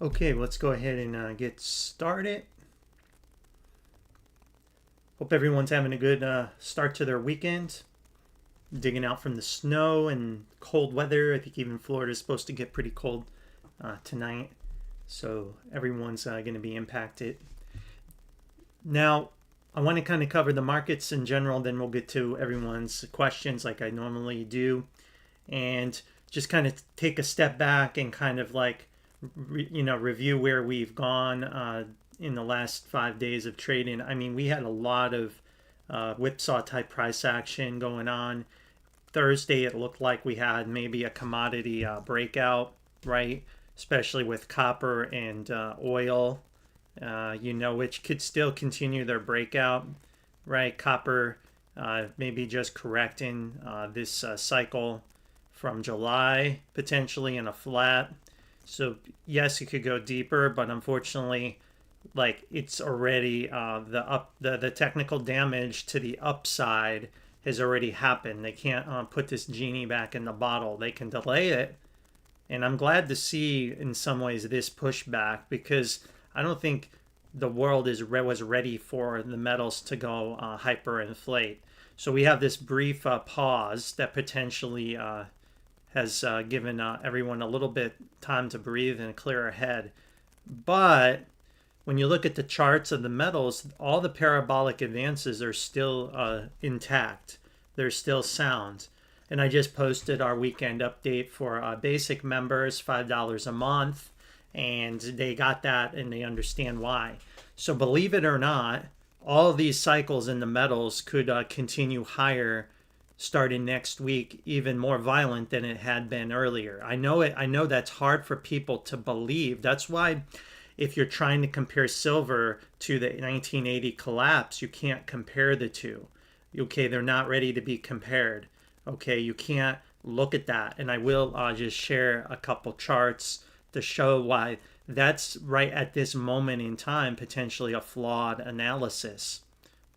Okay, let's go ahead and get started. Hope everyone's having a good start to their weekend. Digging out from the snow and cold weather. I think even Florida is supposed to get pretty cold tonight. So everyone's going to be impacted. Now, I want to kind of cover the markets in general, then we'll get to everyone's questions like I normally do. And just kind of take a step back and kind of like review where we've gone in the last 5 days of trading. I mean, we had a lot of whipsaw type price action going on. Thursday, it looked like we had maybe a commodity breakout, right? Especially with copper and oil, which could still continue their breakout, right? Copper maybe just correcting this cycle from July, potentially in a flat. So yes, it could go deeper, but unfortunately, like it's already the technical damage to the upside has already happened. They can't put this genie back in the bottle. They can delay it, and I'm glad to see in some ways this pushback because I don't think the world was ready for the metals to go hyperinflate. So we have this brief pause that potentially has given everyone a little bit time to breathe and clear a head. But when you look at the charts of the metals, all the parabolic advances are still intact. They're still sound. And I just posted our weekend update for basic members, $5 a month. And they got that and they understand why. So believe it or not, all of these cycles in the metals could continue higher starting next week, even more violent than it had been earlier. I know that's hard for people to believe. That's why if you're trying to compare silver to the 1980 collapse, you can't compare the two. Okay, they're not ready to be compared. Okay, you can't look at that. And I will just share a couple charts to show why that's right at this moment in time potentially a flawed analysis.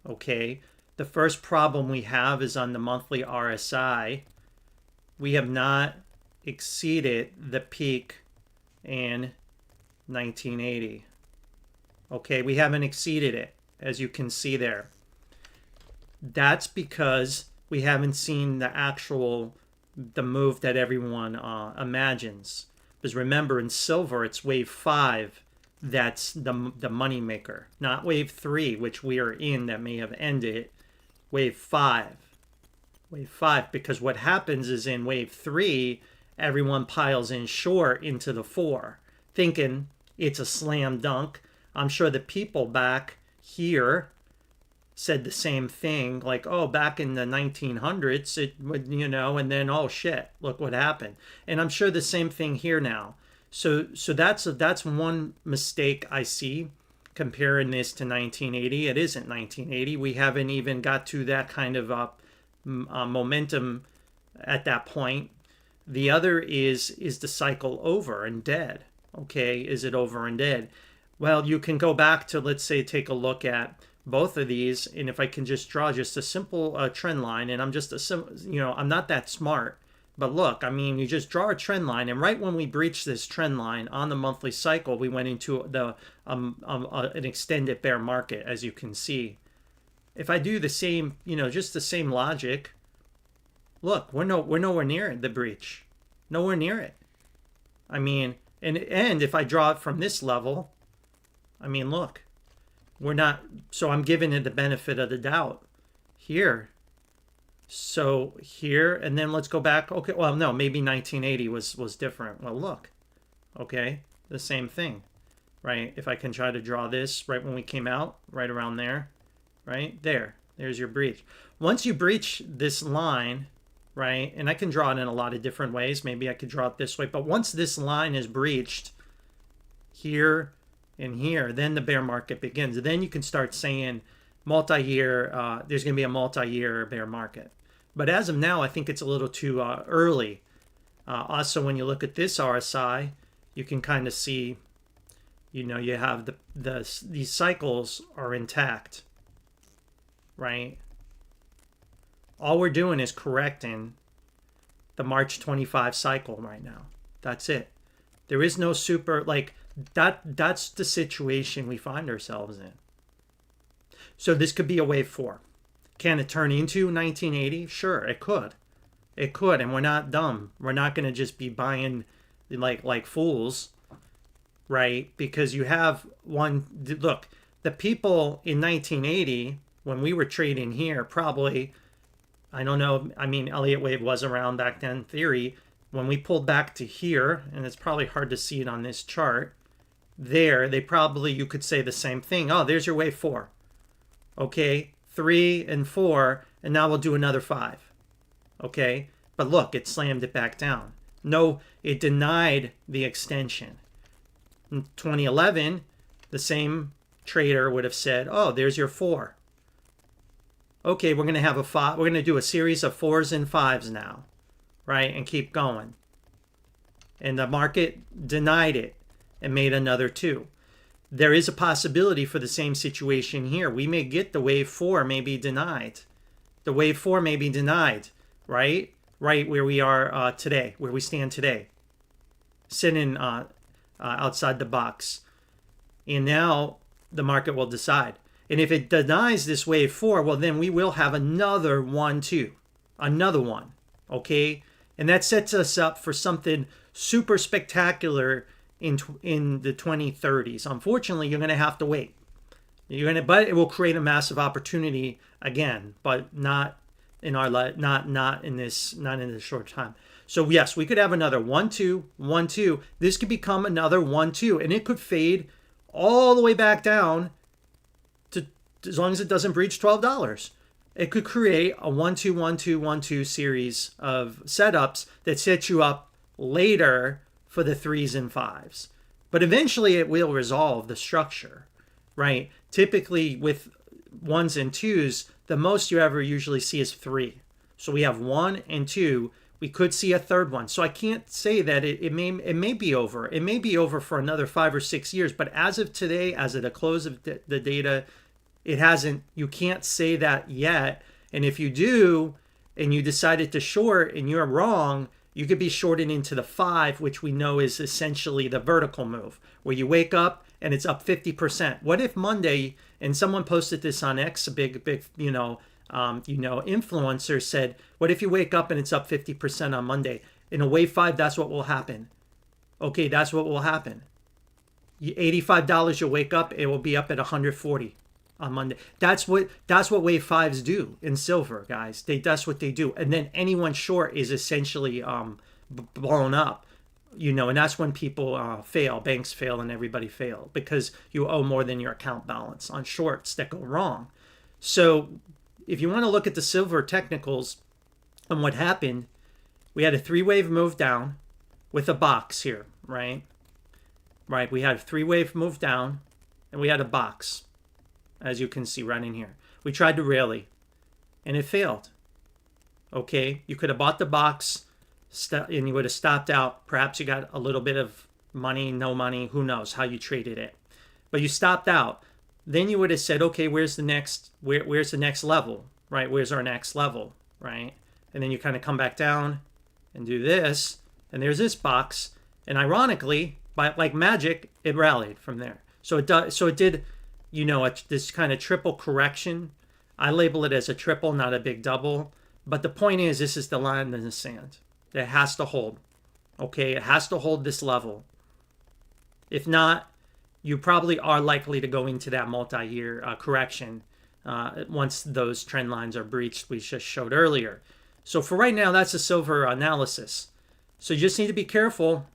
Okay, the first problem we have is on the monthly RSI. We have not exceeded the peak in 1980. Okay, we haven't exceeded it, as you can see there. That's because we haven't seen the move that everyone imagines. Because remember, in silver, it's wave 5 that's the money maker, not wave 3, which we are in that may have ended. Wave 5. Wave 5, because what happens is in wave 3, everyone piles in short into the 4, thinking it's a slam dunk. I'm sure the people back here said the same thing, like, oh, back in the 1900s, it would, and then, oh shit, look what happened. And I'm sure the same thing here now. So that's one mistake I see comparing this to 1980. It isn't 1980. We haven't even got to that kind of momentum at that point. The other is the cycle over and dead? Okay, is it over and dead? Well, you can go back to, let's say, take a look at both of these, and if I can just draw just a simple trend line, and I'm just I'm not that smart, but look, I mean, you just draw a trend line, and right when we breached this trend line on the monthly cycle, we went into an extended bear market, as you can see. If I do the same, just the same logic, look, we're nowhere near the breach, nowhere near it. I mean, and if I draw it from this level, I mean, look, we're not. So I'm giving it the benefit of the doubt here. So here, and then let's go back. Okay, well, no, maybe 1980 was different. Well, look, okay, the same thing, right? If I can try to draw this right when we came out, right around there, right there, there's your breach. Once you breach this line, right, and I can draw it in a lot of different ways. Maybe I could draw it this way, but once this line is breached here and here, then the bear market begins. Then you can start saying multi-year, there's going to be a multi-year bear market. But as of now, I think it's a little too early. Also, when you look at this RSI, you can kind of see, you have these cycles are intact, right? All we're doing is correcting the March 25 cycle right now. That's it. There is no super, like, that's the situation we find ourselves in. So this could be a wave 4. Can it turn into 1980? Sure, it could. It could, and we're not dumb. We're not going to just be buying like fools, right? Because you have one. Look, the people in 1980 when we were trading here, probably, I don't know. I mean, Elliot Wave was around back then, in theory. When we pulled back to here, and it's probably hard to see it on this chart. There, they probably, you could say the same thing. Oh, there's your wave 4. Okay, 3 and 4, and now we'll do another 5. Okay, but look, it slammed it back down. No, it denied the extension. In 2011, the same trader would have said, oh, there's your 4. Okay, we're going to have a 5. We're going to do a series of 4s and 5s now, right? And keep going. And the market denied it and made another 2. There is a possibility for the same situation here. We may get the wave 4 may be denied. The wave 4 may be denied, right? Right where we are today, where we stand today. Sitting outside the box. And now the market will decide. And if it denies this wave 4, well, then we will have another 1, 2. Another one, okay? And that sets us up for something super spectacular in the 2030s. Unfortunately, you're going to have to wait. But it will create a massive opportunity again, but not in our not in this short time. So yes, we could have another 1, 2, 1, 2. This could become another 1, 2, and it could fade all the way back down to, as long as it doesn't breach $12. It could create a 1, 2, 1, 2, 1, 2 series of setups that set you up later for the 3s and 5s. But eventually it will resolve the structure, right? Typically with 1s and 2s, the most you ever usually see is 3. So we have 1 and 2. We could see a third one. So I can't say that it may be over. It may be over for another 5 or 6 years. But as of today, as of the close of the data, it hasn't. You can't say that yet. And if you do, and you decided to short and you're wrong, you could be shorted into the 5, which we know is essentially the vertical move, where you wake up and it's up 50%. What if Monday, and someone posted this on X, a big influencer said, what if you wake up and it's up 50% on Monday? In a wave 5, that's what will happen. Okay, that's what will happen. $85, you'll wake up, it will be up at 140 on Monday. That's what wave 5s do in silver, guys. That's what they do. And then anyone short is essentially blown up, and that's when people fail, banks fail, and everybody fail because you owe more than your account balance on shorts that go wrong. So if you want to look at the silver technicals and what happened, we had a 3-wave move down with a box here, right? Right, we had a 3-wave move down and we had a box, as you can see right in here. We tried to rally and it failed. Okay, you could have bought the box and you would have stopped out. Perhaps you got a little bit of money, no money, who knows how you traded it. But you stopped out. Then you would have said, okay, where's the next level, right? Where's our next level, right? And then you kind of come back down and do this, and there's this box, and ironically, by like magic, it rallied from there. So it did, this kind of triple correction. I label it as a triple, not a big double. But the point is, this is the line in the sand. It has to hold. Okay, it has to hold this level. If not, you probably are likely to go into that multi-year correction once those trend lines are breached we just showed earlier. So for right now, that's a silver analysis. So you just need to be careful.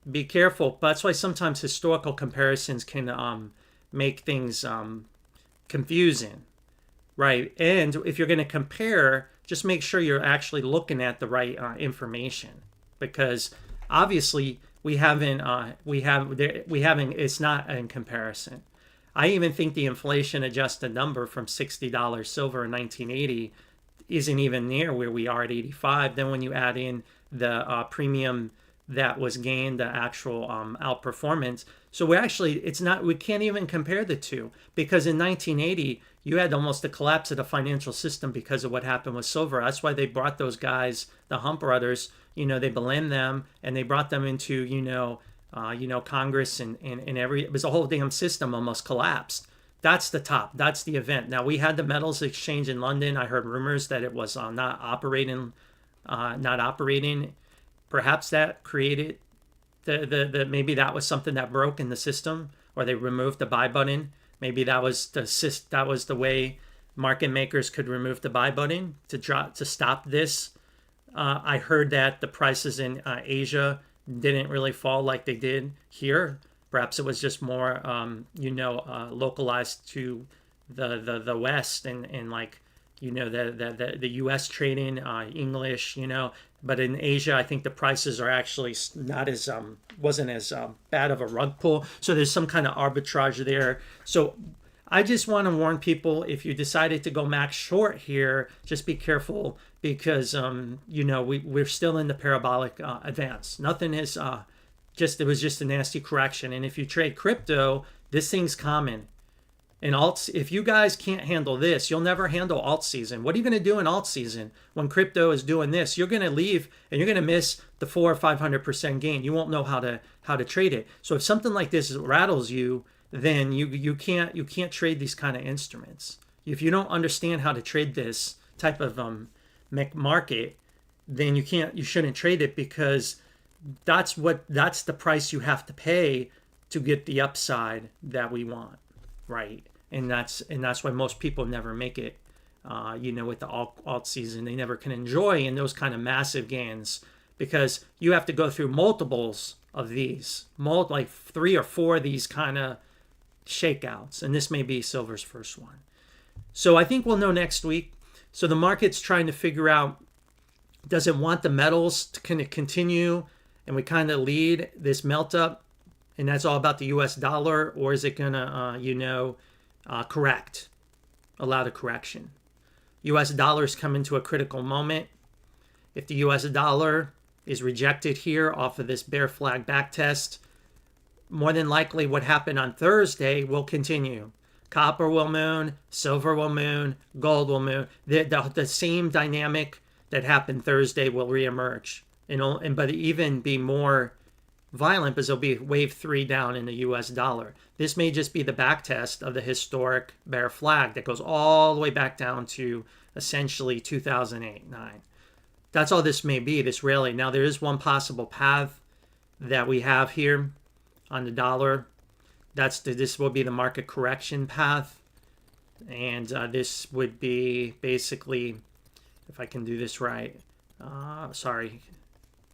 Be careful. But that's why sometimes historical comparisons can make things confusing, right? And if you're going to compare, just make sure you're actually looking at the right information, because obviously it's not in comparison. I even think the inflation adjusted number from $60 silver in 1980 isn't even near where we are at 85. Then when you add in the premium that was gained, the actual outperformance. So we can't even compare the two, because in 1980, you had almost a collapse of the financial system because of what happened with silver. That's why they brought those guys, the Hump brothers, they blend them and they brought them into, Congress and it was a whole damn system almost collapsed. That's the top. That's the event. Now we had the metals exchange in London. I heard rumors that it was not operating. Perhaps that created the maybe that was something that broke in the system, or they removed the buy button. Maybe that was the way market makers could remove the buy button to stop this. I heard that the prices in Asia didn't really fall like they did here. Perhaps it was just more, localized to the West and like, the U.S. trading, English, But in Asia, I think the prices are actually not as, wasn't as bad of a rug pull. So there's some kind of arbitrage there. So I just want to warn people, if you decided to go max short here, just be careful because, we're still in the parabolic advance. Nothing is it was just a nasty correction. And if you trade crypto, this thing's common. And alts, if you guys can't handle this, you'll never handle alt season. What are you going to do in alt season when crypto is doing this? You're going to leave and you're going to miss the 400 or 500% gain. You won't know how to trade it. So if something like this rattles you, then you can't trade these kind of instruments. If you don't understand how to trade this type of market, then you shouldn't trade it, because that's the price you have to pay to get the upside that we want, right? And that's why most people never make it. With the alt season, they never can enjoy in those kind of massive gains, because you have to go through multiples of these, like 3 or 4 of these kind of shakeouts, and this may be silver's first one. So I think we'll know next week. So the market's trying to figure out, does it want the metals to kind of continue and we kind of lead this melt up, and that's all about the US dollar, or is it gonna correct, allow the correction? US dollars come into a critical moment. If the US dollar is rejected here off of this bear flag backtest, more than likely what happened on Thursday will continue. Copper will moon, silver will moon, gold will moon. The same dynamic that happened Thursday will reemerge, but even be more violent, because there'll be wave 3 down in the US dollar. This may just be the backtest of the historic bear flag that goes all the way back down to essentially 2008-9. That's all this may be, this rally. Now there is one possible path that we have here on the dollar. This will be the market correction path, and this would be basically, if I can do this right,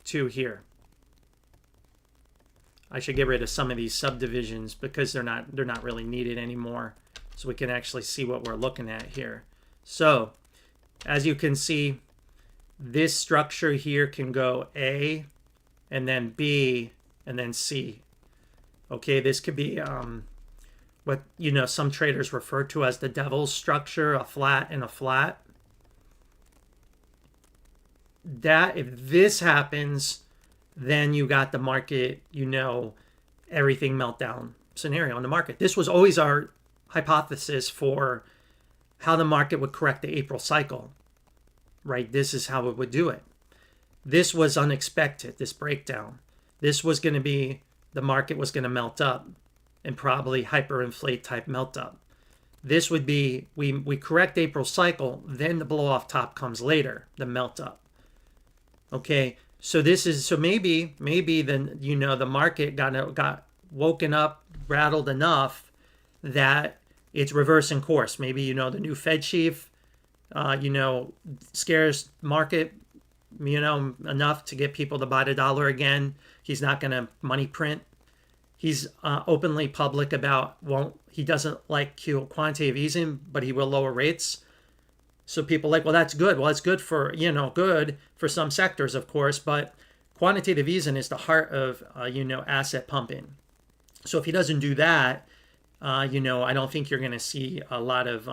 to here. I should get rid of some of these subdivisions because they're not really needed anymore, so we can actually see what we're looking at here. So as you can see, this structure here can go A and then B and then C. Okay, this could be what some traders refer to as the devil's structure, a flat and a flat. That, if this happens, then you got the market, everything meltdown scenario in the market. This was always our hypothesis for how the market would correct the April cycle, right? This is how it would do it. This was unexpected, this breakdown. This was going to be, the market was going to melt up and probably hyperinflate type melt up. This would be, we correct April cycle, then the blow off top comes later, the melt up. Okay, so maybe then the market got woken up, rattled enough that it's reversing course. Maybe the new Fed chief scares market enough to get people to buy the dollar again. He's not going to money print. He's openly public about he doesn't like quantitative easing, but he will lower rates. So people are like, well, that's good. Well, it's good for good for some sectors, of course, but quantitative easing is the heart of asset pumping. So if he doesn't do that, I don't think you're going to see a lot of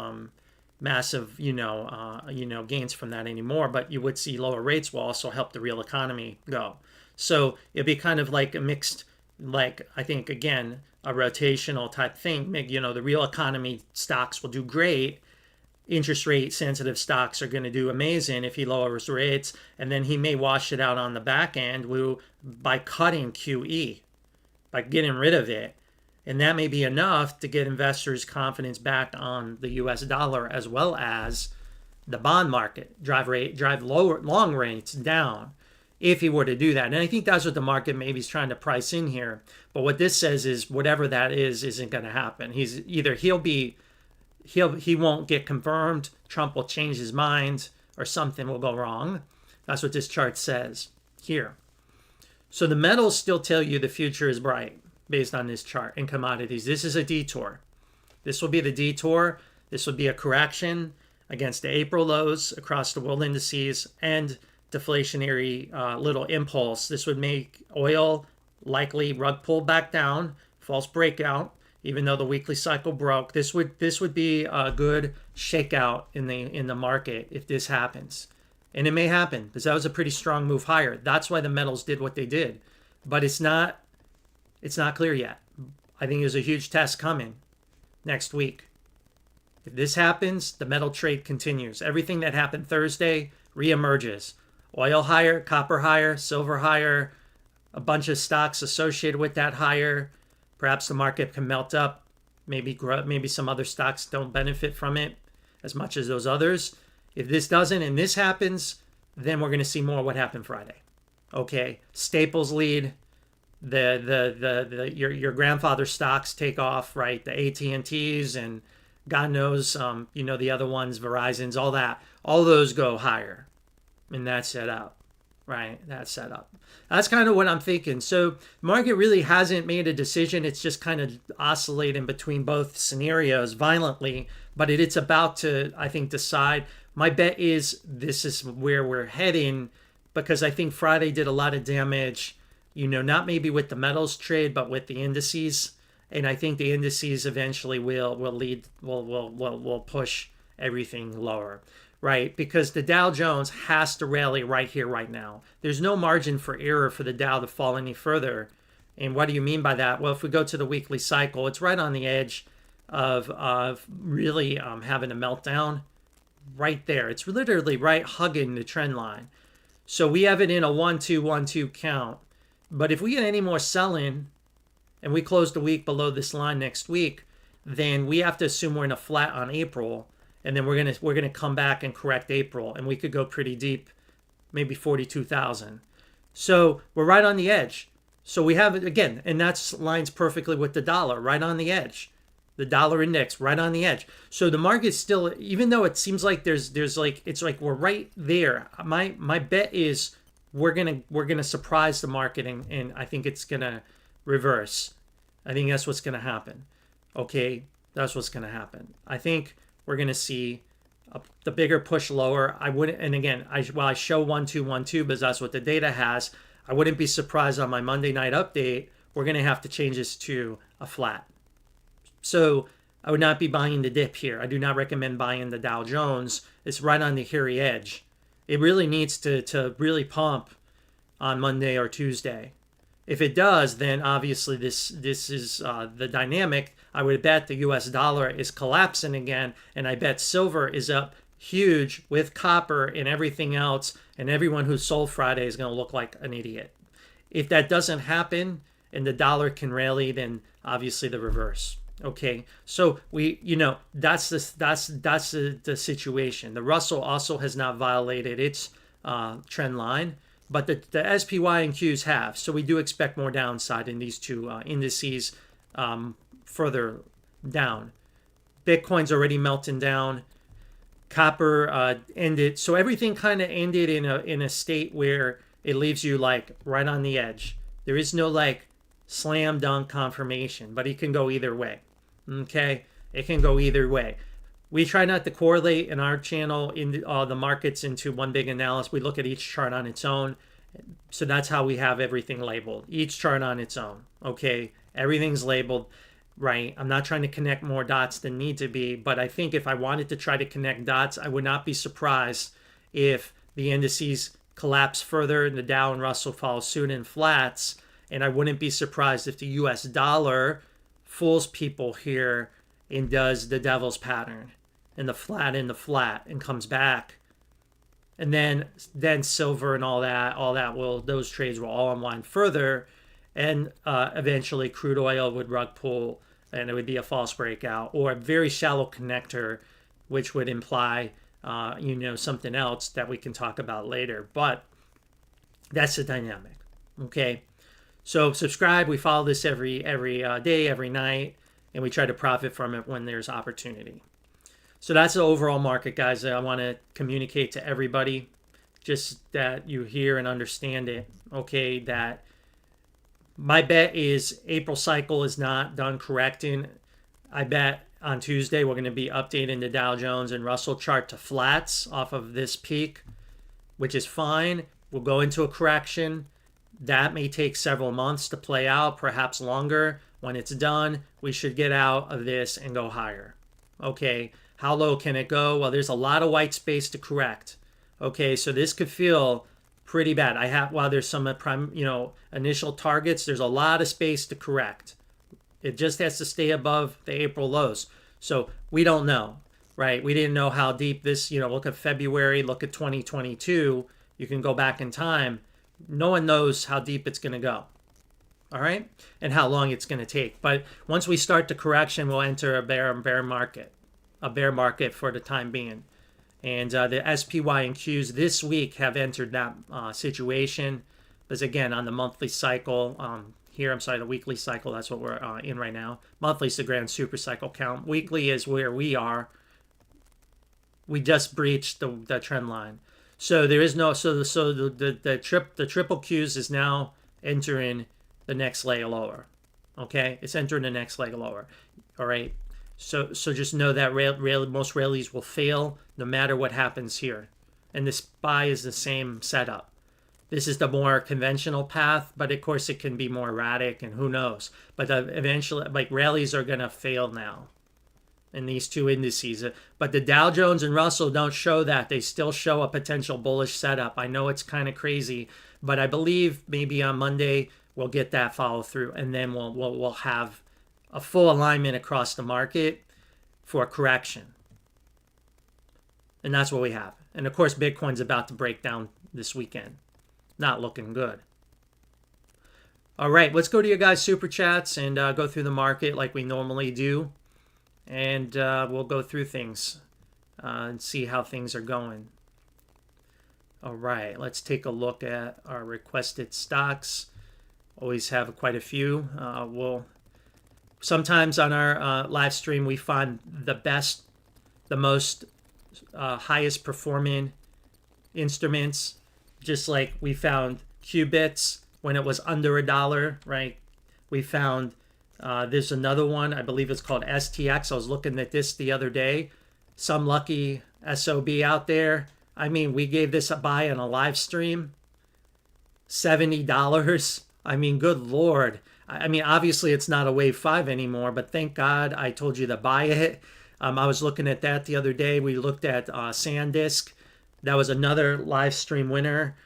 massive gains from that anymore. But you would see lower rates will also help the real economy go. So it'd be kind of like a mixed, like I think again a rotational type thing. The real economy stocks will do great. Interest rate sensitive stocks are going to do amazing if he lowers rates, and then he may wash it out on the back end by cutting QE. by getting rid of it. And that may be enough to get investors' confidence back on the US dollar as well as the bond market, drive long rates down if he were to do that. And I think that's what the market maybe is trying to price in here. But what this says is whatever that is isn't going to happen. He's either he won't get confirmed, Trump will change his mind, or something will go wrong. That's what this chart says here. So the metals still tell you the future is bright based on this chart in commodities. This is a detour. This will be the detour. This will be a correction against the April lows across the world indices and deflationary little impulse. This would make oil likely rug pull back down, false breakout, even though the weekly cycle broke. This would be a good shakeout in the market if this happens. And it may happen because that was a pretty strong move higher. That's why the metals did what they did. But it's not clear yet. I think there's a huge test coming next week. If this happens, the metal trade continues. Everything that happened Thursday reemerges. Oil higher, copper higher, silver higher, a bunch of stocks associated with that higher. Perhaps the market can melt up. Maybe some other stocks don't benefit from it as much as those others. If this doesn't and this happens, then we're going to see more what happened Friday. Okay, staples lead. Your grandfather's stocks take off, right? The AT&Ts and God knows, the other ones, Verizon's, all that. All those go higher. And that's set up, right? That's set up. That's kind of what I'm thinking. So market really hasn't made a decision. It's just kind of oscillating between both scenarios violently. But it's about to, I think, decide. My bet is this is where we're heading because I think Friday did a lot of damage, not maybe with the metals trade, but with the indices. And I think the indices eventually will push everything lower, right? Because the Dow Jones has to rally right here, right now. There's no margin for error for the Dow to fall any further. And what do you mean by that? Well, if we go to the weekly cycle, it's right on the edge of really having a meltdown right there. It's literally right hugging the trend line. So we have it in a 1-2-1-2 count. But if we get any more selling, and we close the week below this line next week, then we have to assume we're in a flat on April, and then we're gonna come back and correct April, and we could go pretty deep, maybe 42,000. So we're right on the edge. So we have it again, and that lines perfectly with the dollar, right on the edge. The dollar index right on the edge. So the market's still, even though it seems like there's like it's like we're right there. My bet is we're gonna surprise the market, and I think it's gonna reverse. I think that's what's going to happen. Okay, that's what's going to happen. I think we're going to see the bigger push lower. I wouldn't, and again, I show 1-2-1-2 because that's what the data has. I wouldn't be surprised on my Monday night update. We're going to have to change this to a flat. So I would not be buying the dip here. I do not recommend buying the Dow Jones. It's right on the hairy edge. It really needs to really pump on Monday or Tuesday. If it does, then obviously this is the dynamic. I would bet the US dollar is collapsing again, and I bet silver is up huge with copper and everything else, and everyone who sold Friday is going to look like an idiot. If that doesn't happen and the dollar can rally, then obviously the reverse. Okay, so that's the situation. The Russell also has not violated its trend line. But the SPY and Qs have. So we do expect more downside in these two indices further down. Bitcoin's already melting down. Copper ended. So everything kind of ended in a state where it leaves you like right on the edge. There is no like slam dunk confirmation, but it can go either way. Okay? It can go either way. We try not to correlate in our channel in the markets into one big analysis. We look at each chart on its own. So that's how we have everything labeled. Each chart on its own. Okay, everything's labeled, right? I'm not trying to connect more dots than need to be, but I think if I wanted to try to connect dots, I would not be surprised if the indices collapse further and the Dow and Russell follow suit in flats. And I wouldn't be surprised if the US dollar fools people here and does the devil's pattern in the flat and comes back. And then silver and all that those trades will all unwind further. and eventually crude oil would rug pull and it would be a false breakout or a very shallow connector, which would imply something else that we can talk about later. But that's the dynamic. Okay, so subscribe. We follow this every day, every night, and we try to profit from it when there's opportunity. So that's the overall market, guys. I want to communicate to everybody, just that you hear and understand it. Okay, that my bet is April cycle is not done correcting. I bet on Tuesday we're going to be updating the Dow Jones and Russell chart to flats off of this peak, which is fine. We'll go into a correction. That may take several months to play out, perhaps longer. When it's done, we should get out of this and go higher. Okay, how low can it go? Well, there's a lot of white space to correct. Okay, so this could feel pretty bad. While there's some initial targets, there's a lot of space to correct. It just has to stay above the April lows. So we don't know, right? We didn't know how deep this, look at February, look at 2022. You can go back in time. No one knows how deep it's going to go, all right, and how long it's going to take. But once we start the correction, we'll enter a bear market for the time being. And the SPY and Qs this week have entered that situation. Because again, on the monthly cycle, the weekly cycle, that's what we're in right now. Monthly is the grand super cycle count. Weekly is where we are. We just breached the trend line. So there is no, the triple Qs is now entering the next leg lower. Okay, it's entering the next leg lower. All right. So just know that most rallies will fail no matter what happens here. And the SPY is the same setup. This is the more conventional path, but of course it can be more erratic and who knows. But eventually, rallies are going to fail now in these two indices. But the Dow Jones and Russell don't show that. They still show a potential bullish setup. I know it's kind of crazy, but I believe maybe on Monday we'll get that follow through, and then we'll have a full alignment across the market for a correction. And that's what we have. And of course, Bitcoin's about to break down this weekend. Not looking good. All right, let's go to your guys' super chats and go through the market like we normally do. And we'll go through things and see how things are going. All right, let's take a look at our requested stocks. Always have quite a few. Sometimes on our live stream, we find the most highest performing instruments, just like we found qubits when it was under $1, right? We found there's another one, I believe it's called STX. I was looking at this the other day. Some lucky SOB out there. I mean, we gave this a buy on a live stream. $70. I mean, good Lord. I mean, obviously it's not a wave 5 anymore, but thank God I told you to buy it. I was looking at that the other day. We looked at SanDisk. That was another live stream winner.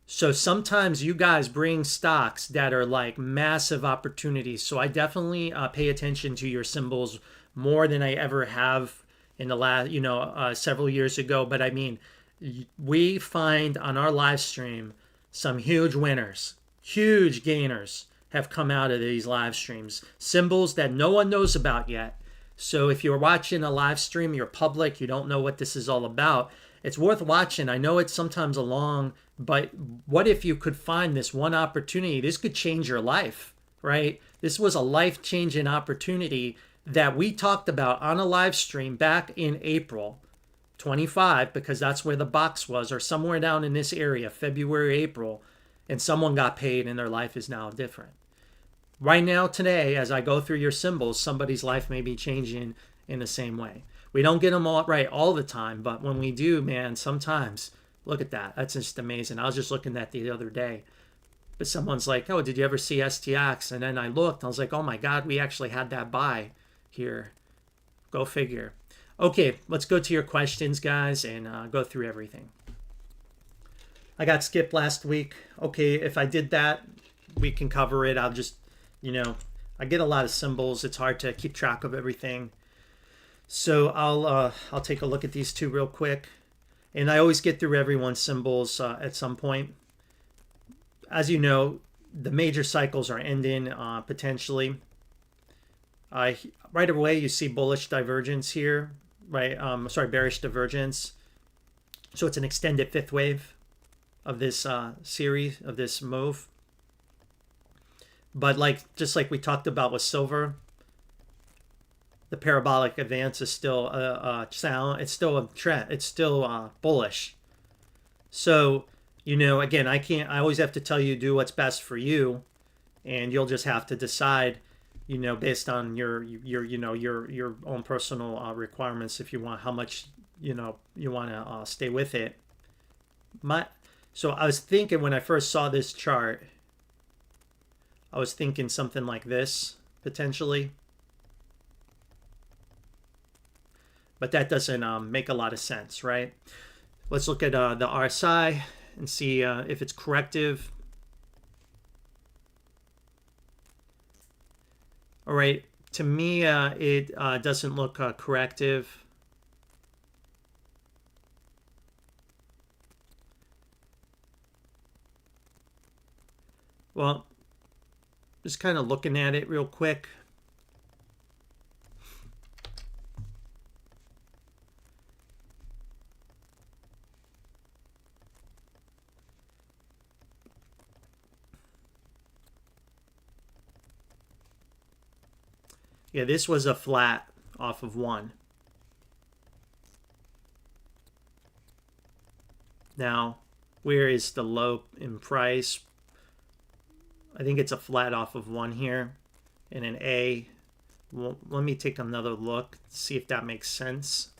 So sometimes you guys bring stocks that are like massive opportunities. So I definitely pay attention to your symbols more than I ever have in the last, several years ago. But I mean, we find on our live stream some huge winners, huge gainers have come out of these live streams. Symbols that no one knows about yet. So if you're watching a live stream, you're public, you don't know what this is all about, it's worth watching. I know it's sometimes long, but what if you could find this one opportunity? This could change your life, right? This was a life-changing opportunity that we talked about on a live stream back in April 25, because that's where the box was, or somewhere down in this area, February, April, and someone got paid and their life is now different. Right now, today, as I go through your symbols, somebody's life may be changing in the same way. We don't get them all right all the time, but when we do, man, sometimes, look at that. That's just amazing. I was just looking at the other day. But someone's like, oh, did you ever see STX? And then I looked, I was like, oh my God, we actually had that buy here. Go figure. Okay, let's go to your questions, guys, and go through everything. I got skipped last week. Okay, if I did that, we can cover it. I'll just, I get a lot of symbols. It's hard to keep track of everything. So I'll take a look at these two real quick. And I always get through everyone's symbols at some point. As you know, the major cycles are ending potentially. Right away, you see bullish divergence here, right? Sorry, bearish divergence. So it's an extended fifth wave of this series, of this move. But just like we talked about with silver, the parabolic advance is still sound. It's still a trend. It's still bullish. So, again, I always have to tell you, do what's best for you, and you'll just have to decide, based on your own personal requirements, if you want, how much, you want to stay with it. So I was thinking, when I first saw this chart, I was thinking something like this, potentially. But that doesn't make a lot of sense, right? Let's look at the RSI and see if it's corrective. All right, to me, it doesn't look corrective. Well, just kind of looking at it real quick. Yeah, this was a flat off of 1. Now, where is the low in price? I think it's a flat off of 1 here and an A. Well, let me take another look, see if that makes sense.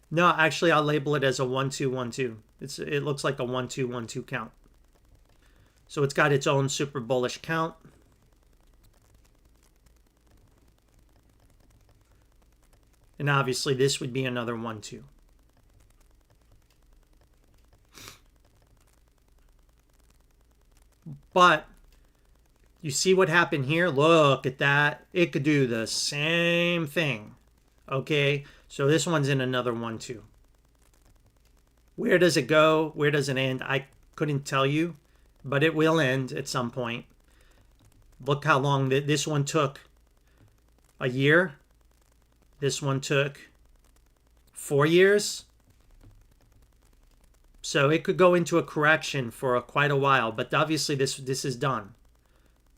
No, actually, I'll label it as a 1-2-1-2. It looks like a 1-2-1-2 count. So it's got its own super bullish count. And obviously, this would be another 1-2. But you see what happened here? Look at that. It could do the same thing. Okay, so this one's in another 1-2. Where does it go? Where does it end? I couldn't tell you, but it will end at some point. Look how long this one took. A year. This one took 4 years. So it could go into a correction for quite a while, but obviously this is done.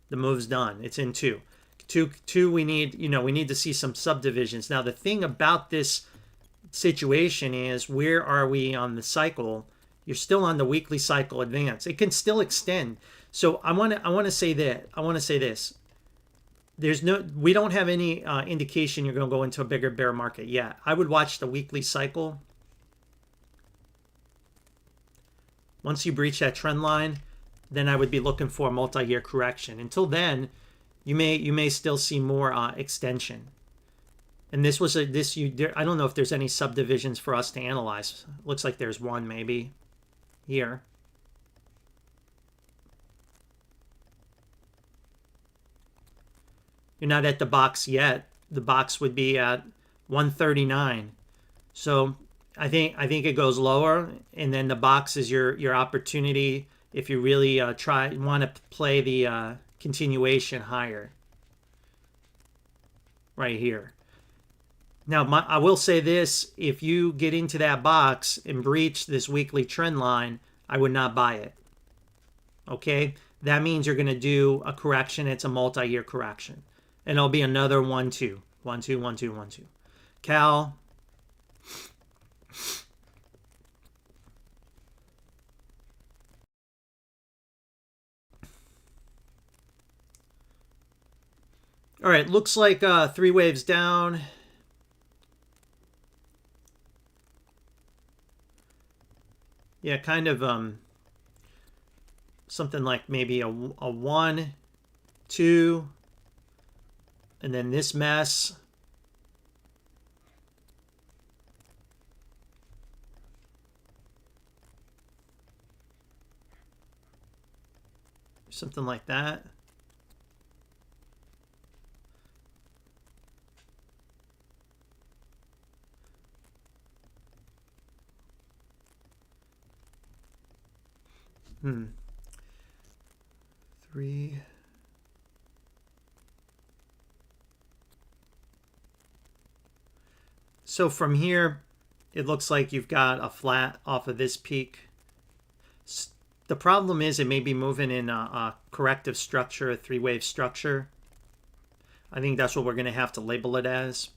The move's done. It's in 2. Two, we need, we need to see some subdivisions. Now, the thing about this situation is, where are we on the cycle? You're still on the weekly cycle advance. It can still extend. So I want to say this. We don't have any indication you're going to go into a bigger bear market yet. I would watch the weekly cycle. Once you breach that trend line, then I would be looking for a multi-year correction. Until then, you may still see more extension. And I don't know if there's any subdivisions for us to analyze. Looks like there's one maybe here. You're not at the box yet. The box would be at 139. So I think it goes lower, and then the box is your opportunity if you really want to play the continuation higher. Right here. Now, I will say this: if you get into that box and breach this weekly trend line, I would not buy it. Okay, that means you're going to do a correction. It's a multi-year correction, and it'll be another 1-2, 1-2, 1-2, 1-2. Cal. All right, looks like 3 waves down. Yeah, kind of something like maybe a 1, 2, and then this mess. Something like that. 3. So from here, it looks like you've got a flat off of this peak. The problem is it may be moving in a corrective structure, a three-wave structure. I think that's what we're going to have to label it as.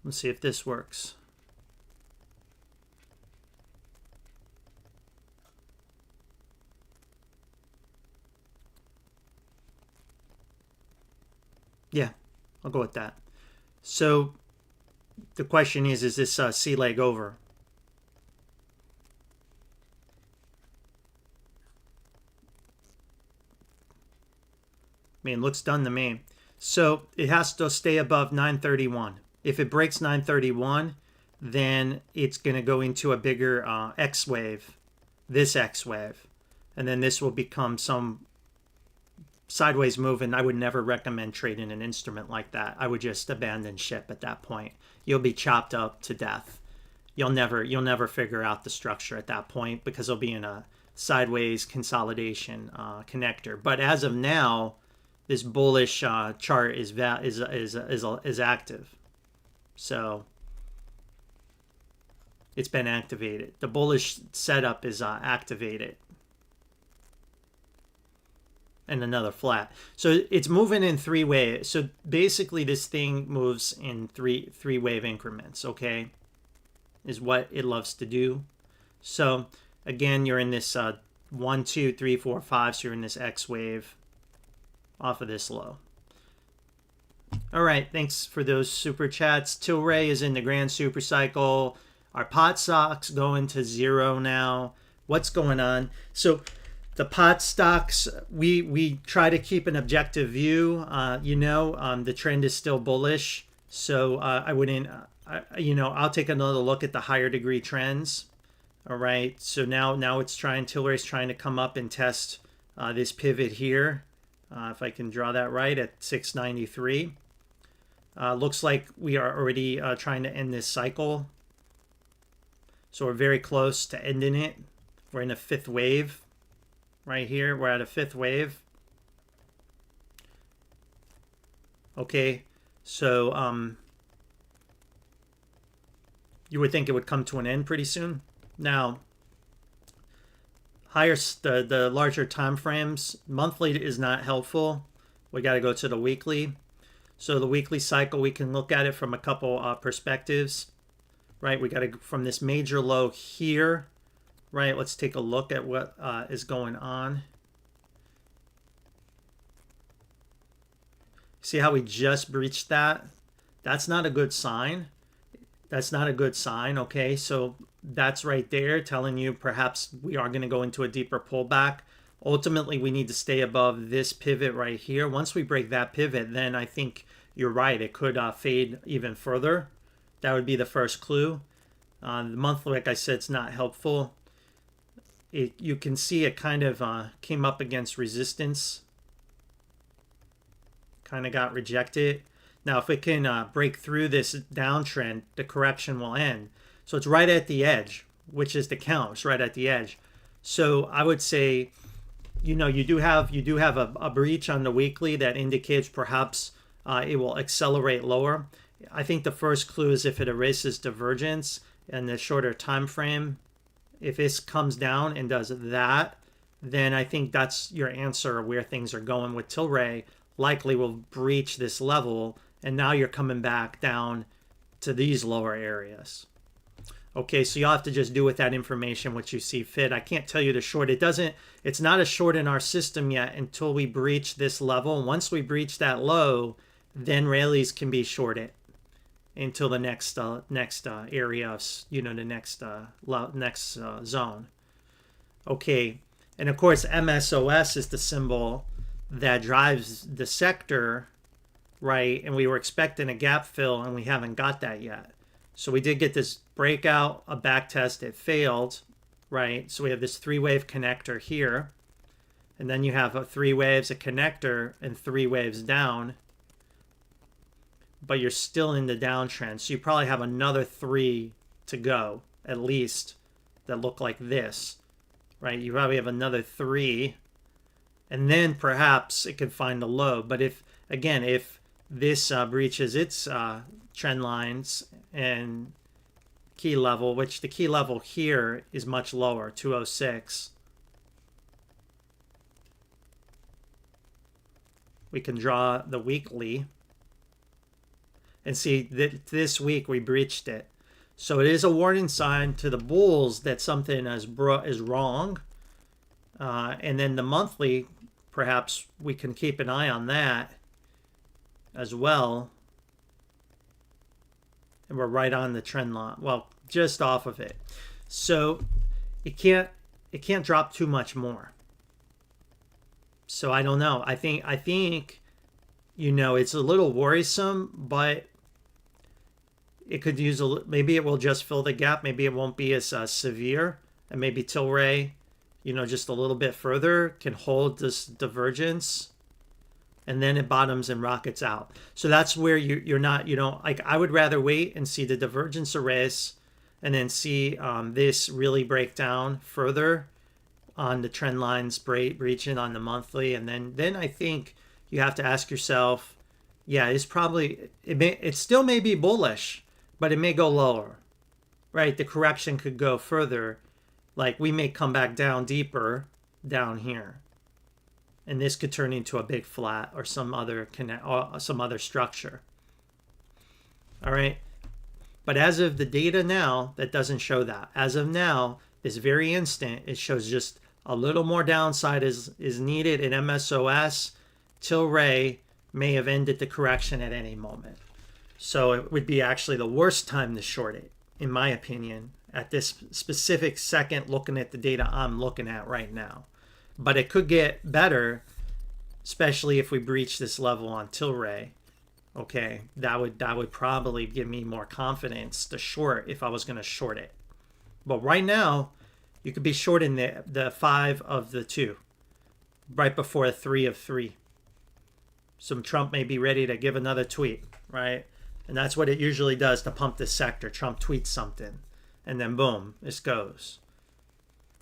Let's see if this works. Yeah, I'll go with that. So the question is this C leg over? I mean, looks done to me. So it has to stay above 931. If it breaks 931, then it's going to go into a bigger X wave, this X wave. And then this will become some sideways move, and I would never recommend trading an instrument like that. I would just abandon ship at that point. You'll be chopped up to death. You'll never figure out the structure at that point because it'll be in a sideways consolidation connector. But as of now, this bullish chart is active. So it's been activated. The bullish setup is activated. And another flat. So it's moving in three waves. So basically this thing moves in three wave increments, okay? Is what it loves to do. So again, you're in this 1, 2, 3, 4, 5. So you're in this X wave off of this low. All right, thanks for those super chats. Tilray is in the grand super cycle. Our pot stocks going to zero now. What's going on? So the pot stocks, we try to keep an objective view. The trend is still bullish. So I wouldn't, I'll take another look at the higher degree trends. All right, so now it's Tilray's trying to come up and test this pivot here. If I can draw that right at 693. Looks like we are already trying to end this cycle. So we're very close to ending it. We're in a fifth wave. Right here, we're at a fifth wave. Okay, so you would think it would come to an end pretty soon. Now, the larger time frames, monthly is not helpful. We got to go to the weekly. So the weekly cycle, we can look at it from a couple perspectives, right? We got to from this major low here, right? Let's take a look at what is going on. See how we just breached that? That's not a good sign. That's not a good sign, okay? So that's right there telling you perhaps we are going to go into a deeper pullback. Ultimately, we need to stay above this pivot right here. Once we break that pivot, then I think you're right. It could fade even further. That would be the first clue. The monthly, like I said, it's not helpful. You can see it kind of came up against resistance. Kind of got rejected. Now, if it can break through this downtrend, the correction will end. So it's right at the edge, which is the count. It's right at the edge. So I would say, you do have a breach on the weekly that indicates perhaps it will accelerate lower. I think the first clue is if it erases divergence in the shorter time frame. If this comes down and does that, then I think that's your answer where things are going with Tilray. Likely will breach this level, and now you're coming back down to these lower areas. Okay, so you'll have to just do with that information what you see fit. I can't tell you to short. It's not a short in our system yet until we breach this level. Once we breach that low, then rallies can be shorted until the next area of, the next zone. Okay, and of course MSOS is the symbol that drives the sector, right? And we were expecting a gap fill and we haven't got that yet. So we did get this breakout, a back test, it failed, right? So we have this 3-wave connector here, and then you have a 3 waves, a connector, and 3 waves down, but you're still in the downtrend. So you probably have another 3 to go, at least, that look like this, right? You probably have another 3, and then perhaps it could find a low. But if this breaches its trend lines and key level, which the key level here is much lower, 206. We can draw the weekly and see that this week we breached it. So it is a warning sign to the bulls that something is wrong. And then the monthly, perhaps we can keep an eye on that as well. And we're right on the trend line. Well, just off of it. So it can't drop too much more. So I don't know. I think it's a little worrisome, but it could use maybe it will just fill the gap. Maybe it won't be as severe, and maybe Tilray, just a little bit further can hold this divergence, and then it bottoms and rockets out. So that's where I would rather wait and see the divergence erase, and then see this really break down further on the trend lines breaching on the monthly, and then I think you have to ask yourself, it still may be bullish, but it may go lower, right? The correction could go further, like we may come back down deeper down here, and this could turn into a big flat or some other structure. All right, but as of the data now, that doesn't show that. As of now, this very instant, it shows just a little more downside is needed in MSOS. Tilray may have ended the correction at any moment. So it would be actually the worst time to short it, in my opinion, at this specific second looking at the data I'm looking at right now. But it could get better, especially if we breach this level on Tilray. Okay, that would probably give me more confidence to short if I was going to short it. But right now, you could be shorting the 5 of the 2, right before a 3 of 3. So Trump may be ready to give another tweet, right? And that's what it usually does to pump this sector. Trump tweets something, and then boom, this goes.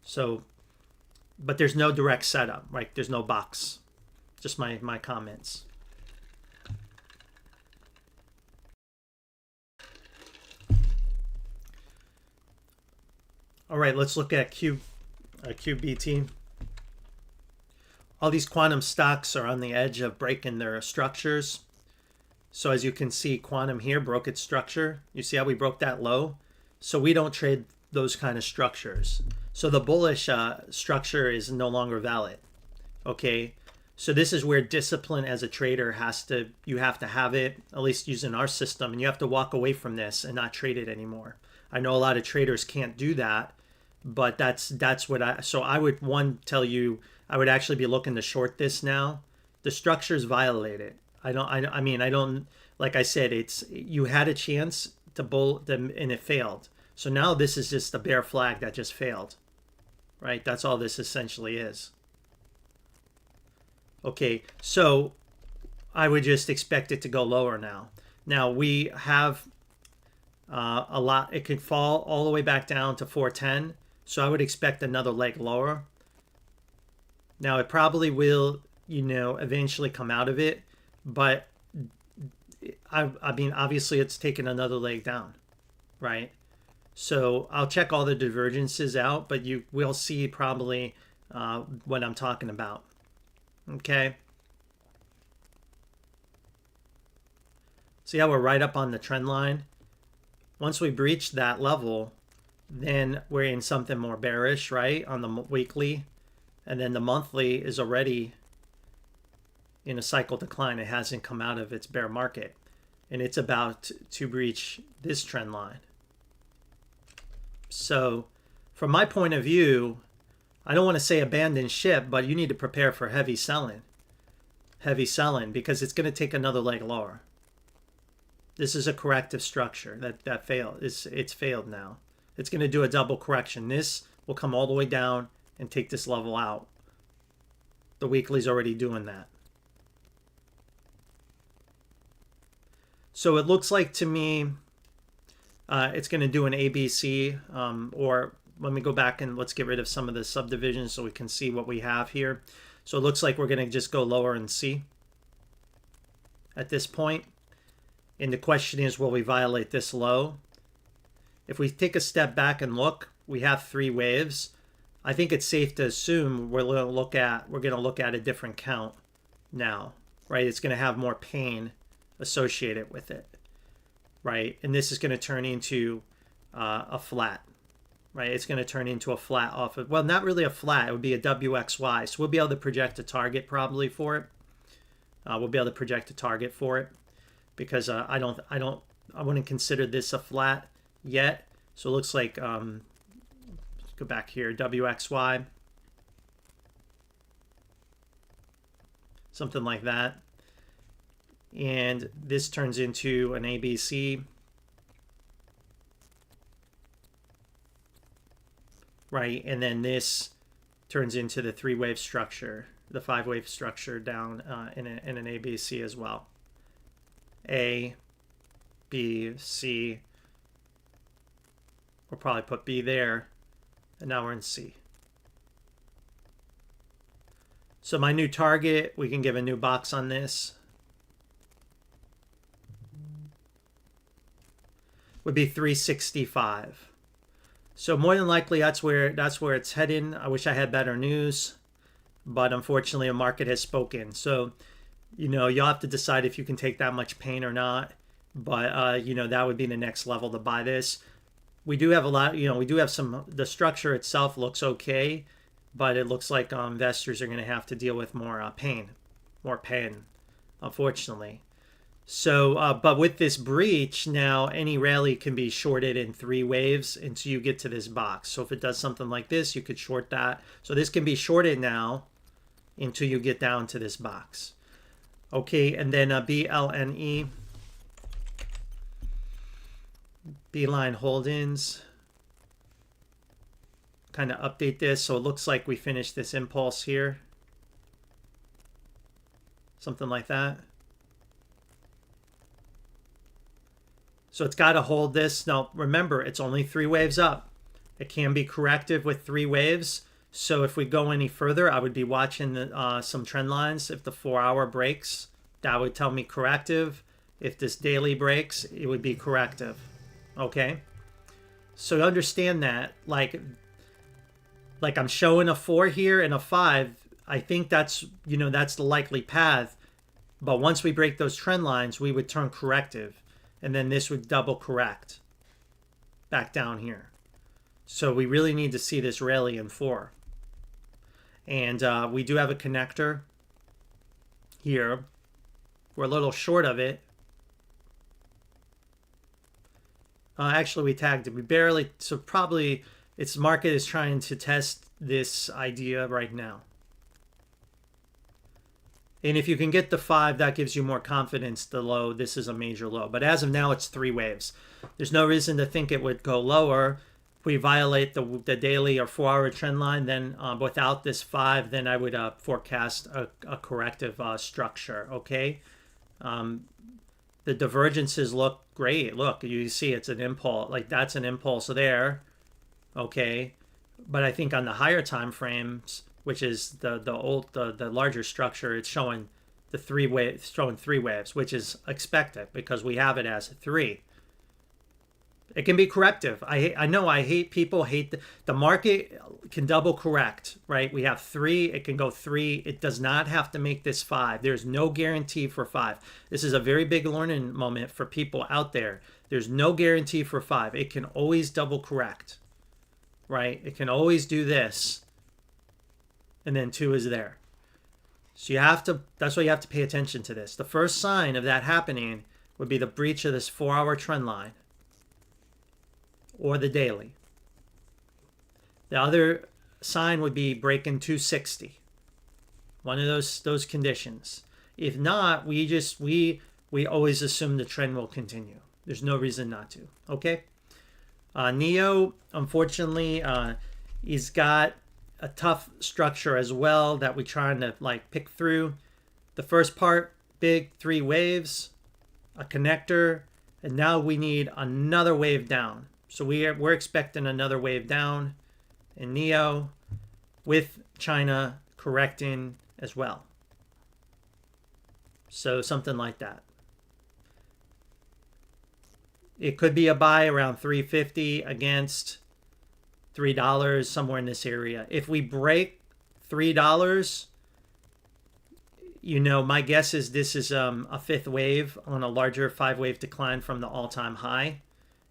So, but there's no direct setup, right? There's no box. Just my comments. All right, let's look at QBT. All these quantum stocks are on the edge of breaking their structures. So as you can see, quantum here broke its structure. You see how we broke that low? So we don't trade those kind of structures. So the bullish structure is no longer valid. Okay, so this is where discipline as a trader you have to have it, at least using our system, and you have to walk away from this and not trade it anymore. I know a lot of traders can't do that, but that's what I would tell you, I would actually be looking to short this now. The structure's violated. I mean, like I said, you had a chance to bull them and it failed. So now this is just a bear flag that just failed, right? That's all this essentially is. Okay, so I would just expect it to go lower now. Now we have a lot. It could fall all the way back down to 410. So I would expect another leg lower. Now it probably will, eventually come out of it, but I mean, obviously it's taken another leg down, right? So I'll check all the divergences out, but you will see probably what I'm talking about. Okay. See how we're right up on the trend line? Once we breach that level, then we're in something more bearish, right, on the weekly. And then the monthly is already in a cycle decline. It hasn't come out of its bear market. And it's about to breach this trend line. So from my point of view, I don't want to say abandon ship, but you need to prepare for heavy selling. Heavy selling, because it's going to take another leg lower. This is a corrective structure that failed. It's failed now. It's going to do a double correction. This will come all the way down and take this level out. The weekly's already doing that. So it looks like to me it's going to do an ABC, or let me go back and let's get rid of some of the subdivisions so we can see what we have here. So it looks like we're going to just go lower and see at this point. And the question is, will we violate this low? If we take a step back and look, we have 3 waves. I think it's safe to assume we're going to look at a different count now, right? It's going to have more pain associated with it, right? And this is going to turn into a flat, right? It's going to turn into a flat off of, well, not really a flat. It would be a WXY. So we'll be able to project a target probably for it. We'll be able to project a target for it because I wouldn't consider this a flat yet. So it looks like, let's go back here, WXY, something like that. And this turns into an ABC, right? And then this turns into the 3-wave structure, the 5-wave structure down in an ABC as well. A, B, C. We'll probably put B there, and now we're in C. So my new target, we can give a new box on this, would be 365. So more than likely that's where it's heading. I wish I had better news, but unfortunately a market has spoken. So, you know, you'll have to decide if you can take that much pain or not. But you know, that would be the next level to buy this. We do have a lot, you know, we do have some, the structure itself looks okay, but it looks like investors are going to have to deal with more pain, unfortunately. So, but with this breach, now any rally can be shorted in 3 waves until you get to this box. So if it does something like this, you could short that. So this can be shorted now until you get down to this box. Okay, and then BLNE, Beeline Holdings. Kind of update this. So it looks like we finished this impulse here. Something like that. So it's got to hold this. Now, remember, it's only 3 waves up. It can be corrective with 3 waves. So if we go any further, I would be watching some trend lines. If the 4-hour breaks, that would tell me corrective. If this daily breaks, it would be corrective. Okay? So understand that, like I'm showing a 4 here and a 5. I think that's, you know, that's the likely path. But once we break those trend lines, we would turn corrective. And then this would double correct back down here. So we really need to see this rally in 4. And we do have a connector here. We're a little short of it. Actually, we tagged it. We barely, so probably its market is trying to test this idea right now. And if you can get the 5, that gives you more confidence. The low, this is a major low. But as of now, it's 3 waves. There's no reason to think it would go lower. If we violate the daily or 4-hour trend line, then without this 5, then I would forecast a corrective structure, okay? The divergences look great. Look, you see it's an impulse. Like, that's an impulse there, okay? But I think on the higher time frames, which is the larger structure, it's showing the 3 waves, showing 3 waves, which is expected because we have it as 3. It can be corrective. I know I hate people hate the market can double correct, right? We have 3, it can go 3. It does not have to make this 5. There's no guarantee for 5. This is a very big learning moment for people out there. There's no guarantee for 5. It can always double correct. right? It can always do this, and then 2 is there. So you have to, that's why you have to pay attention to this. The first sign of that happening would be the breach of this 4-hour trend line or the daily. The other sign would be breaking 260. One of those conditions. If not, we always assume the trend will continue. There's no reason not to. Okay. NEO, unfortunately, he's got a tough structure as well that we're trying to like pick through. The first part, big 3 waves, a connector, and now we need another wave down. So we're expecting another wave down in NEO with China correcting as well. So something like that. It could be a buy around 350 against $3, somewhere in this area. If we break $3, you know, my guess is this is a 5th wave on a larger 5-wave decline from the all-time high.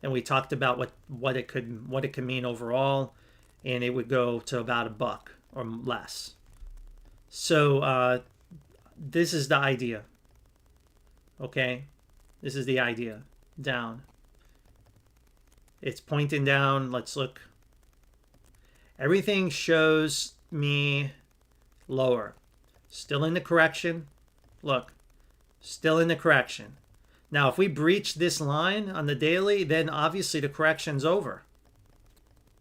And we talked about what it could mean overall, and it would go to about $1 or less. So this is the idea. Okay, this is the idea. Down. It's pointing down. Let's look. Everything shows me lower. Still in the correction. Look, still in the correction. Now, if we breach this line on the daily, then obviously the correction's over.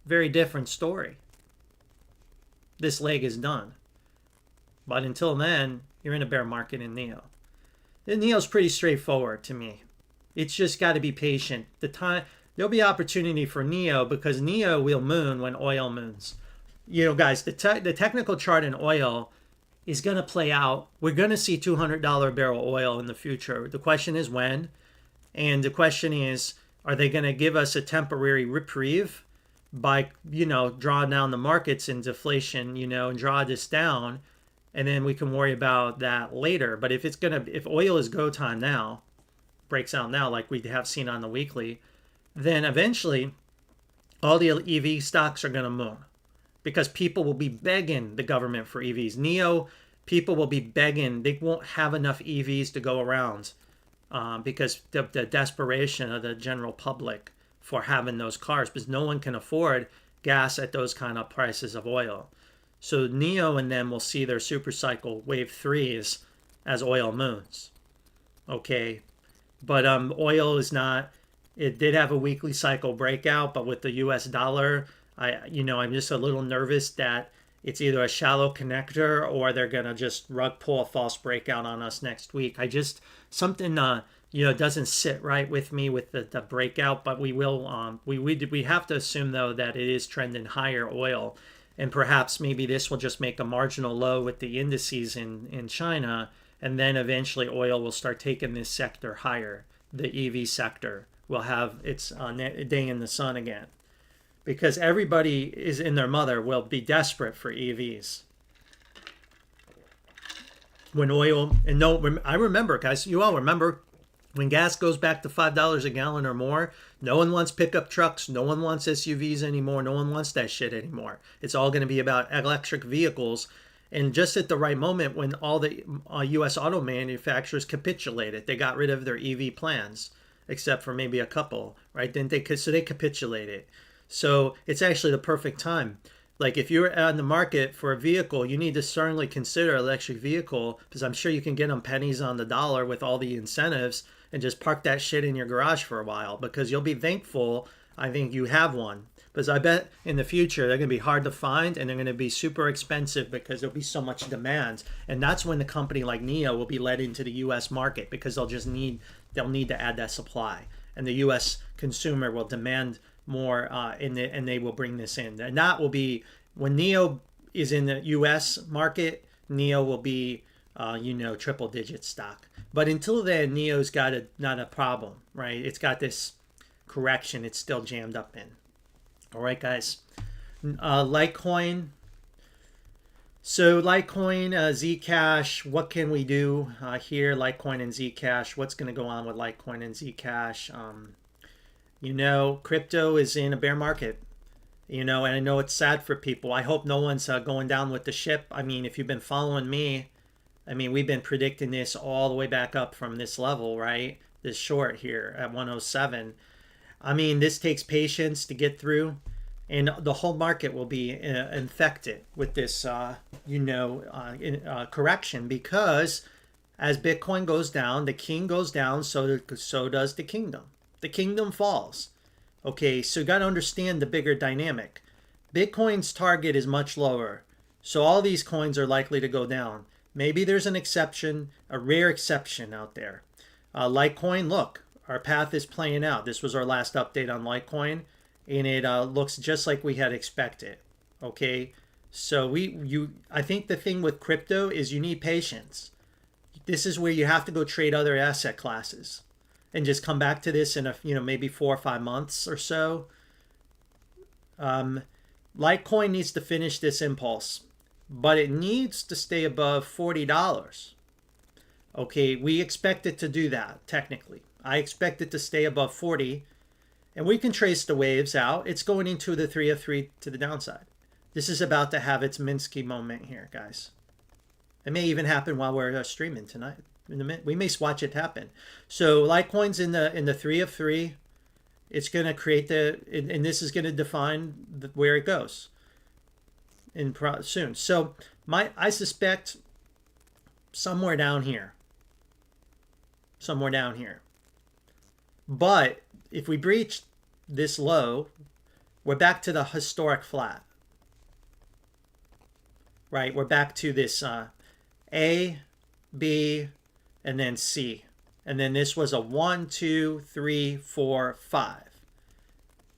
Very different story. This leg is done. But until then, you're in a bear market in NEO. The NEO's pretty straightforward to me. It's just got to be patient. There'll be opportunity for NEO because NEO will moon when oil moons. You know, guys, the technical chart in oil is going to play out. We're going to see $200 a barrel oil in the future. The question is when. And the question is, are they going to give us a temporary reprieve by, you know, drawing down the markets in deflation, you know, and draw this down, and then we can worry about that later. But if oil is go time now, breaks out now like we have seen on the weekly, then eventually all the EV stocks are going to moon because people will be begging the government for EVs. NEO, people will be begging. They won't have enough EVs to go around because the desperation of the general public for having those cars, because no one can afford gas at those kind of prices of oil. So NEO and them will see their super cycle wave 3s as oil moons. Okay. But oil is not, it did have a weekly cycle breakout, but with the US dollar, I'm just a little nervous that it's either a shallow connector or they're going to just rug pull a false breakout on us next week. Something doesn't sit right with me with the breakout, but we will, we have to assume though that it is trending higher oil. And perhaps maybe this will just make a marginal low with the indices in China, and then eventually oil will start taking this sector higher. The EV sector will have its day in the sun again. Because everybody is in their mother will be desperate for EVs. When oil, and no, I remember, guys, you all remember, when gas goes back to $5 a gallon or more, no one wants pickup trucks, no one wants SUVs anymore, no one wants that shit anymore. It's all going to be about electric vehicles. And just at the right moment when all the U.S. auto manufacturers capitulated, they got rid of their EV plans, except for maybe a couple, right? So they capitulated. So it's actually the perfect time. Like if you're on the market for a vehicle, you need to certainly consider electric vehicle, because I'm sure you can get them pennies on the dollar with all the incentives, and just park that shit in your garage for a while, because you'll be thankful, I think, you have one. Because I bet in the future they're going to be hard to find, and they're going to be super expensive because there'll be so much demand. And that's when the company like NEO will be led into the U.S. market, because they'll need to add that supply, and the U.S. consumer will demand more, and they will bring this in. And that will be when NEO is in the U.S. market. NEO will be triple digit stock. But until then, NEO's got not a problem, right? It's got this correction it's still jammed up in. All right, guys. Litecoin. So Litecoin, Zcash, what can we do here? Litecoin and Zcash. What's going to go on with Litecoin and Zcash? Crypto is in a bear market. And I know it's sad for people. I hope no one's going down with the ship. I mean, if you've been following me, I mean, we've been predicting this all the way back up from this level, right? This short here at 107. I mean, this takes patience to get through, and the whole market will be infected with this, correction, because as Bitcoin goes down, the king goes down, so does the kingdom. The kingdom falls. Okay, so you got to understand the bigger dynamic. Bitcoin's target is much lower, so all these coins are likely to go down. Maybe there's an exception, a rare exception out there. Litecoin, look, our path is playing out. This was our last update on Litecoin, and it looks just like we had expected. Okay, so I think the thing with crypto is you need patience. This is where you have to go trade other asset classes and just come back to this in maybe 4 or 5 months or so. Litecoin needs to finish this impulse, but it needs to stay above $40. Okay, we expect it to do that technically. I expect it to stay above 40, and we can trace the waves out. It's going into the 3 of 3 to the downside. This is about to have its Minsky moment here, guys. It may even happen while we're streaming tonight. In a minute, we may watch it happen. So Litecoin's in the 3 of 3. It's going to create and this is going to define where it goes soon. So I suspect somewhere down here. But if we breach this low, we're back to the historic flat. Right? We're back to this A, B, and then C. And then this was a 1, 2, 3, 4, 5.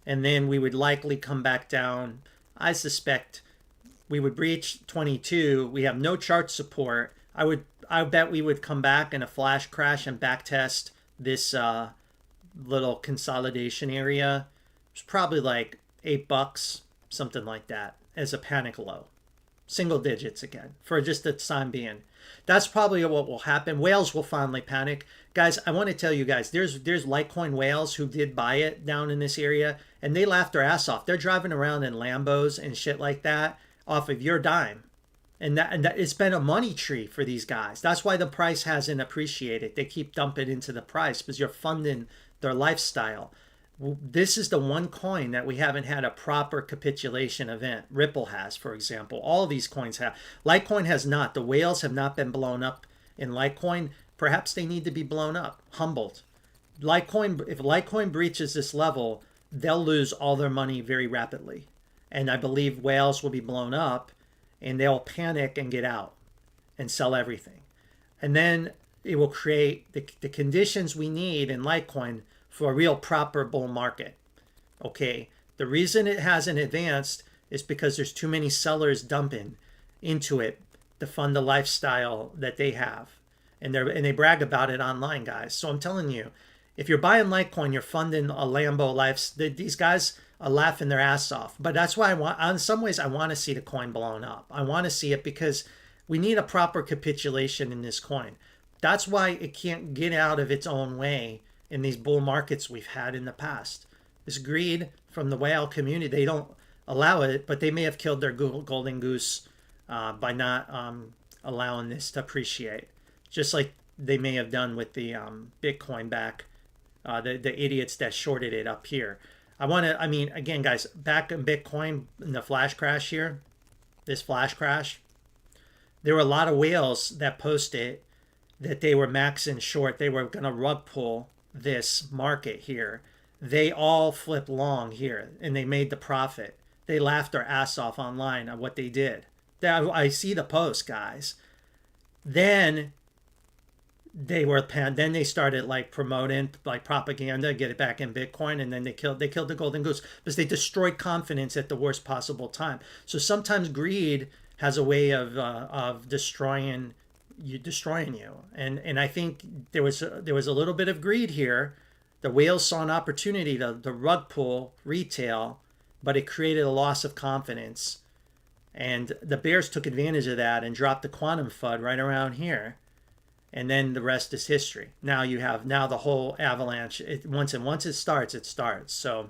And then we would likely come back down. I suspect we would breach 22. We have no chart support. I bet we would come back in a flash crash and backtest this little consolidation area. It's probably like $8, something like that, as a panic low. Single digits again for just the time being. That's probably what will happen. Whales will finally panic. Guys, I want to tell you guys, there's Litecoin whales who did buy it down in this area, and they laughed their ass off. They're driving around in Lambos and shit like that off of your dime. And that it's been a money tree for these guys. That's why the price hasn't appreciated. They keep dumping into the price because you're funding their lifestyle. This is the one coin that we haven't had a proper capitulation event. Ripple has, for example. All of these coins have. Litecoin has not. The whales have not been blown up in Litecoin. Perhaps they need to be blown up, humbled. Litecoin, if Litecoin breaches this level, they'll lose all their money very rapidly. And I believe whales will be blown up, and they'll panic and get out and sell everything. And then it will create the conditions we need in Litecoin for a real proper bull market. Okay, the reason it hasn't advanced is because there's too many sellers dumping into it to fund the lifestyle that they have. And they brag about it online, guys. So I'm telling you, if you're buying Litecoin, you're funding a Lambo life. These guys are laughing their ass off. But that's why in some ways, I want to see the coin blown up. I want to see it because we need a proper capitulation in this coin. That's why it can't get out of its own way in these bull markets we've had in the past. This greed from the whale community, they don't allow it, but they may have killed their golden goose by not allowing this to appreciate. Just like they may have done with the Bitcoin back, the idiots that shorted it up here. Again, guys, back in Bitcoin, in the flash crash here, this flash crash, there were a lot of whales that posted that they were maxing short. They were going to rug pull this market here. They all flipped long here, and they made the profit. They laughed their ass off online at what they did. I see the post, guys. Then they started like promoting like propaganda, get it back in Bitcoin, and then they killed the golden goose because they destroyed confidence at the worst possible time. So sometimes greed has a way of destroying you. And I think there was a little bit of greed here. The whales saw an opportunity to rug pull retail, but it created a loss of confidence. And the bears took advantage of that and dropped the quantum FUD right around here. And then the rest is history. Now you have the whole avalanche. Once it starts, it starts. So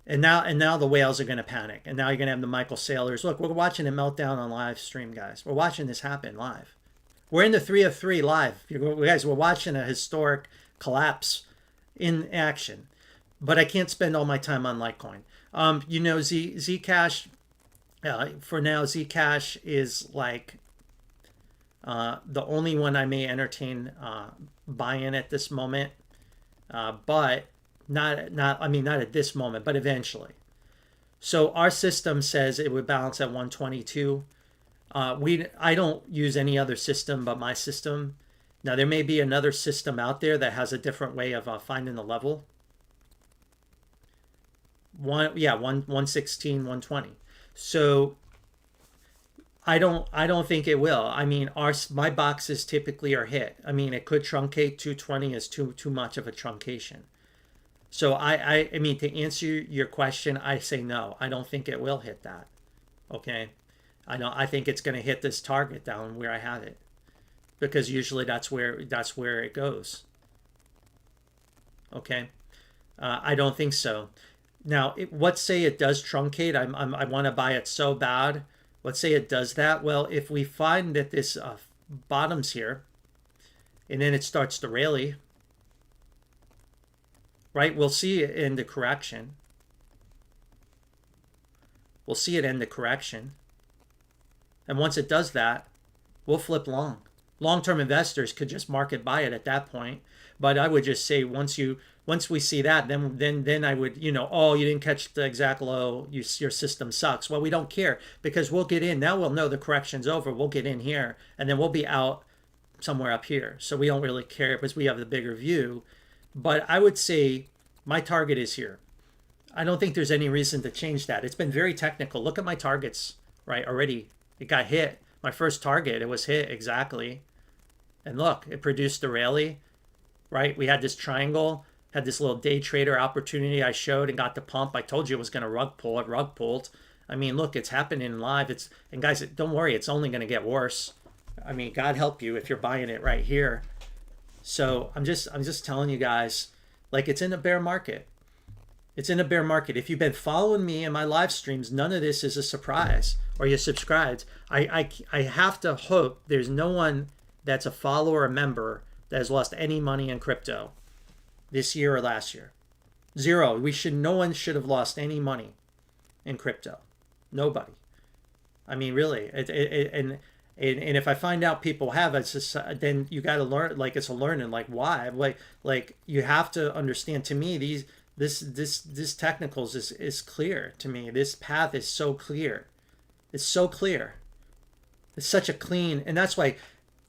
And now the whales are going to panic. And now you're going to have the Michael Saylors. Look, we're watching it melt down on live stream, guys. We're watching this happen live. We're in the 3 of 3 live. Guys, we're watching a historic collapse in action. But I can't spend all my time on Litecoin. Zcash, for now, Zcash is like the only one I may entertain buying at this moment. But not at this moment, but eventually. So our system says it would balance at 122. I don't use any other system but my system. Now there may be another system out there that has a different way of finding the level. 116, 120. So I don't think it will. I mean, my boxes typically are hit. I mean, it could truncate. 220 is too much of a truncation. So I mean, to answer your question, I say no. I don't think it will hit that. Okay, I think it's going to hit this target down where I have it, because usually that's where it goes. Okay, I don't think so. Now, let's say it does truncate. I want to buy it so bad. Let's say it does that. Well, if we find that this bottoms here, and then it starts to rally, right? We'll see it in the correction. We'll see it in the correction. And once it does that, we'll flip long. Long-term investors could just market buy it at that point. But I would just say once we see that, then I would, oh, you didn't catch the exact low, your system sucks. Well, we don't care, because we'll get in. Now we'll know the correction's over. We'll get in here, and then we'll be out somewhere up here. So we don't really care because we have the bigger view. But I would say my target is here. I don't think there's any reason to change that. It's been very technical. Look at my targets, right? Already it got hit. My first target, it was hit exactly. And look, it produced a rally, right? We had this triangle, had this little day trader opportunity I showed and got the pump. I told you it was going to rug pull. It rug pulled. I mean, look, it's happening live. And guys, don't worry, it's only going to get worse. I mean, God help you if you're buying it right here. So I'm just telling you guys, like, it's in a bear market. It's in a bear market. If you've been following me in my live streams, none of this is a surprise, or you're subscribed. I have to hope there's no one that's a follower or member that has lost any money in crypto this year or last year. Zero. No one should have lost any money in crypto. Nobody. I mean, really. And if I find out people have, it's just, then you got to learn. Like, it's a learning. Like, why? Like you have to understand. To me, this technicals is clear to me. This path is so clear. It's so clear. It's such a clean, and that's why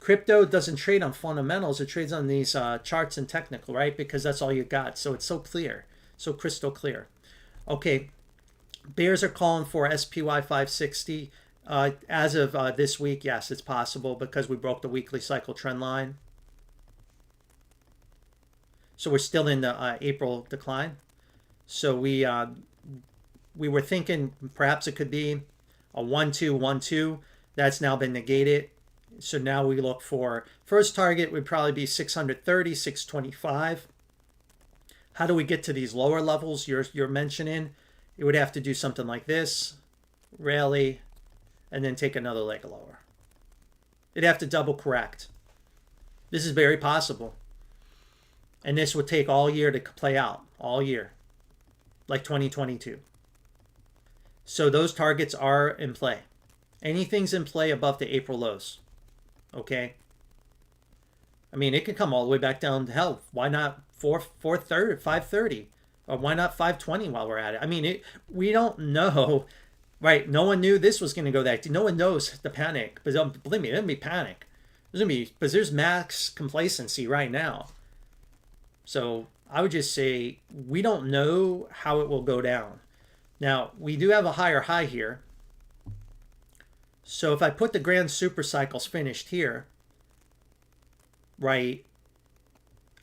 crypto doesn't trade on fundamentals. It trades on these charts and technical, right? Because that's all you got. So it's so clear, so crystal clear. Okay, bears are calling for SPY 560. As of this week, yes, it's possible because we broke the weekly cycle trend line. So we're still in the April decline. So we were thinking perhaps it could be a 1-2-1-2. That's now been negated. So now we look for first target would probably be 630, 625. How do we get to these lower levels you're mentioning? It would have to do something like this, rally, and then take another leg lower. It'd have to double correct. This is very possible. And this would take all year to play out, all year, like 2022. So those targets are in play. Anything's in play above the April lows. Okay? I mean, it could come all the way back down to hell. Why not 430, 530? Or why not 520 while we're at it? I mean, we don't know, right? No one knew this was going to go that deep. No one knows the panic. But believe me, there's going to be panic. Because there's max complacency right now. So I would just say we don't know how it will go down. Now, we do have a higher high here. So if I put the grand super cycles finished here, right,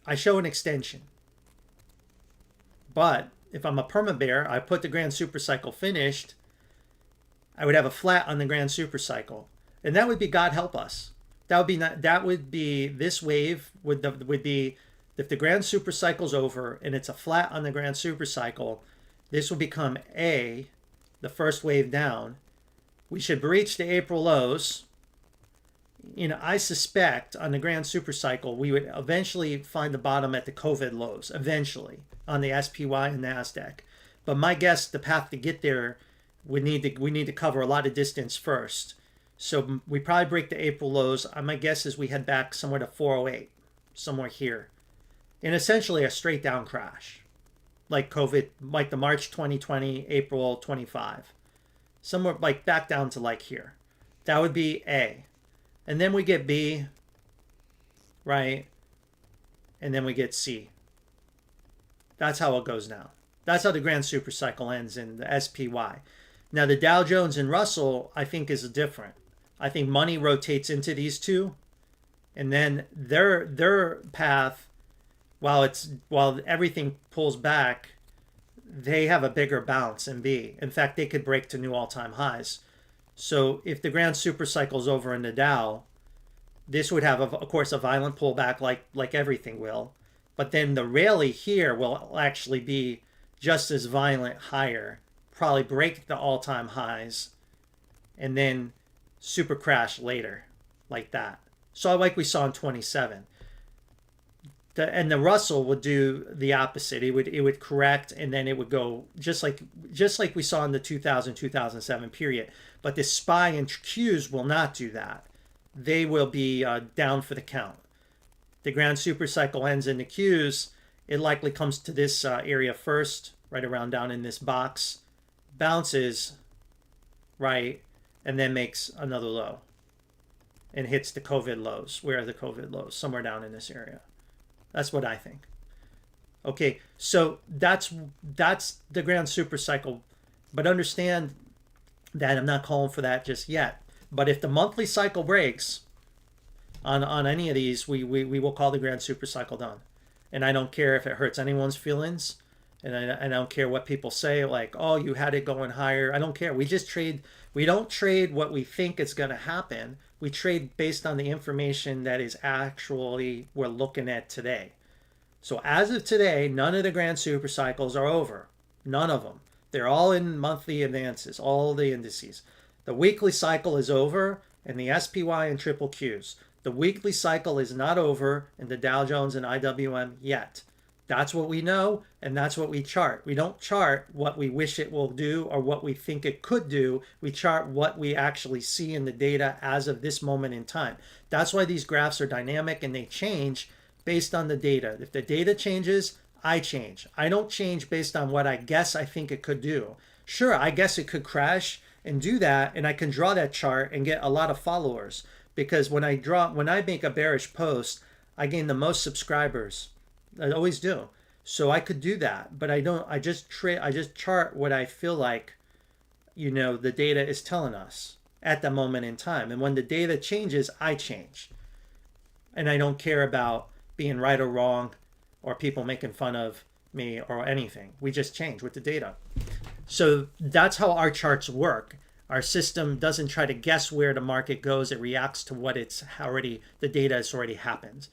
I show an extension. But if I'm a perma bear, I put the grand super cycle finished, I would have a flat on the grand super cycle. And that would be God help us. That would be this wave would be if the grand super cycle's over and it's a flat on the grand super cycle, This will become A, the first wave down. We should breach the April lows. I suspect on the grand super cycle, we would eventually find the bottom at the COVID lows, eventually, on the SPY and NASDAQ. But my guess, the path to get there, we need to cover a lot of distance first. So we probably break the April lows. My guess is we head back somewhere to 408, somewhere here. And essentially a straight down crash, like COVID, like the March 2020, April 25. Somewhere like back down to like here. That would be A. And then we get B, right? And then we get C. That's how it goes now. That's how the grand super cycle ends in the SPY. Now the Dow Jones and Russell, I think, is different. I think money rotates into these two, and then their path, while everything pulls back, they have a bigger bounce in B. In fact, they could break to new all-time highs. So if the grand super cycle is over in the Dow, this would have, of course, a violent pullback like everything will. But then the rally here will actually be just as violent higher, probably break the all-time highs, and then super crash later, like that. So like we saw in 27. And the Russell would do the opposite. It would correct, and then it would go just like we saw in the 2007 period. But the SPY and Qs will not do that. They will be down for the count. The grand super cycle ends in the Qs. It likely comes to this area first, right around down in this box, bounces, right, and then makes another low and hits the COVID lows. Where are the COVID lows? Somewhere down in this area. That's what I think. Okay, so that's the grand super cycle. But understand that I'm not calling for that just yet. But if the monthly cycle breaks on any of these, we will call the grand super cycle done. And I don't care if it hurts anyone's feelings. And I don't care what people say, like, oh, you had it going higher. I don't care. We just trade. We don't trade what we think is going to happen. We trade based on the information that is actually we're looking at today. So as of today, none of the grand super cycles are over. None of them. They're all in monthly advances, all the indices. The weekly cycle is over in the SPY and triple Qs. The weekly cycle is not over in the Dow Jones and IWM yet. That's what we know, and that's what we chart. We don't chart what we wish it will do or what we think it could do. We chart what we actually see in the data as of this moment in time. That's why these graphs are dynamic and they change based on the data. If the data changes, I change. I don't change based on what I guess I think it could do. Sure, I guess it could crash and do that, and I can draw that chart and get a lot of followers, because when I make a bearish post, I gain the most subscribers. I always do. So I could do that, but I don't. I just chart what I feel like, the data is telling us at the moment in time. And when the data changes, I change. And I don't care about being right or wrong or people making fun of me or anything. We just change with the data. So that's how our charts work. Our system doesn't try to guess where the market goes. It reacts to what the data has already happened.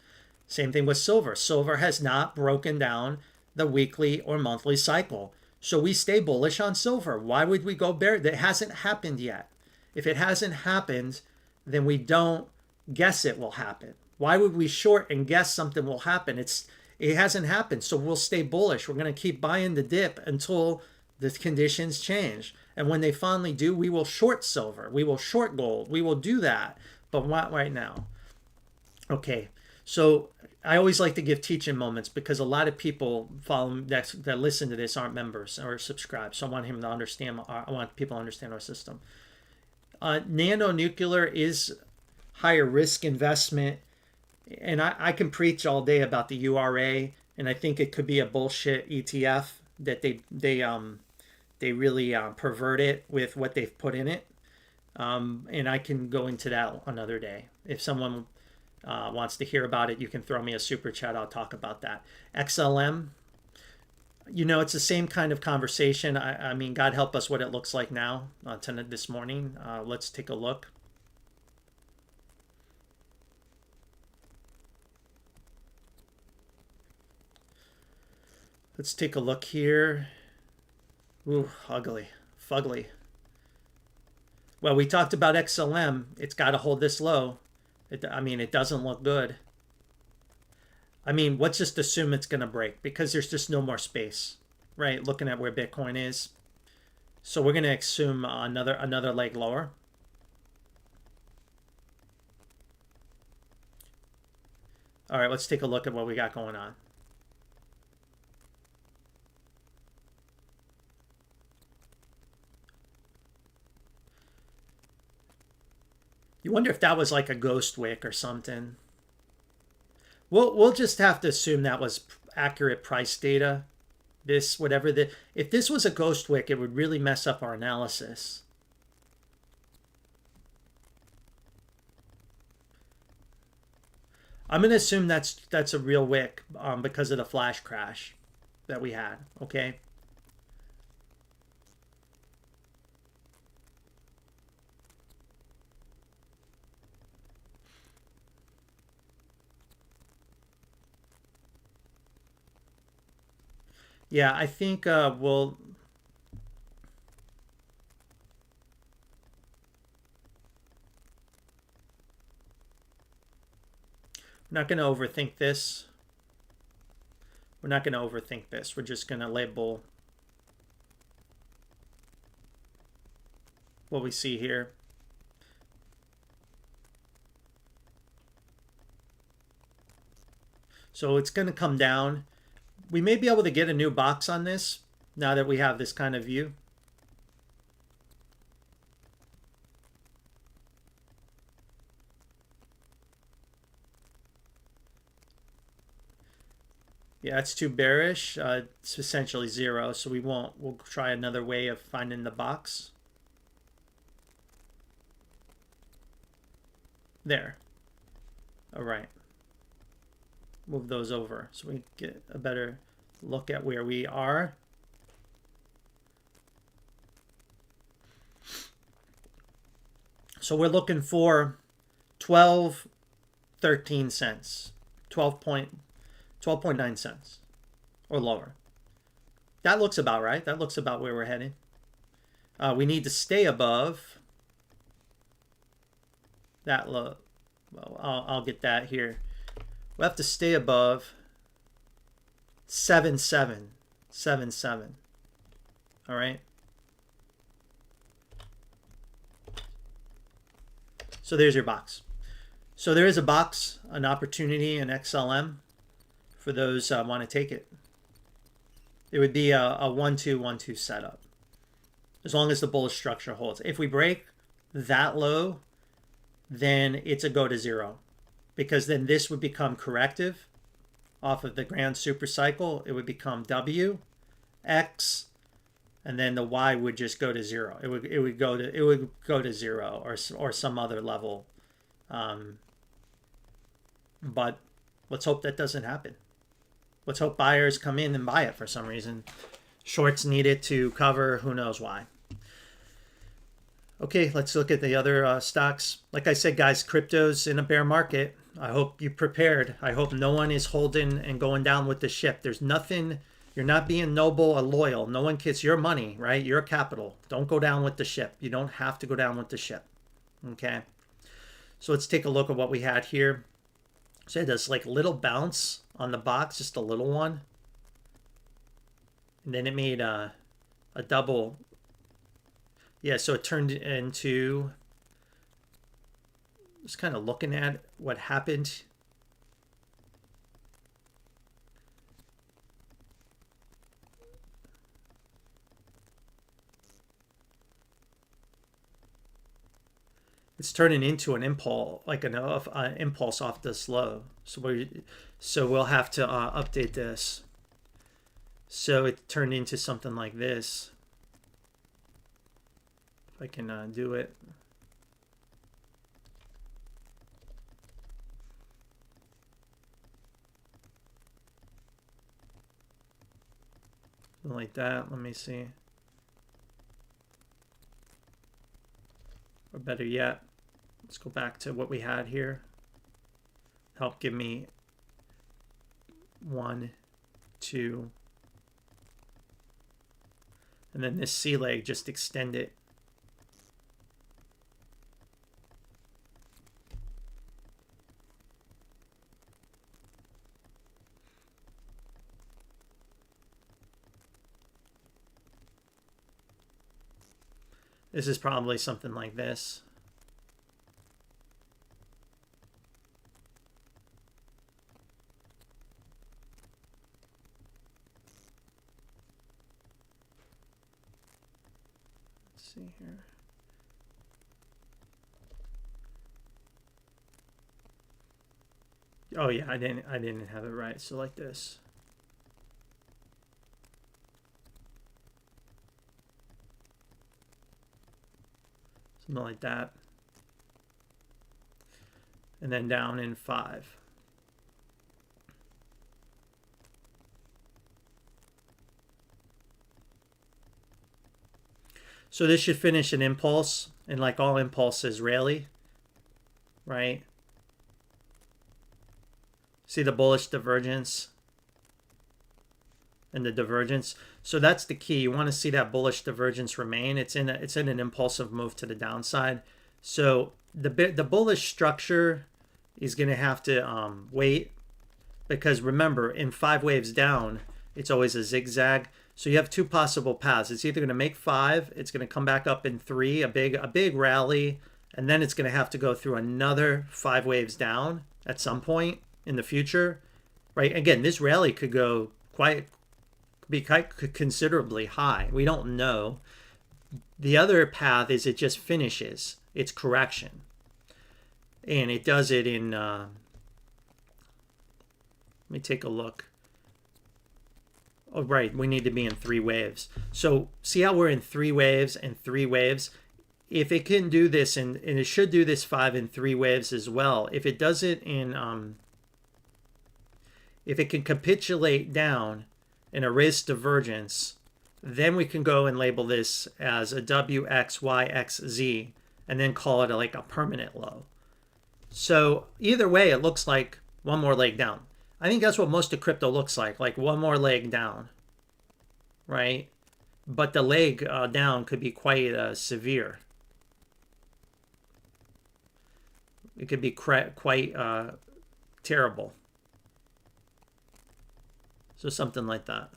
Same thing with silver. Silver has not broken down the weekly or monthly cycle. So we stay bullish on silver. Why would we go bearish? That hasn't happened yet. If it hasn't happened, then we don't guess it will happen. Why would we short and guess something will happen? It hasn't happened. So we'll stay bullish. We're going to keep buying the dip until the conditions change. And when they finally do, we will short silver. We will short gold. We will do that. But not right now. Okay. So I always like to give teaching moments because a lot of people that listen to this aren't members or subscribed. So I want him to understand. I want people to understand our system. Nano-nuclear is higher risk investment, and I can preach all day about the URA, and I think it could be a bullshit ETF that they really pervert it with what they've put in it. And I can go into that another day if someone wants to hear about it. You can throw me a super chat. I'll talk about that. XLM, it's the same kind of conversation. I mean, God help us what it looks like now this morning. Let's take a look. Let's take a look here. Ooh, ugly, fugly. Well, we talked about XLM. It's got to hold this low. I mean, it doesn't look good. I mean, let's just assume it's going to break because there's just no more space, right? Looking at where Bitcoin is. So we're going to assume another leg lower. All right, let's take a look at what we got going on. You wonder if that was like a ghost wick or something. We'll just have to assume that was accurate price data. This, whatever the, if this was a ghost wick, it would really mess up our analysis. I'm going to assume that's a real wick because of the flash crash that we had, okay? Yeah, I think we'll... We're not going to overthink this. We're not going to overthink this. We're just going to label what we see here. So it's going to come down. We may be able to get a new box on this now that we have this kind of view. Yeah, it's too bearish. It's essentially zero, so we won't. We'll try another way of finding the box. There. All right. Move those over so we get a better look at where we are. So we're looking for 12.13 cents, 12.9 cents or lower. That looks about right. That looks about where we're heading. We need to stay above that low. Well, I'll get that here. We'll have to stay above 7.777. All right. So there's your box. So there is a box, an opportunity in XLM for those want to take it. It would be a 1-2-1-2 setup as long as the bullish structure holds. If we break that low, then it's a go to zero, because then this would become corrective off of the grand super cycle. It would become W, X, and then the Y would just go to zero. It would go to zero or some other level. But let's hope that doesn't happen. Let's hope buyers come in and buy it for some reason. Shorts need it to cover, who knows why. Okay, let's look at the other stocks. Like I said, guys, crypto's in a bear market. I hope you're prepared. I hope no one is holding and going down with the ship. There's nothing, you're not being noble or loyal. No one gets your money, right? Your capital. Don't go down with the ship. You don't have to go down with the ship. Okay. So let's take a look at what we had here. So this like little bounce on the box, just a little one. And then it made a double. Yeah, so it turned into, just kind of looking at what happened. It's turning into an impulse, like an impulse off this low. So we'll have to update this. So it turned into something like this. If I can do it. Something like that. Let me see. Or better yet, let's go back to what we had here. Help give me 1, 2, And then this C leg, just extend it. This is probably something like this. Let's see here. Oh yeah, I didn't have it right. So like this. Something like that. And then down in 5. So this should finish an impulse, and like all impulses, rally, right? See the bullish divergence and the divergence. So that's the key. You want to see that bullish divergence remain. It's in an impulsive move to the downside. So the bullish structure is going to have to wait, because remember, in 5 waves down, it's always a zigzag. So you have 2 possible paths. It's either going to make 5, it's going to come back up in 3, a big rally, and then it's going to have to go through another 5 waves down at some point in the future, right? Again, this rally could go be quite considerably high. We don't know. The other path is it just finishes its correction, and it does it in. Let me take a look. Oh, right, we need to be in 3 waves. So see how we're in 3 waves and 3 waves? If it can do this, and it should do this 5 and 3 waves as well. If it does it in, if it can capitulate down and erase divergence, then we can go and label this as a WXYXZ and then call it like a permanent low. So either way, it looks like one more leg down. I think that's what most of crypto looks like one more leg down, right? But the leg down could be quite severe. It could be quite terrible. So something like that,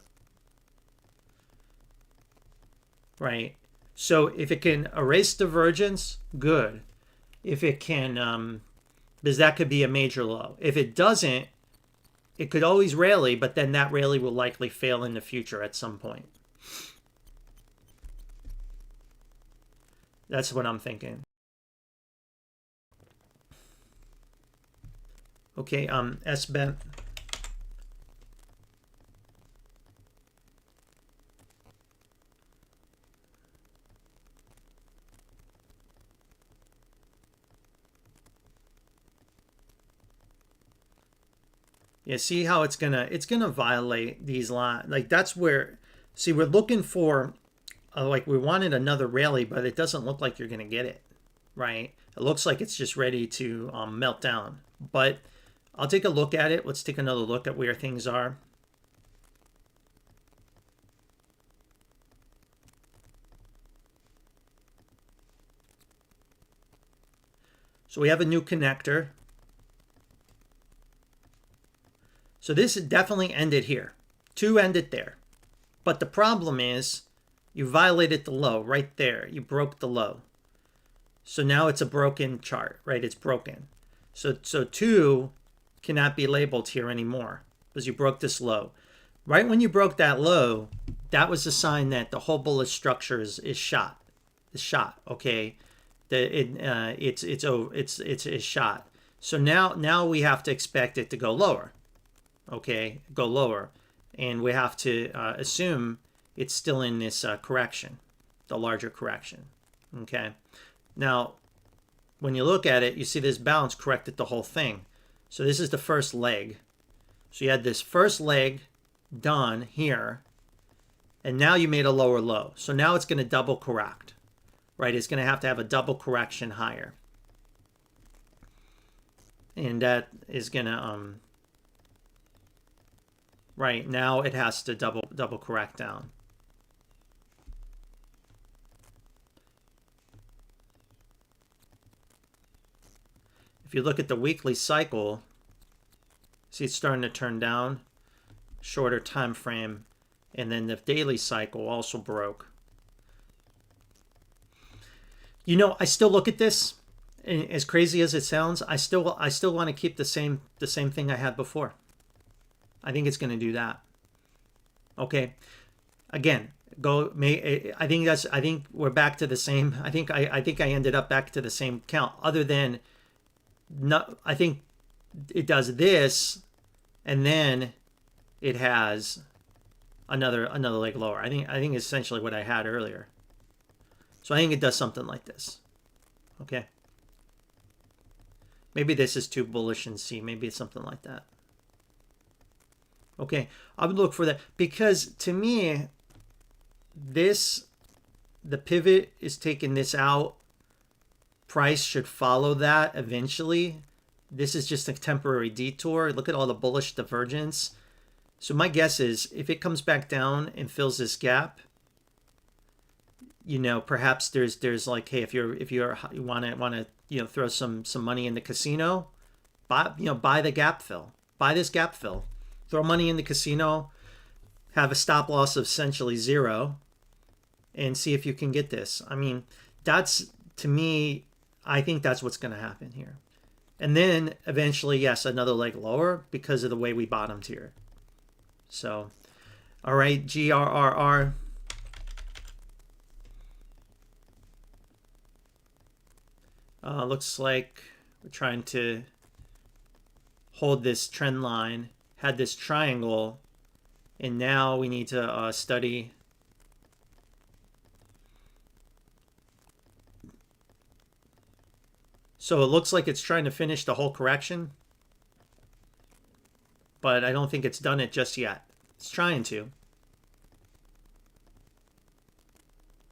right? So if it can erase divergence, good. If it can, because that could be a major low. If it doesn't, it could always rally, but then that rally will likely fail in the future at some point. That's what I'm thinking. Okay, SBET. Yeah, see how it's gonna violate these lines. Like that's where, see, we're looking for, like we wanted another rally, but it doesn't look like you're gonna get it, right? It looks like it's just ready to melt down. But I'll take a look at it. Let's take another look at where things are. So we have a new connector. So this definitely ended here. 2 ended there. But the problem is you violated the low right there. You broke the low. So now it's a broken chart, right? It's broken. So 2 cannot be labeled here anymore because you broke this low. Right when you broke that low, that was a sign that the whole bullish structure is shot. It's shot, okay? It's shot. So now we have to expect it to go lower. Okay, go lower, and we have to assume it's still in this correction, the larger correction. Okay, now when you look at it, you see this bounce corrected the whole thing. So this is the first leg. So you had this first leg done here, and now you made a lower low. So now it's going to double correct, right? It's going to have a double correction higher, and that is going to right now it has to double correct down. If you look at the weekly cycle, see it's starting to turn down, shorter time frame, and then the daily cycle also broke. You know, I still look at this, and as crazy as it sounds, I still want to keep the same thing I had before. I think it's going to do that. Okay, again, I think we're back to the same. I think I ended up back to the same count. Other than, I think it does this, and then it has another leg lower. I think essentially what I had earlier. So I think it does something like this. Okay. Maybe this is too bullish in C. Maybe it's something like that. Okay, I would look for that because to me, the pivot is taking this out. Price should follow that eventually. This is just a temporary detour. Look at all the bullish divergence. So my guess is if it comes back down and fills this gap, you know, perhaps there's like, hey, if you want to throw some money in the casino, buy the gap fill, buy this gap fill, throw money in the casino, have a stop loss of essentially 0, and see if you can get this. I mean, that's, to me, I think that's what's going to happen here. And then eventually, yes, another leg lower because of the way we bottomed here. So, all right, GRRR. Looks like we're trying to hold this trend line, had this triangle, and now we need to study so it looks like it's trying to finish the whole correction, but I don't think it's done it just yet. It's trying to.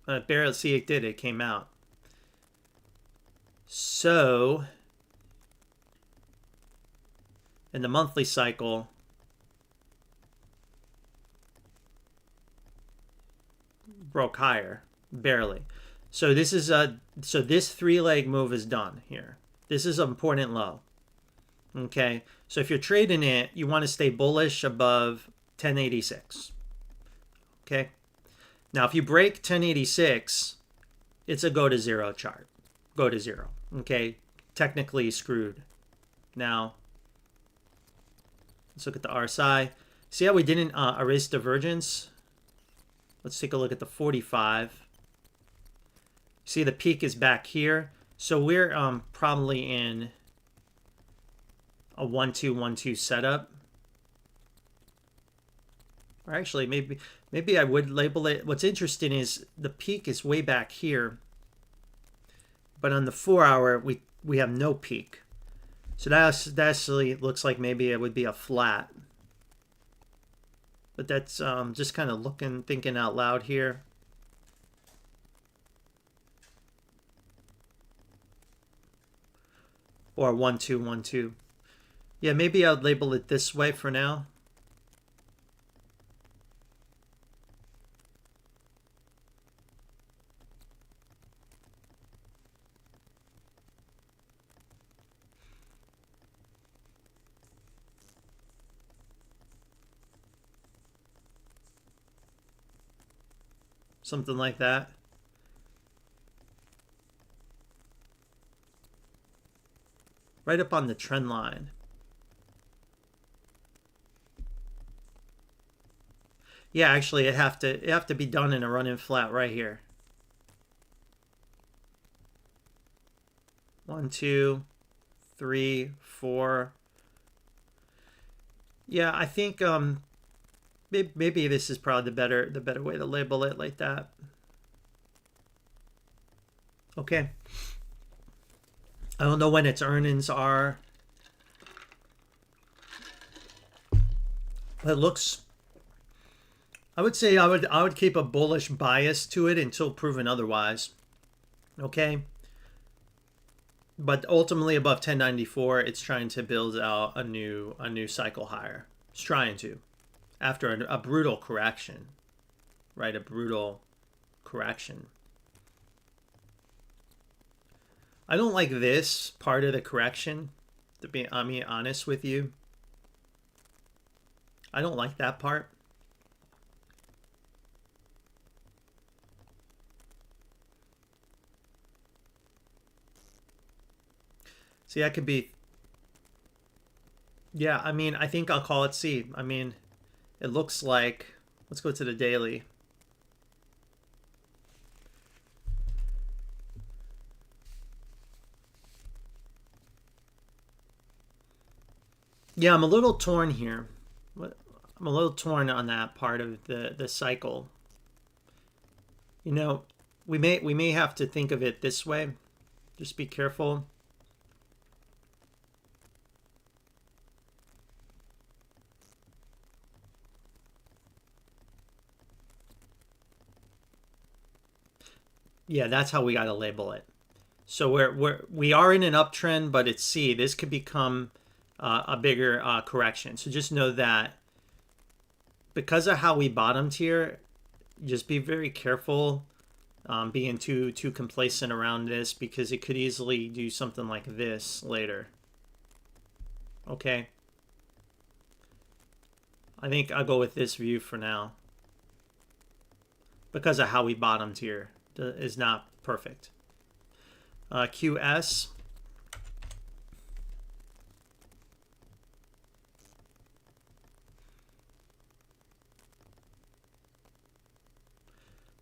Barely, see, it did. It came out. So, in the monthly cycle, broke higher, barely. So this is so this 3-leg move is done here. This is an important low. Okay, so if you're trading it, you want to stay bullish above 1086. Okay, now if you break 1086, it's a go to zero chart. Go to zero. Okay, technically screwed. Now, let's look at the RSI. See how we didn't erase divergence? Let's take a look at the 45. See, the peak is back here. So we're probably in a 1-2-1-2 setup. Or actually, maybe I would label it. What's interesting is the peak is way back here. But on the 4-hour, we have no peak. So that actually looks like maybe it would be a flat. But that's just kind of thinking out loud here. Or 1-2-1-2. Yeah, maybe I'll label it this way for now. Something like that. Right up on the trend line. Yeah, actually it have to be done in a run-in flat right here. 1, 2, 3, 4. Yeah, I think maybe this is probably the better way to label it like that. Okay. I don't know when its earnings are. But it looks, I would say I would keep a bullish bias to it until proven otherwise. Okay. But ultimately above 1094, it's trying to build out a new cycle higher. It's trying to. After a brutal correction. Right, a brutal correction. I don't like this part of the correction, to be honest with you. I don't like that part. See, that could be, yeah, I mean, I think I'll call it C. I mean, it looks like, let's go to the daily. Yeah, I'm a little torn here. I'm a little torn on that part of the cycle. You know, we may have to think of it this way. Just be careful. Yeah, that's how we got to label it. So we are in an uptrend, but it's C. This could become a bigger correction. So just know that because of how we bottomed here, just be very careful being too complacent around this, because it could easily do something like this later. Okay. I think I'll go with this view for now, because of how we bottomed here is not perfect. QS.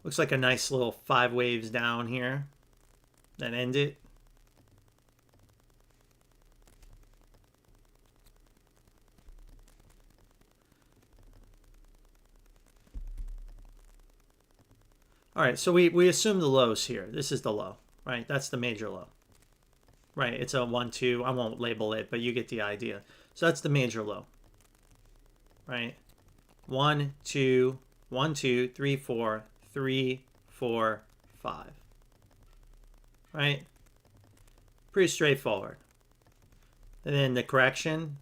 Looks like a nice little 5 waves down here that end it. All right, so we assume the lows here. This is the low, right? That's the major low, right? It's a 1, 2. I won't label it, but you get the idea. So that's the major low, right? 1, 2, 1, 2, 3, 4, 3, 4, 5. Right? Pretty straightforward. And then the correction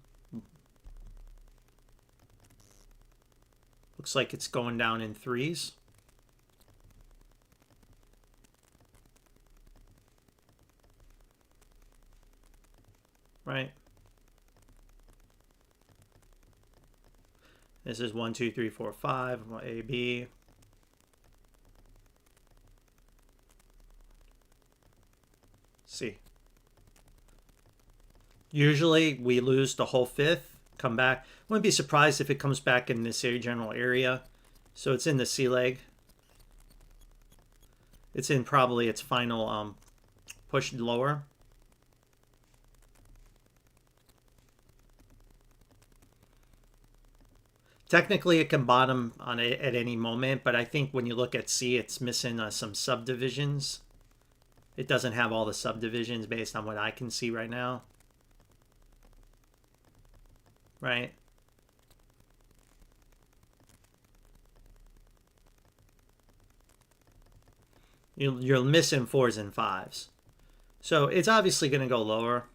looks like it's going down in 3s. Right? This is 1, 2, 3, 4, 5. A, B. C. Usually we lose the whole 5th, come back. Wouldn't be surprised if it comes back in this general area. So it's in the C leg. It's in probably its final push lower. Technically, it can bottom on it at any moment, but I think when you look at C, it's missing some subdivisions. It doesn't have all the subdivisions based on what I can see right now. Right? You're missing 4s and 5s. So it's obviously going to go lower.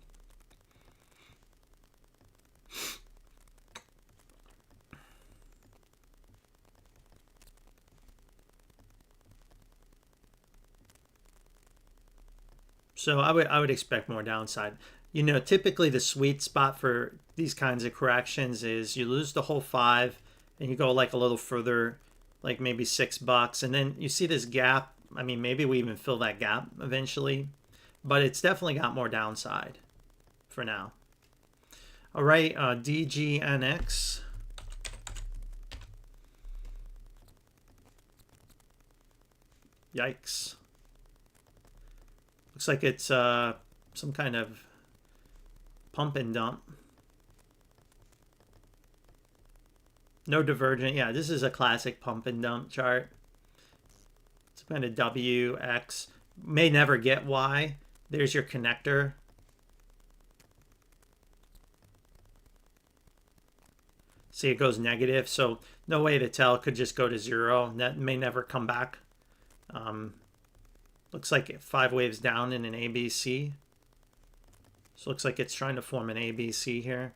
So I would expect more downside. You know, typically the sweet spot for these kinds of corrections is you lose the whole 5 and you go like a little further, like maybe $6, and then you see this gap. I mean, maybe we even fill that gap eventually, but it's definitely got more downside for now. All right, DGNX. Yikes. Looks like it's some kind of pump and dump. No divergent. Yeah, this is a classic pump and dump chart. It's kind of W, X. May never get Y. There's your connector. See, it goes negative, so no way to tell. It could just go to 0. That may never come back. Looks like 5 waves down in an ABC. So it looks like it's trying to form an ABC here.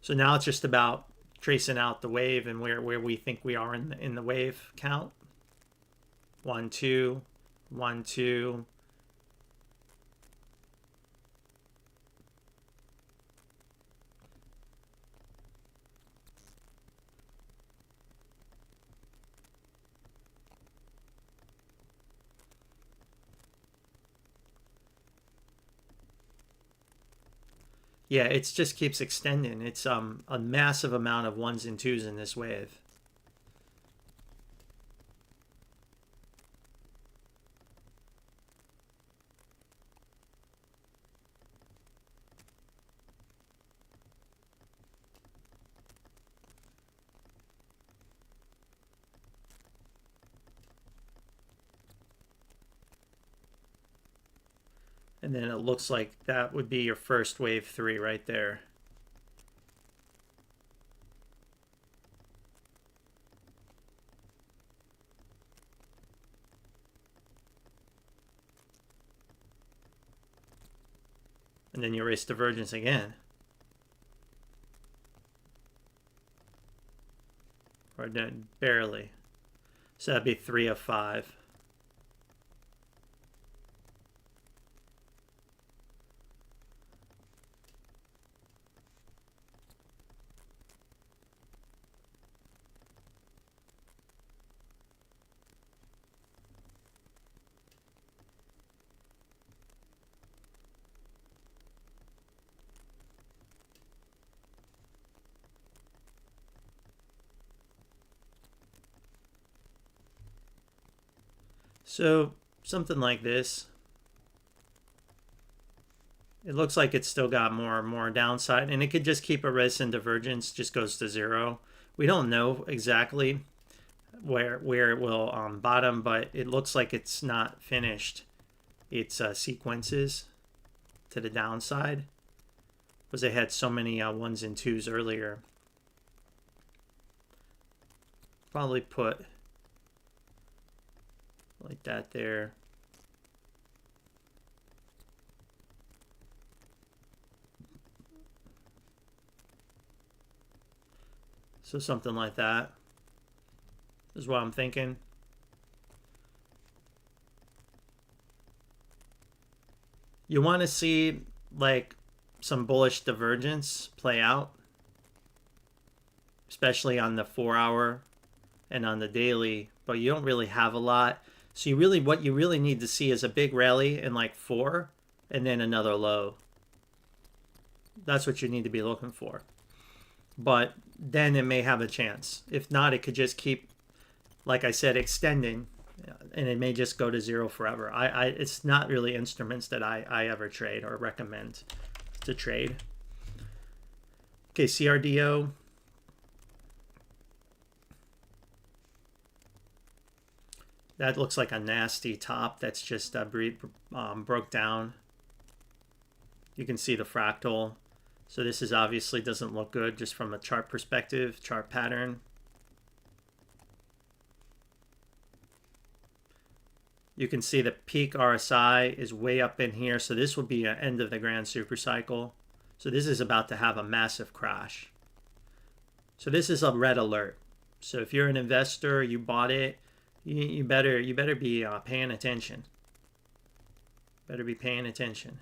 So now it's just about tracing out the wave and where we think we are in the wave count. 1, 2, 1, 2. Yeah, it just keeps extending. It's a massive amount of 1s and 2s in this wave. And then it looks like that would be your first wave 3 right there. And then you erase divergence again. Or barely. So that'd be 3 of 5. So something like this. It looks like it's still got more and more downside, and it could just keep erasing divergence, just goes to 0. We don't know exactly where it will bottom, but it looks like it's not finished its sequences to the downside, because they had so many 1s and 2s earlier. Probably put like that there. So something like that is what I'm thinking. You want to see like some bullish divergence play out, especially on the 4-hour and on the daily, but you don't really have a lot. So what you really need to see is a big rally in like 4 and then another low. That's what you need to be looking for. But then it may have a chance. If not, it could just keep, like I said, extending, and it may just go to 0 forever. It's not really instruments that I ever trade or recommend to trade. Okay, CRDO. That looks like a nasty top that's just broke down. You can see the fractal. So this is obviously doesn't look good just from a chart perspective, chart pattern. You can see the peak RSI is way up in here. So this will be an end of the grand super cycle. So this is about to have a massive crash. So this is a red alert. So if you're an investor, you bought it, you better be paying attention. Better be paying attention.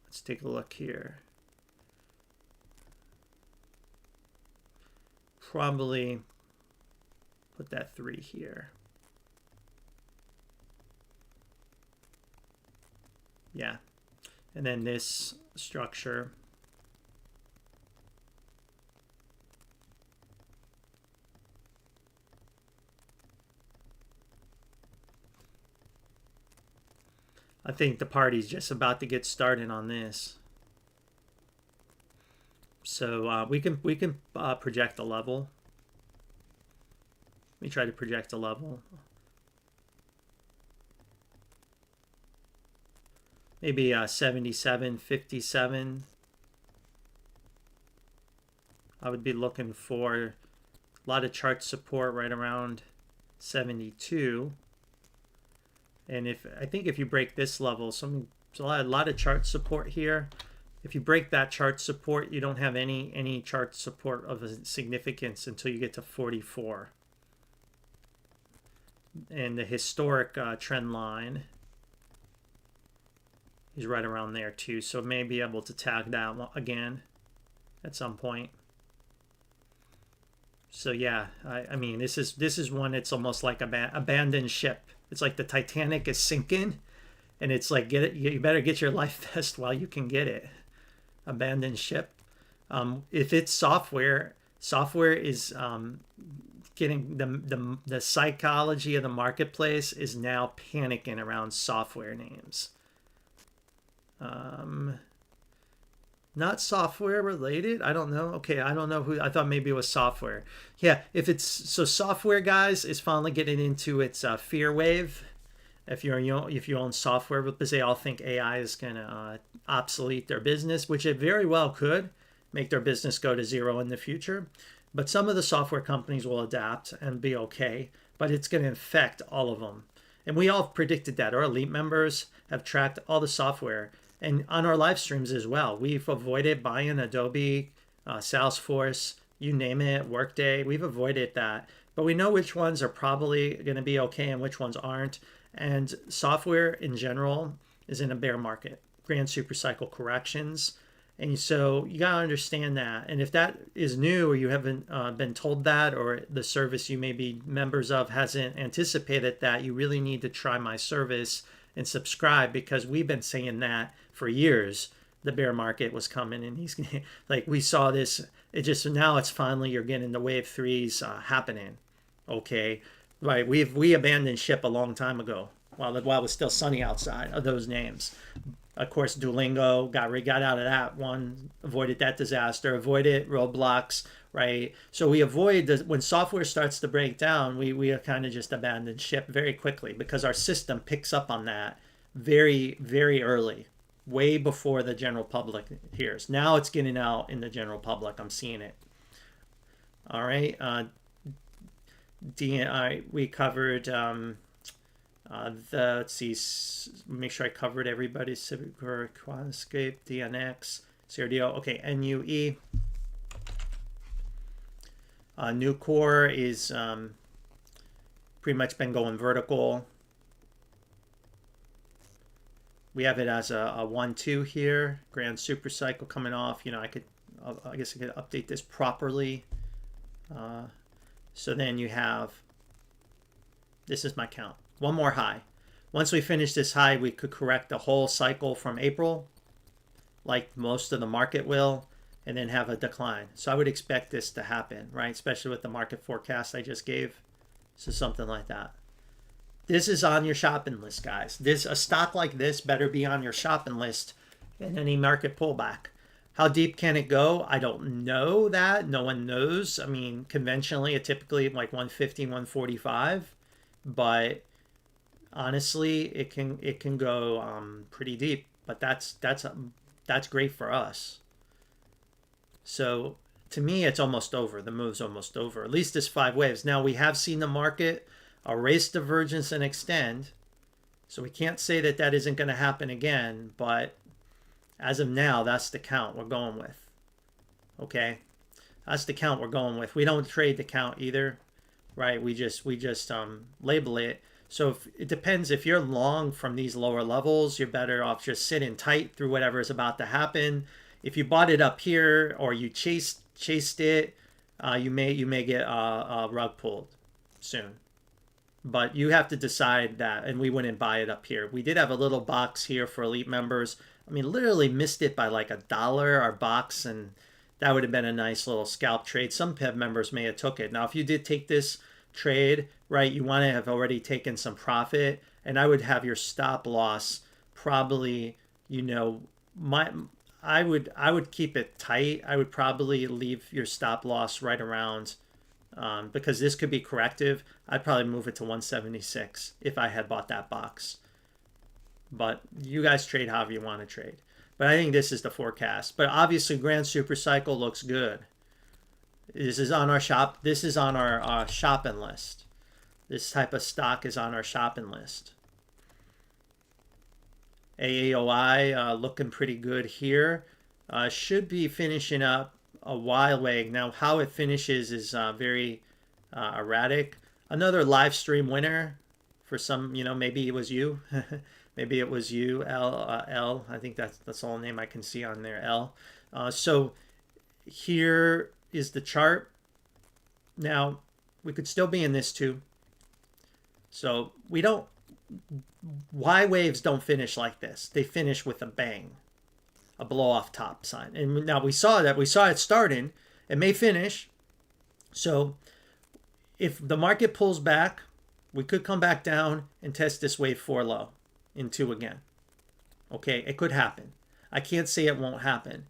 Let's take a look here. Probably put that 3 here. Yeah. And then this structure. I think the party's just about to get started on this. So we can project a level. Let me try to project a level. Maybe 77.57. I would be looking for a lot of chart support right around 72. And I think if you break this level, a lot of chart support here, If you break that chart support, you don't have any chart support of significance until you get to 44. And the historic trend line is right around there too, so may be able to tag that one again at some point. So yeah, I mean, this is one. It's almost like abandoned ship. It's like the Titanic is sinking, and it's like, get it. You better get your life vest while you can get it. Abandoned ship. If it's software is getting the psychology of the marketplace is now panicking around software names. Not software related. I don't know. Okay, I don't know who. I thought maybe it was software. Yeah, if it's so, software guys is finally getting into its fear wave. If you own software, because they all think AI is gonna obsolete their business, which it very well could make their business go to zero in the future. But some of the software companies will adapt and be okay. But it's going to affect all of them. And we all predicted that. Our elite members have tracked all the software. And on our live streams as well, we've avoided buying Adobe, Salesforce, you name it, Workday. We've avoided that. But we know which ones are probably going to be okay and which ones aren't. And software in general is in a bear market, grand supercycle corrections. And so you got to understand that. And if that is new, or you haven't been told that, or the service you may be members of hasn't anticipated that, you really need to try my service and subscribe, because we've been saying that for years. The bear market was coming, and he's like, we saw this. It just, now it's finally, you're getting the wave threes happening. Okay, right? We abandoned ship a long time ago while it was still sunny outside of those names. Of course, Duolingo got out of that one, avoided that disaster, avoided roadblocks, right? So we avoid when software starts to break down, we are kind of just abandoned ship very quickly, because our system picks up on that very, very early, way before the general public hears. Now it's getting out in the general public. I'm seeing it. All right. DNI, we covered let's see, make sure I covered everybody. Civic Core, QuantumScape, DNX, CRDO. Okay, NUE. New core is pretty much been going vertical. We have it as a 1-2 here. Grand super cycle coming off. You know, I guess I could update this properly. So then you have, this is my count. One more high. Once we finish this high, we could correct the whole cycle from April, like most of the market will, and then have a decline. So I would expect this to happen, right? Especially with the market forecast I just gave. So something like that. This is on your shopping list, guys. A stock like this better be on your shopping list in any market pullback. How deep can it go? I don't know that. No one knows. I mean, conventionally, it typically like 150, 145, but honestly, it can go pretty deep. But that's great for us. So to me, it's almost over. The move's almost over. At least it's 5 waves. Now we have seen the market erase divergence and extend, so we can't say that that isn't going to happen again. But as of now, that's the count we're going with. Okay, that's the count we're going with. We don't trade the count either, right? We just label it. So it depends. If you're long from these lower levels, you're better off just sitting tight through whatever is about to happen. If you bought it up here or you chased it, you may get rug pulled soon. But you have to decide that, and we wouldn't buy it up here. We did have a little box here for elite members. I mean, literally missed it by like $1, our box, and that would have been a nice little scalp trade. Some PEV members may have took it. Now, if you did take this trade, right, you want to have already taken some profit, and I would have your stop loss probably, you know, I would keep it tight. I would probably leave your stop loss right around, because this could be corrective. I'd probably move it to 176 if I had bought that box. But you guys trade however you want to trade. But I think this is the forecast. But obviously, Grand Super Cycle looks good. This is on our shopping list. This type of stock is on our shopping list. AAOI looking pretty good here. Should be finishing up a while leg. Now, how it finishes is very erratic. Another live stream winner for some, maybe it was you. Maybe it was you, L. I think that's the whole name I can see on there, L. So here is the chart. Now, we could still be in this too. So we don't, Y waves don't finish like this. They finish with a bang, a blow off top sign. And now we saw it starting. It may finish. So if the market pulls back, we could come back down and test this wave 4 low in 2 again. Okay, it could happen. I can't say it won't happen.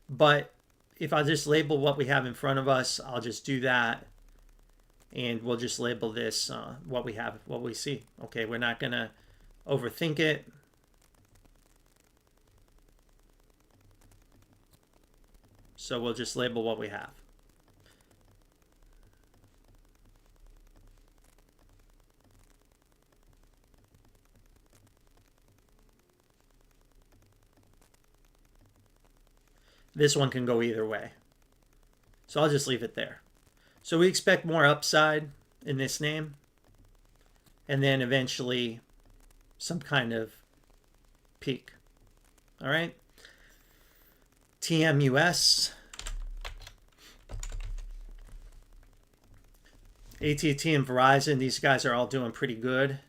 But if I just label what we have in front of us, I'll just do that. And we'll just label this what we have, what we see. Okay, we're not going to overthink it. So we'll just label what we have. This one can go either way. So I'll just leave it there. So we expect more upside in this name. And then eventually some kind of peak. All right. TMUS. AT&T and Verizon, these guys are all doing pretty good.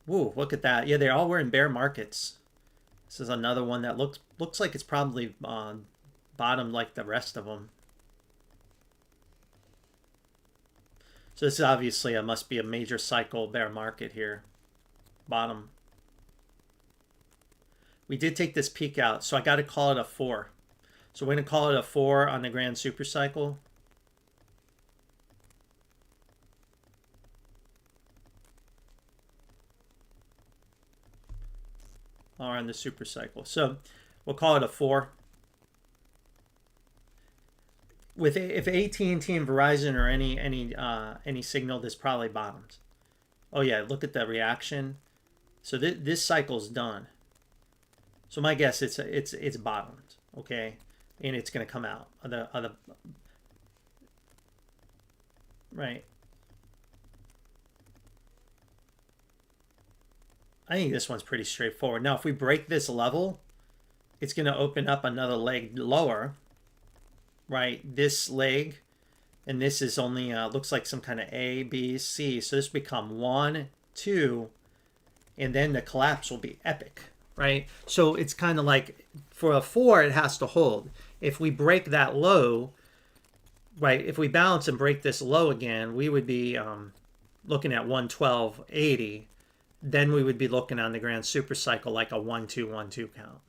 Woo, look at that. Yeah, they all were in bear markets. This is another one that looks like it's probably bottom like the rest of them. So this is obviously must be a major cycle bear market here. Bottom. We did take this peak out, so I got to call it a 4. So we're going to call it a 4 on the grand super cycle. Or on the super cycle. So we'll call it a 4. With if AT&T and Verizon or any signal, this probably bottoms. Oh yeah, look at the reaction. So this cycle's done. So my guess it's bottomed, okay, and it's going to come out of the right. I think this one's pretty straightforward. Now, if we break this level, it's going to open up another leg lower. Right, this leg, and this is only looks like some kind of A, B, C. So this become 1, 2, and then the collapse will be epic, right? So it's kind of like for a 4, it has to hold. If we break that low, right? If we balance and break this low again, we would be looking at 112.80. Then we would be looking on the grand super cycle like a 1-2-1-2 count.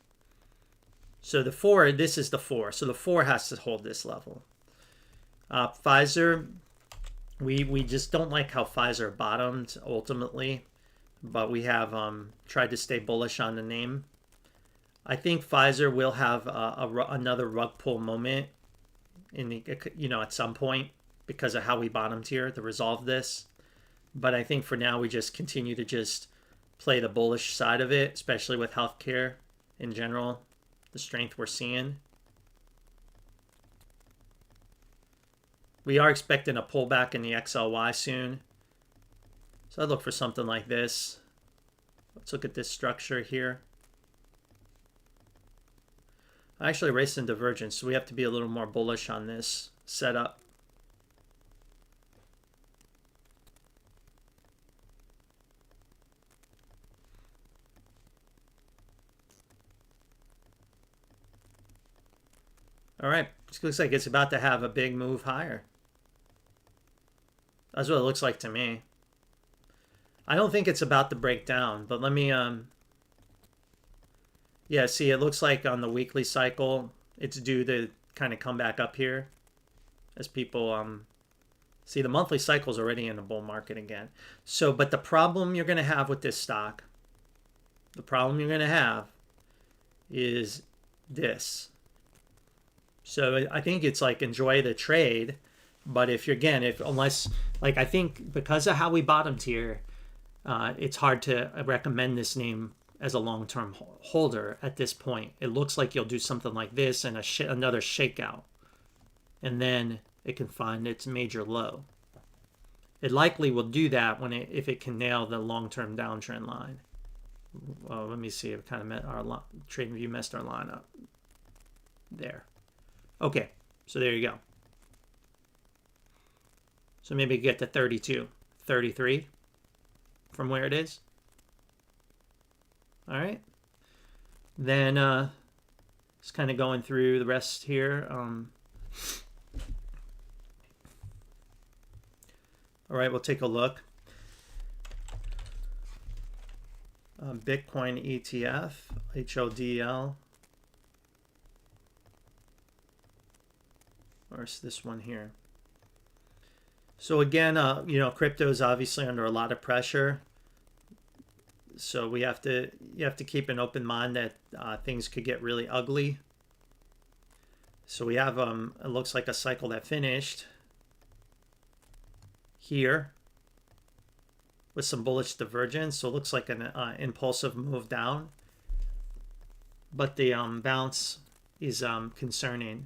So the 4, this is the 4. So the 4 has to hold this level. Pfizer, we just don't like how Pfizer bottomed ultimately, but we have tried to stay bullish on the name. I think Pfizer will have another rug pull moment in the, at some point because of how we bottomed here to resolve this. But I think for now we just continue to just play the bullish side of it, especially with healthcare in general. The strength we're seeing. We are expecting a pullback in the XLY soon. So I'd look for something like this. Let's look at this structure here. I actually erased some divergence, so we have to be a little more bullish on this setup. All right, this looks like it's about to have a big move higher. That's what it looks like to me. I don't think it's about to break down, but let me, yeah, see, it looks like on the weekly cycle, it's due to kind of come back up here as people, see the monthly cycle is already in a bull market again. So, but the problem you're going to have with this stock, the problem you're going to have is this. So I think it's like enjoy the trade, but if you're unless like I think because of how we bottomed here, it's hard to recommend this name as a long-term holder at this point. It looks like you'll do something like this and another shakeout, and then it can find its major low. It likely will do that if it can nail the long-term downtrend line. Well, let me see. It kind of met our TradingView messed our line up there. Okay, so there you go. So maybe get to 32, 33 from where it is. All right. Then just kind of going through the rest here. All right, we'll take a look. Bitcoin ETF, HODL. Or is this one here? So again, crypto is obviously under a lot of pressure. So you have to keep an open mind that things could get really ugly. So we have it looks like a cycle that finished here with some bullish divergence. So it looks like an impulsive move down, but the bounce is concerning.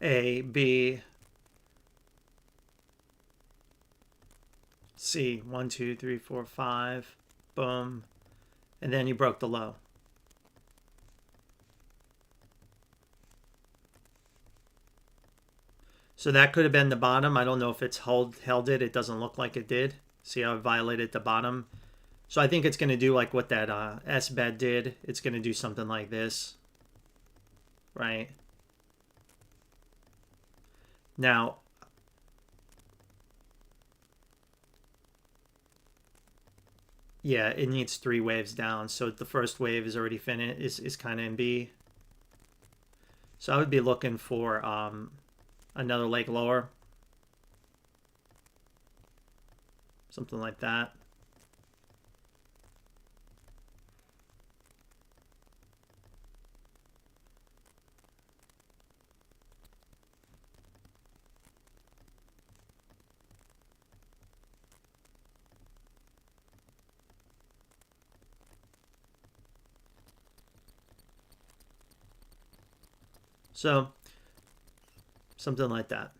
A, B, C, 1, 2, 3, 4, 5, boom, and then you broke the low. So that could have been the bottom. I don't know if it's held it. It doesn't look like it did. See how it violated the bottom? So I think it's going to do like what that S-bet did. It's going to do something like this, right? Now, yeah, it needs 3 waves down. So the first wave is already finished, is kind of in B. So I would be looking for another leg lower. Something like that. So something like that.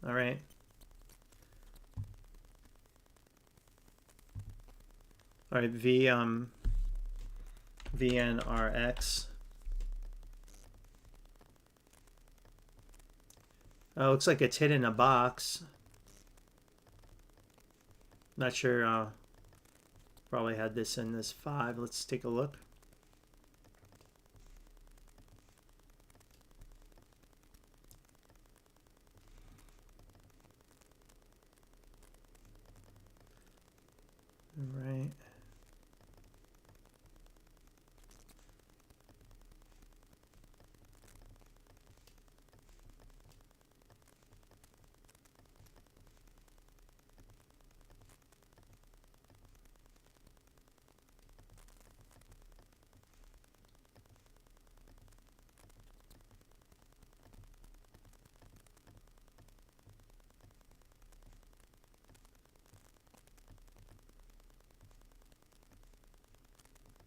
All right. All right, VNRX. Oh, looks like it's hidden in a box. Not sure. Probably had this in this 5. Let's take a look. All right.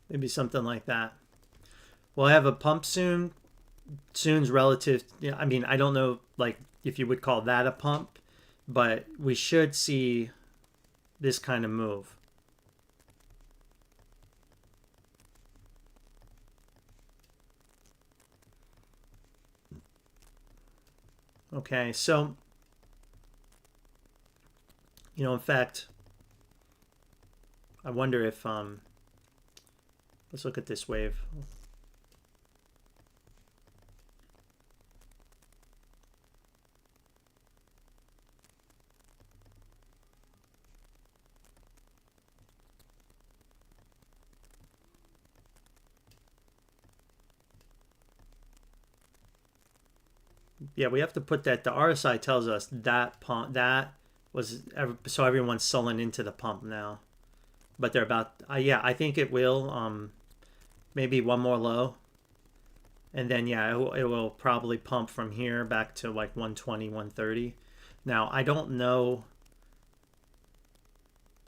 Maybe something like that. We'll have a pump soon. Soon's relative. I mean, I don't know, like, if you would call that a pump, but we should see this kind of move. Okay, so, in fact, I wonder if, let's look at this wave. Yeah, we have to put that. The RSI tells us that pump that was so everyone's selling into the pump now, but they're about. Yeah, I think it will. Maybe one more low, and then yeah, it will probably pump from here back to like 120, 130. Now I don't know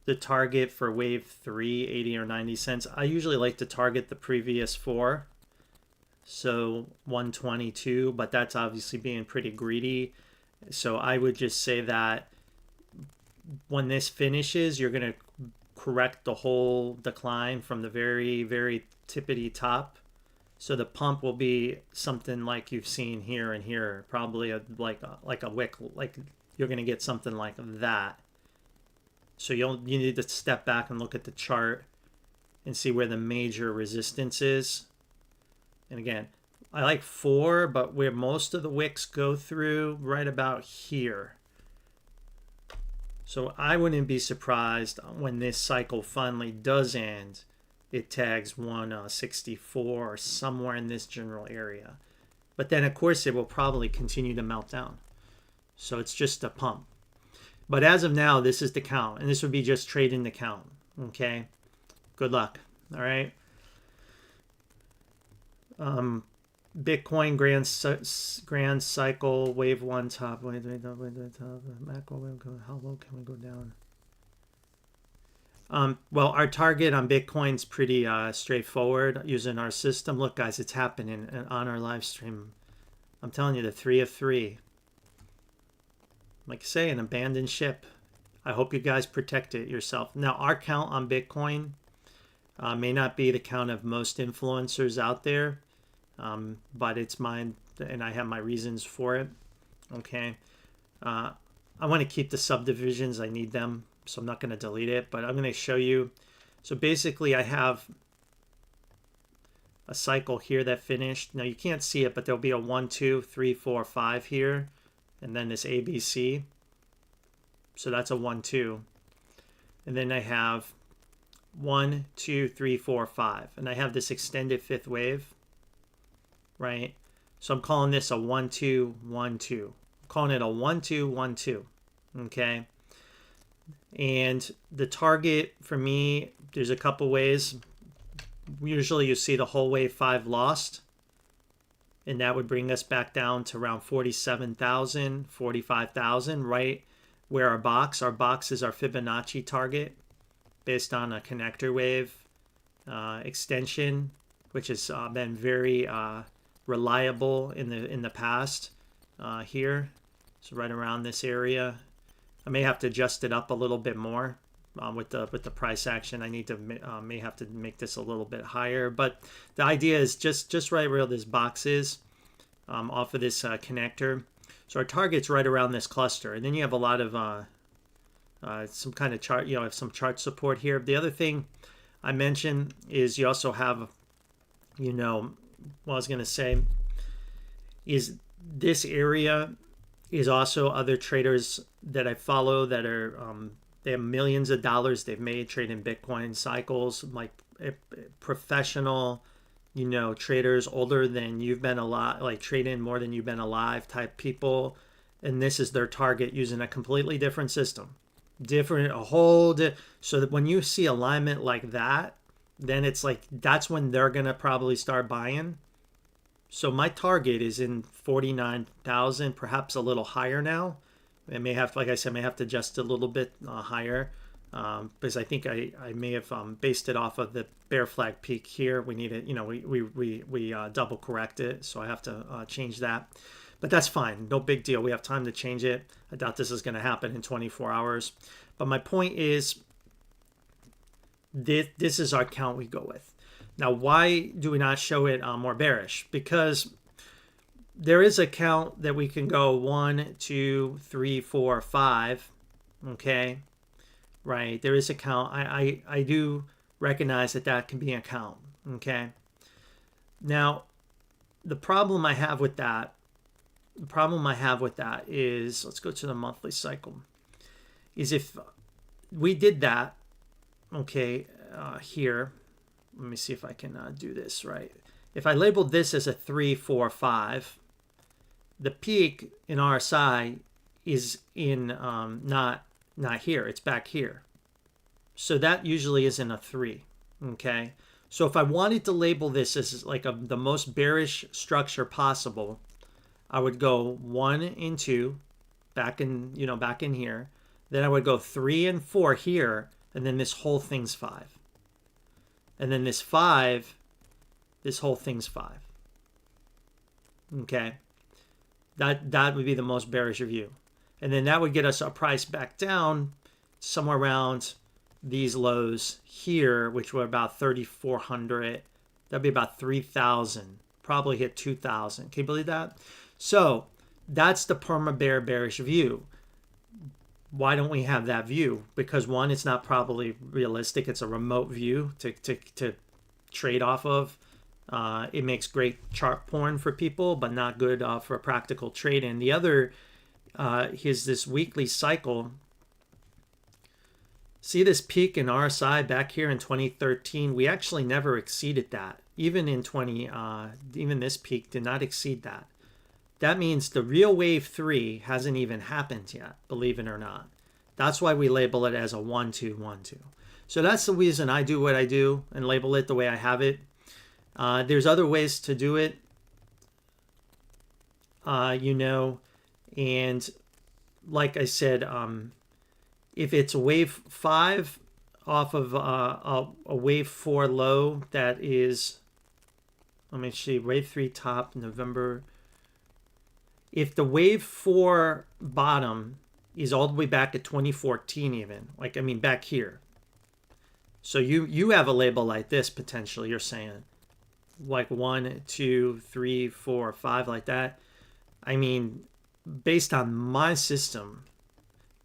the target for wave 3, 80 or 90 cents. I usually like to target the previous four. So 122, but that's obviously being pretty greedy. So I would just say that when this finishes, you're going to correct the whole decline from the very, very tippity top. So the pump will be something like you've seen here and here, probably like a wick, like you're going to get something like that. So you need to step back and look at the chart and see where the major resistance is. And again, I like 4, but where most of the wicks go through, right about here. So I wouldn't be surprised when this cycle finally does end, it tags 164 or somewhere in this general area. But then, of course, it will probably continue to melt down. So it's just a pump. But as of now, this is the count. And this would be just trading the count. Okay? Good luck. All right? Bitcoin grand cycle, wave 1 top, wave top, macro wave go. How low can we go down? Well, our target on Bitcoin's pretty straightforward using our system. Look, guys, it's happening on our live stream. I'm telling you, the 3 of 3. Like I say, an abandoned ship. I hope you guys protect it yourself. Now, our count on Bitcoin may not be the count of most influencers out there, but it's mine, and I have my reasons for it. Okay. I want to keep the subdivisions. I need them, so I'm not going to delete it, but I'm going to show you. So basically, I have a cycle here that finished. Now, you can't see it, but there'll be a 1, 2, 3, 4, 5 here, and then this ABC. So that's a 1, 2. And then I have 1, 2, 3, 4, 5. And I have this extended 5th wave, right? So I'm calling this a 1, 2, 1, 2. I'm calling it a 1, 2, 1, 2. Okay. And the target for me, there's a couple ways. Usually you see the whole wave 5 lost. And that would bring us back down to around 47,000, 45,000, right where our box is our Fibonacci target based on a connector wave extension, which has been very reliable in the past here. So right around this area. I may have to adjust it up a little bit more with the price action. I need to may have to make this a little bit higher, but the idea is just right where this box is off of this connector. So our target's right around this cluster, and then you have a lot of some kind of chart. You know, have some chart support here. The other thing I mentioned is you also have, you know, what I was going to say is this area is also other traders that I follow that are they have millions of dollars they've made trading Bitcoin cycles, like professional, you know, traders older than you've been alive, like trading more than you've been alive type people, and this is their target using a completely different system, so that when you see alignment like that, then it's like that's when they're gonna probably start buying. So my target is in 49,000, perhaps a little higher now. I may have, like I said, may have to adjust a little bit higher because I think I may have based it off of the bear flag peak here. We need it, you know, we double correct it, so I have to change that. But that's fine, no big deal. We have time to change it. I doubt this is going to happen in 24 hours. But my point is, this is our count we go with. Now, why do we not show it more bearish? Because there is a count that we can go 1, 2, 3, 4, 5. Okay, right? There is a count. I do recognize that can be a count. Okay. Now, the problem I have with that is, let's go to the monthly cycle. Is if we did that, okay, here. Let me see if I can do this right. If I labeled this as a 3, 4, 5, the peak in RSI is in not here, it's back here. So that usually isn't a 3, okay? So if I wanted to label this as like the most bearish structure possible, I would go 1 and 2 back in, back in here. Then I would go 3 and 4 here, and then this whole thing's 5. And then this 5, this whole thing's 5. Okay? That would be the most bearish view. And then that would get us a price back down somewhere around these lows here, which were about 3,400. That'd be about 3,000. Probably hit 2,000. Can you believe that? So that's the perma bear bearish view. Why don't we have that view? Because one, it's not probably realistic. It's a remote view to trade off of. It makes great chart porn for people, but not good for a practical trade. And the other is this weekly cycle. See this peak in RSI back here in 2013? We actually never exceeded that. Even in even this peak did not exceed that. That means the real wave 3 hasn't even happened yet, believe it or not. That's why we label it as a 1-2, 1-2. So that's the reason I do what I do and label it the way I have it. There's other ways to do it, and like I said, if it's a wave 5 off of a wave 4 low, that is, let me see, wave 3 top, November. If the wave 4 bottom is all the way back at 2014 even, back here. So you have a label like this potentially, you're saying. Like 1, 2, 3, 4, 5, like that. Based on my system,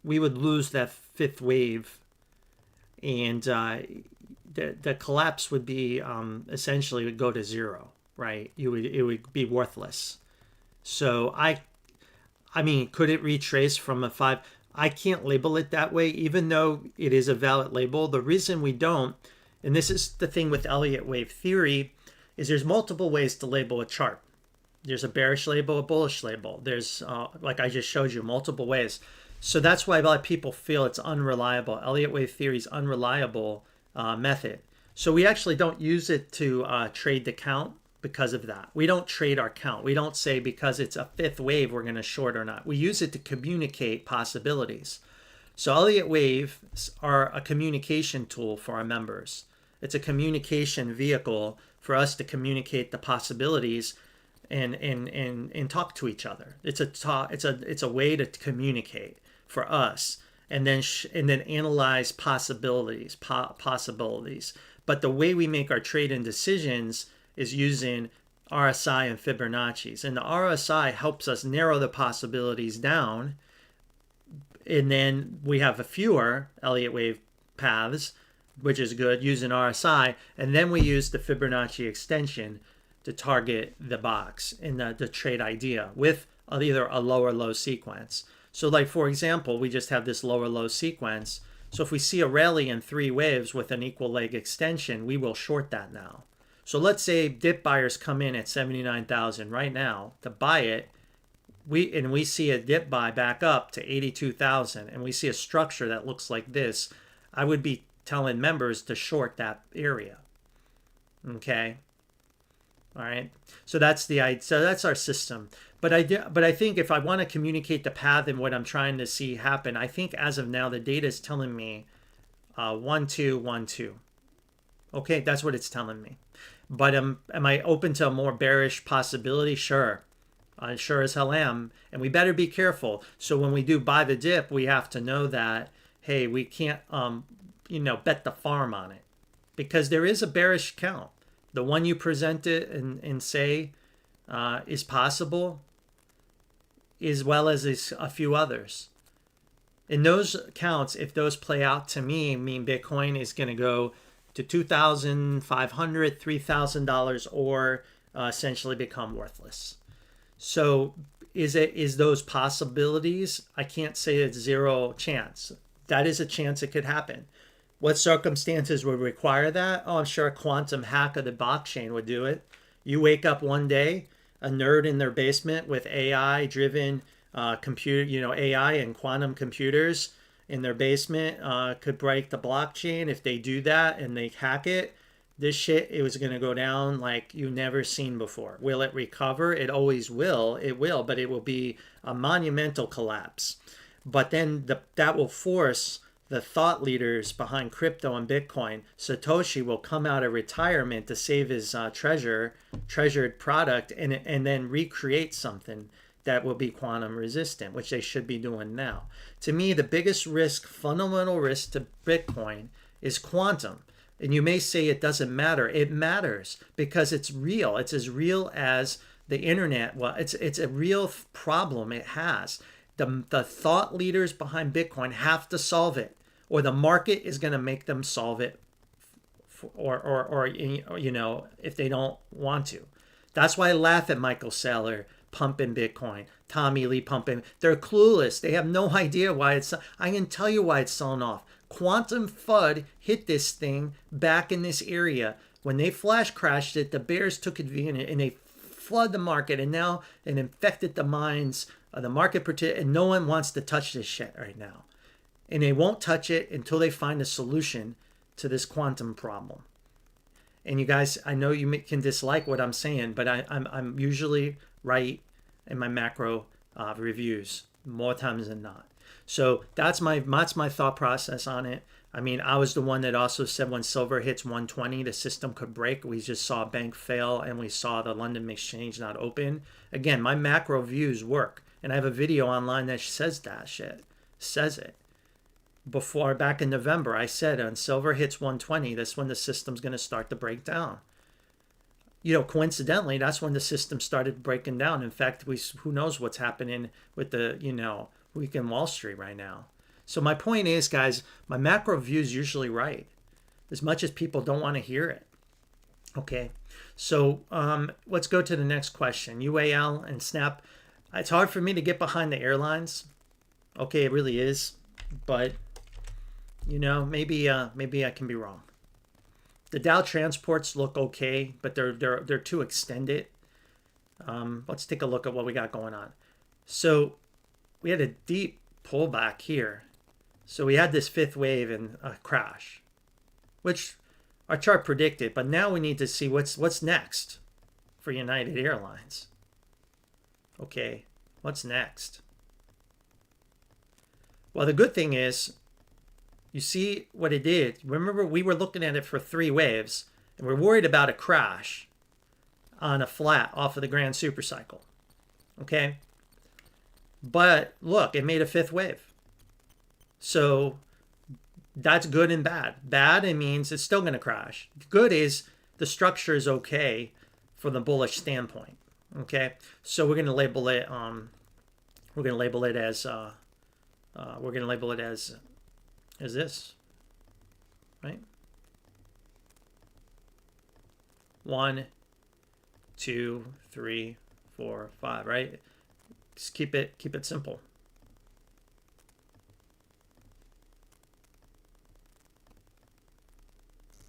we would lose that 5th wave, and the collapse would be essentially would go to 0, right? It would be worthless. So could it retrace from a 5? I can't label it that way, even though it is a valid label. The reason we don't, and this is the thing with Elliot Wave theory, is there's multiple ways to label a chart. There's a bearish label, a bullish label. There's, like I just showed you, multiple ways. So that's why a lot of people feel it's unreliable. Elliot Wave theory is unreliable method. So we actually don't use it to trade the count because of that. We don't trade our count. We don't say because it's a 5th wave we're going to short or not. We use it to communicate possibilities. So Elliot Waves are a communication tool for our members. It's a communication vehicle for us to communicate the possibilities and talk to each other. It's a way to communicate for us, and then analyze possibilities. But the way we make our trade and decisions is using RSI and Fibonacci's, and the RSI helps us narrow the possibilities down, and then we have a fewer Elliott wave paths, which is good, using RSI, and then we use the Fibonacci extension to target the box in the trade idea with either a lower low sequence. So like, for example, we just have this lower low sequence. So if we see a rally in 3 waves with an equal leg extension, we will short that now. So let's say dip buyers come in at 79,000 right now to buy it. We see a dip buy back up to 82,000, and we see a structure that looks like this. I would be telling members to short that area. Okay. All right. So that's our system. But I think if I want to communicate the path and what I'm trying to see happen, I think as of now the data is telling me 1, 2, 1, 2. Okay, that's what it's telling me. But am I open to a more bearish possibility? Sure. I sure as hell am. And we better be careful. So when we do buy the dip, we have to know that, hey, we can't bet the farm on it, because there is a bearish count. The one you presented and say is possible, as well as a few others. In those counts, if those play out to me, mean Bitcoin is going to go to $2,500, $3,000, or essentially become worthless. So is those possibilities? I can't say it's 0 chance. That is a chance it could happen. What circumstances would require that? Oh, I'm sure a quantum hack of the blockchain would do it. You wake up one day, a nerd in their basement with AI driven computer, AI and quantum computers in their basement could break the blockchain. If they do that and they hack it, this shit, it was going to go down like you never seen before. Will it recover? It always will. It will, but it will be a monumental collapse. But then that will force the thought leaders behind crypto and Bitcoin. Satoshi will come out of retirement to save his treasured product and then recreate something that will be quantum resistant, which they should be doing now. To me, the biggest risk, fundamental risk to Bitcoin is quantum. And you may say it doesn't matter. It matters because it's real. It's as real as the internet. Well, it's a real problem it has. The thought leaders behind Bitcoin have to solve it, or the market is going to make them solve it, or if they don't want to. That's why I laugh at Michael Saylor pumping Bitcoin, Tommy Lee pumping. They're clueless. They have no idea why it's. I can tell you why it's selling off. Quantum FUD hit this thing back in this area. When they flash crashed it, the bears took advantage and they flood the market, and now it infected the minds of the market, and no one wants to touch this shit right now. And they won't touch it until they find a solution to this quantum problem. And you guys, I know you can dislike what I'm saying, but I'm usually right in my macro reviews more times than not. So that's my thought process on it. I mean, I was the one that also said when silver hits 120, the system could break. We just saw a bank fail and we saw the London exchange not open. Again, my macro views work. And I have a video online that says that shit. Says it. Before, back in November, I said when silver hits 120, that's when the system's going to start to break down. Coincidentally, that's when the system started breaking down. In fact, who knows what's happening with the, week in Wall Street right now. So my point is, guys, my macro view is usually right, as much as people don't want to hear it. Okay, so let's go to the next question. UAL and Snap. It's hard for me to get behind the airlines. Okay, it really is, but maybe I can be wrong. The Dow transports look okay, but they're too extended. Let's take a look at what we got going on. So we had a deep pullback here. So we had this fifth wave and a crash, which our chart predicted. But now we need to see what's next for United Airlines. Okay, what's next? Well, the good thing is, you see what it did. Remember, we were looking at it for 3 waves, and we're worried about a crash on a flat off of the grand supercycle. Okay? But look, it made a 5th wave. So that's good and bad. Bad, it means it's still going to crash. Good is the structure is okay from the bullish standpoint. Okay? So we're going to label it as this, right? 1, 2, 3, 4, 5, right? Just keep it simple.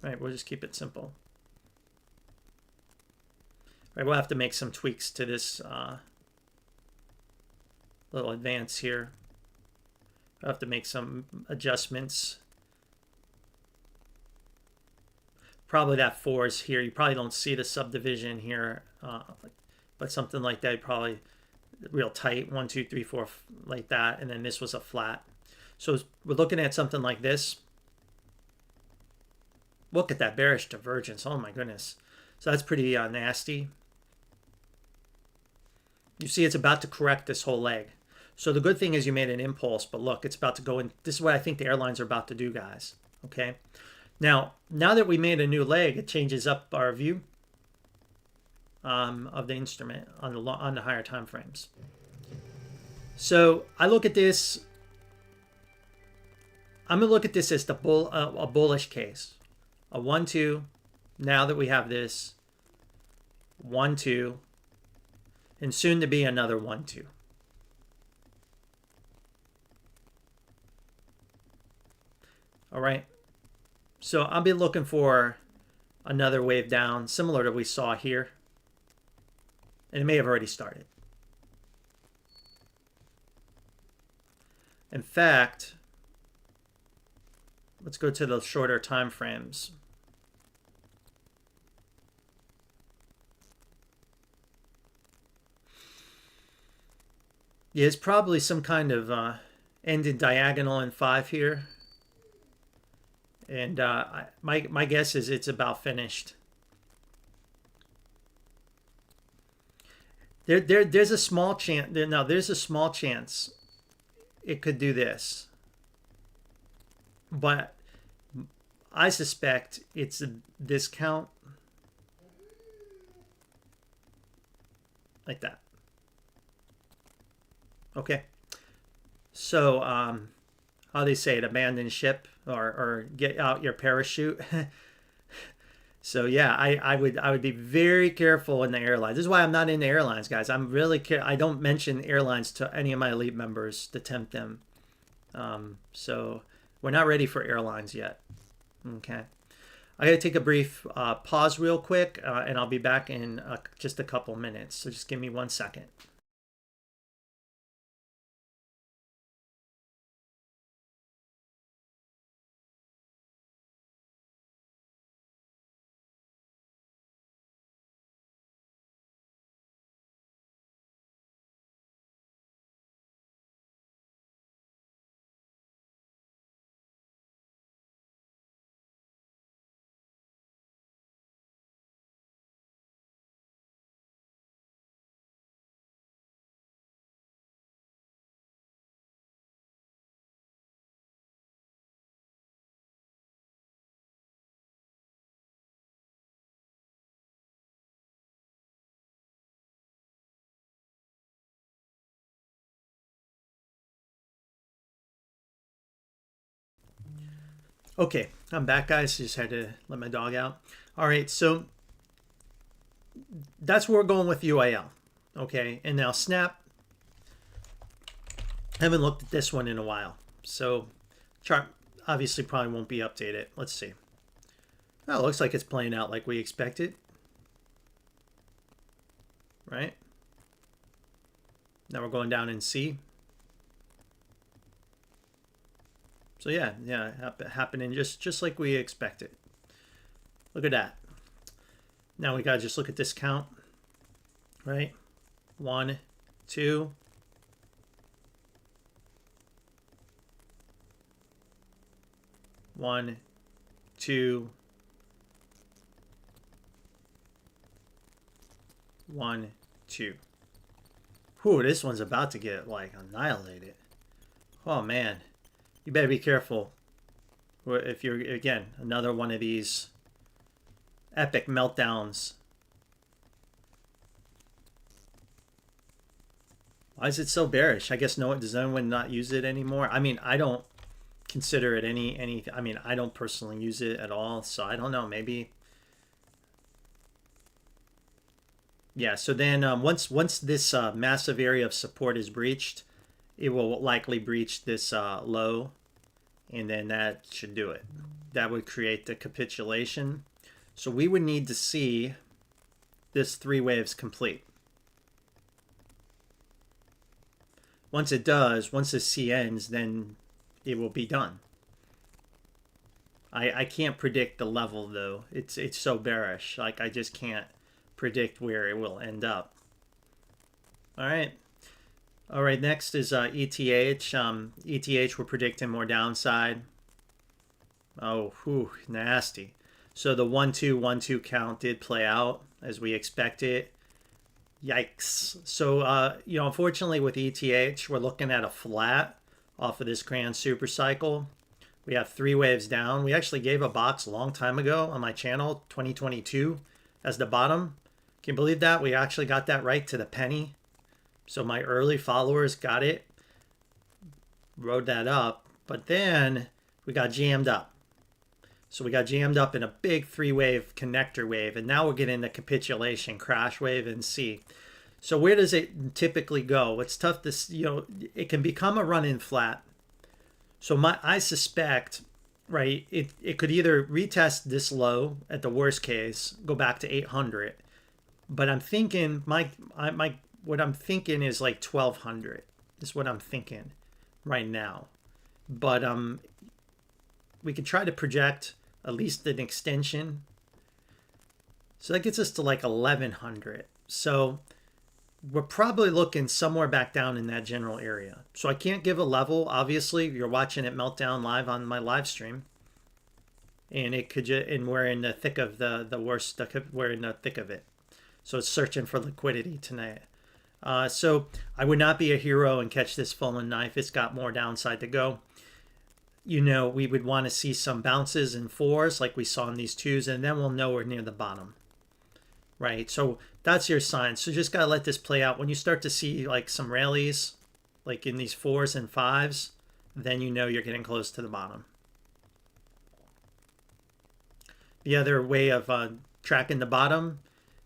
Right, we'll just keep it simple. Right, we'll have to make some tweaks to this little advance here. I'll have to make some adjustments. Probably that 4 is here. You probably don't see the subdivision here, but something like that, probably real tight. 1, 2, 3, 4, like that. And then this was a flat. So we're looking at something like this. Look at that bearish divergence. Oh my goodness. So that's pretty nasty. You see it's about to correct this whole leg. So the good thing is you made an impulse, but look, it's about to go in. This is what I think the airlines are about to do, guys. Okay. Now that we made a new leg, it changes up our view of the instrument on the higher time frames. So I look at this. I'm gonna look at this as a bullish case. A 1, 2. Now that we have this 1, 2, and soon to be another 1, 2. All right. So I'll be looking for another wave down, similar to what we saw here. And it may have already started. In fact, let's go to the shorter time frames. Yeah, it's probably some kind of ended diagonal in 5 here. And my guess is it's about finished. There's a small chance. No, there's a small chance it could do this. But I suspect it's a discount like that. Okay. So, how do they say it? Abandon ship or get out your parachute. So yeah, I would be very careful in the airlines. This is why I'm not into airlines, guys. I'm really I don't mention airlines to any of my elite members to tempt them. So we're not ready for airlines yet. Okay. I gotta take a brief pause real quick, and I'll be back in just a couple minutes. So just give me 1 second. Okay, I'm back, guys. Just had to let my dog out. All right, so that's where we're going with UIL. Okay, and now Snap. I haven't looked at this one in a while, so chart obviously probably won't be updated. Let's see. Well, it looks like it's playing out like we expected, right? Now we're going down in C. So yeah, happening just like we expected. Look at that. Now we gotta just look at this count, right? 1, 2. 1, 2. 1, 2. Whew, this one's about to get like annihilated. Oh man. You better be careful if you're, again, another one of these epic meltdowns. Why is it so bearish? I guess no, does anyone not use it anymore? I mean, I don't consider it any. I mean, I don't personally use it at all, so I don't know. Maybe. Yeah. So then once this massive area of support is breached, it will likely breach this low, and then that should do it. That would create the capitulation. So we would need to see this 3 waves complete. Once it does, once this C ends, then it will be done. I can't predict the level though. It's so bearish. Like I just can't predict where it will end up. All right. All right, next is ETH. ETH, we're predicting more downside. Oh, whew, nasty. So the 1-2-1-2 count did play out as we expected. Yikes. So, unfortunately with ETH, we're looking at a flat off of this grand super cycle. We have 3 waves down. We actually gave a box a long time ago on my channel, 2022, as the bottom. Can you believe that? We actually got that right to the penny. So my early followers got it, rode that up, but then we got jammed up. So we got jammed up in a big 3-wave connector wave, and now we're getting the capitulation crash wave in C. So where does it typically go? It's tough to, it can become a run-in flat. So I suspect, right, it could either retest this low at the worst case, go back to 800, But I'm thinking what I'm thinking is like 1200 is what I'm thinking right now. But we could try to project at least an extension. So that gets us to like 1100. So we're probably looking somewhere back down in that general area. So I can't give a level. Obviously, you're watching it melt down live on my live stream. And it could and we're in the thick of the worst. We're in the thick of it. So it's searching for liquidity tonight. So I would not be a hero and catch this fallen knife. It's got more downside to go. You know, we would want to see some bounces in fours like we saw in these twos, and then we'll know we're near the bottom. Right? So that's your sign. So just got to let this play out. When you start to see like some rallies, like in these fours and fives, then you know you're getting close to the bottom. The other way of tracking the bottom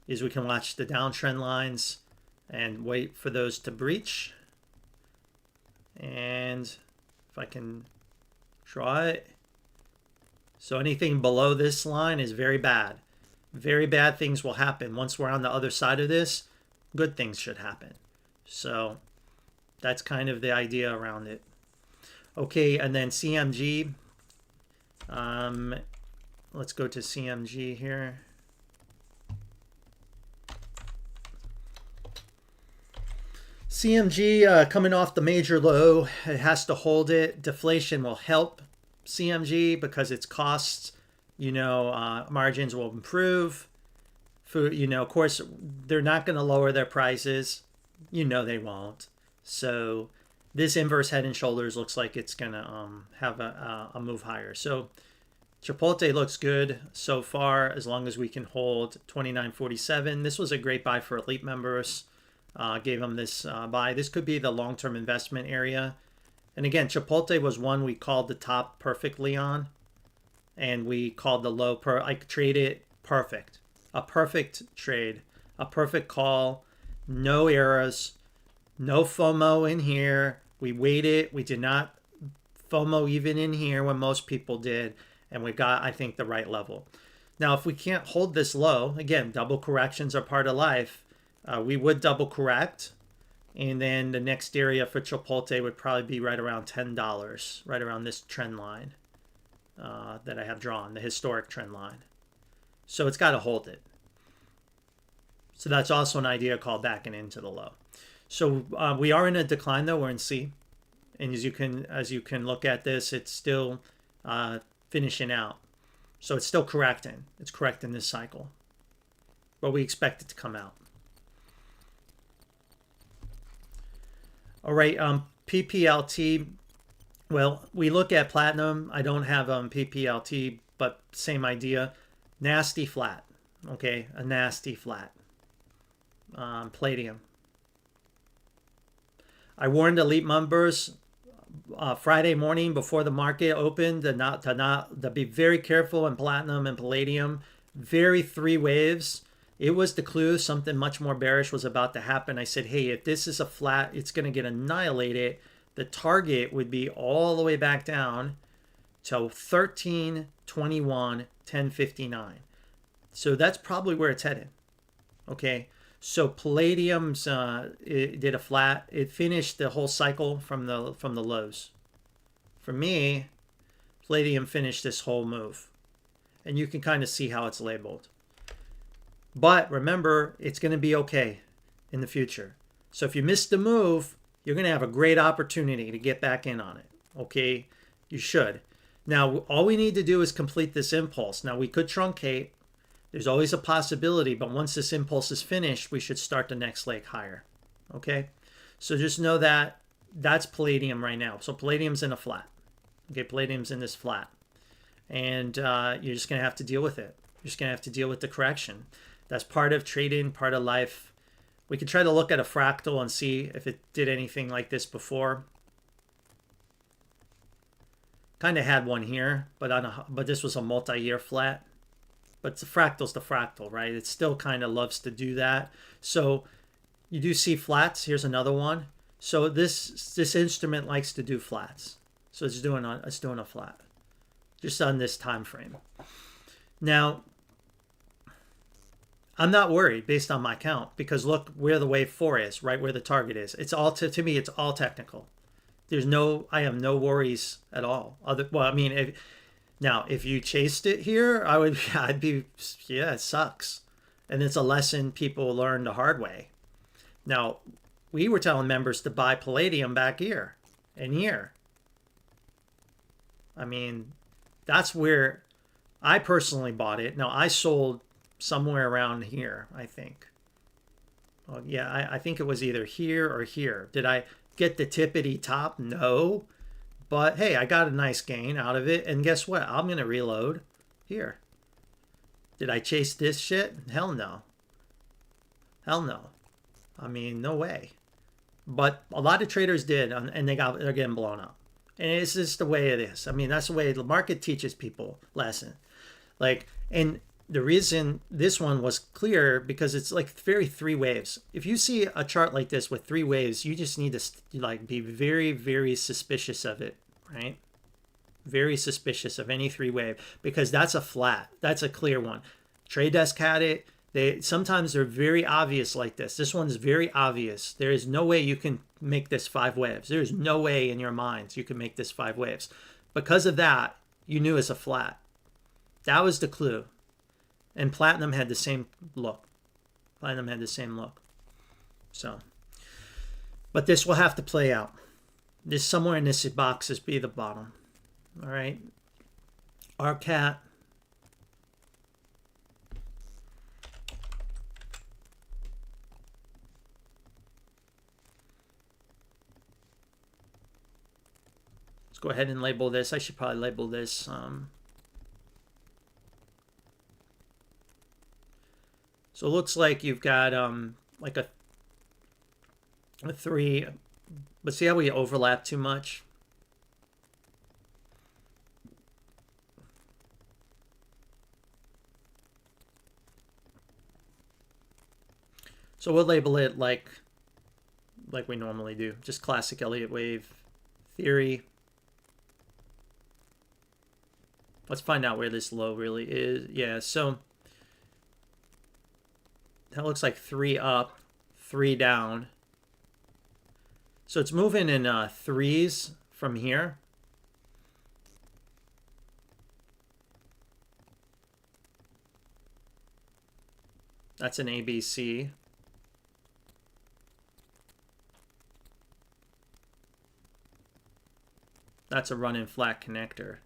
is we can watch the downtrend lines and wait for those to breach. And if I can draw it. So anything below this line is very bad. Very bad things will happen. Once we're on the other side of this, good things should happen. So that's kind of the idea around it. Okay, and then CMG. Let's go to CMG here. CMG coming off the major low, it has to hold it. Deflation will help CMG because its costs, you know, margins will improve. For, you know, of course, they're not going to lower their prices. You know they won't. So this inverse head and shoulders looks like it's going to have a move higher. So Chipotle looks good so far as long as we can hold 29.47. This was a great buy for elite members. Gave them this buy. This could be the long-term investment area. And again, Chipotle was one we called the top perfectly on. And we called the low I traded perfect. A perfect trade. A perfect call. No errors. No FOMO in here. We waited. We did not FOMO even in here when most people did. And we got, I think, the right level. Now, if we can't hold this low, again, double corrections are part of life. We would double correct. And then the next area for Chipotle would probably be right around $10, right around this trend line that I have drawn, the historic trend line. So it's got to hold it. So that's also an idea called backing into the low. So we are in a decline though. We're in C. And as you can look at this, it's still finishing out. So it's still correcting. It's correcting this cycle. But we expect it to come out. All right, PPLT. Well, we look at platinum. I don't have PPLT, but same idea. Nasty flat. Okay, a nasty flat. Palladium. I warned elite members Friday morning before the market opened to be very careful in platinum and palladium. Very three waves. It was the clue something much more bearish was about to happen. I said, hey, if this is a flat, it's going to get annihilated. The target would be all the way back down to 1321, 1059. So that's probably where it's headed. Okay. So palladium's it did a flat. It finished the whole cycle from the lows. For me, palladium finished this whole move. And you can kind of see how it's labeled. But remember, it's going to be okay in the future. So if you missed the move, you're going to have a great opportunity to get back in on it. Okay? You should. Now, all we need to do is complete this impulse. Now, we could truncate. There's always a possibility, but once this impulse is finished, we should start the next leg higher. Okay? So just know that that's palladium right now. So palladium's in a flat. Okay? Palladium's in this flat. And you're just going to have to deal with it. You're just going to have to deal with the correction. That's part of trading, part of life. We could try to look at a fractal and see if it did anything like this before. Kind of had one here, but this was a multi-year flat. But the fractal's the fractal, right? It still kind of loves to do that. So you do see flats. Here's another one. So this instrument likes to do flats. So it's doing a flat, just on this time frame. Now, I'm not worried based on my count because look where the wave 4 is, right where the target is. It's all to me, it's all technical. I have no worries at all. Well, I mean, if you chased it here, I'd be, yeah, it sucks. And it's a lesson people learn the hard way. Now, we were telling members to buy palladium back here and here. I mean, that's where I personally bought it. Now, I sold somewhere around here, I think. Well, yeah, I think it was either here or here. Did I get the tippity top? No. But hey, I got a nice gain out of it. And guess what? I'm going to reload here. Did I chase this shit? Hell no. Hell no. I mean, no way. But a lot of traders did, and they're getting blown up. And it's just the way it is. I mean, that's the way the market teaches people lesson. Like, and the reason this one was clear because it's like very 3 waves. If you see a chart like this with 3 waves, you just need to like be very, very suspicious of it, right? Very suspicious of any 3 wave because that's a flat. That's a clear one. Trade Desk had it. Sometimes they're very obvious like this. This one's very obvious. There is no way you can make this 5 waves. There is no way in your minds you can make this 5 waves. Because of that, you knew it's a flat. That was the clue. And platinum had the same look. Platinum had the same look. So, but this will have to play out. This somewhere in this box is be the bottom. All right. RCAT. Let's go ahead and label this. I should probably label this. So it looks like you've got like a 3, but see how we overlap too much? So we'll label it like we normally do, just classic Elliot Wave theory. Let's find out where this low really is. Yeah, so that looks like 3 up, 3 down. So it's moving in 3s from here. That's an ABC. That's a run-in flat connector.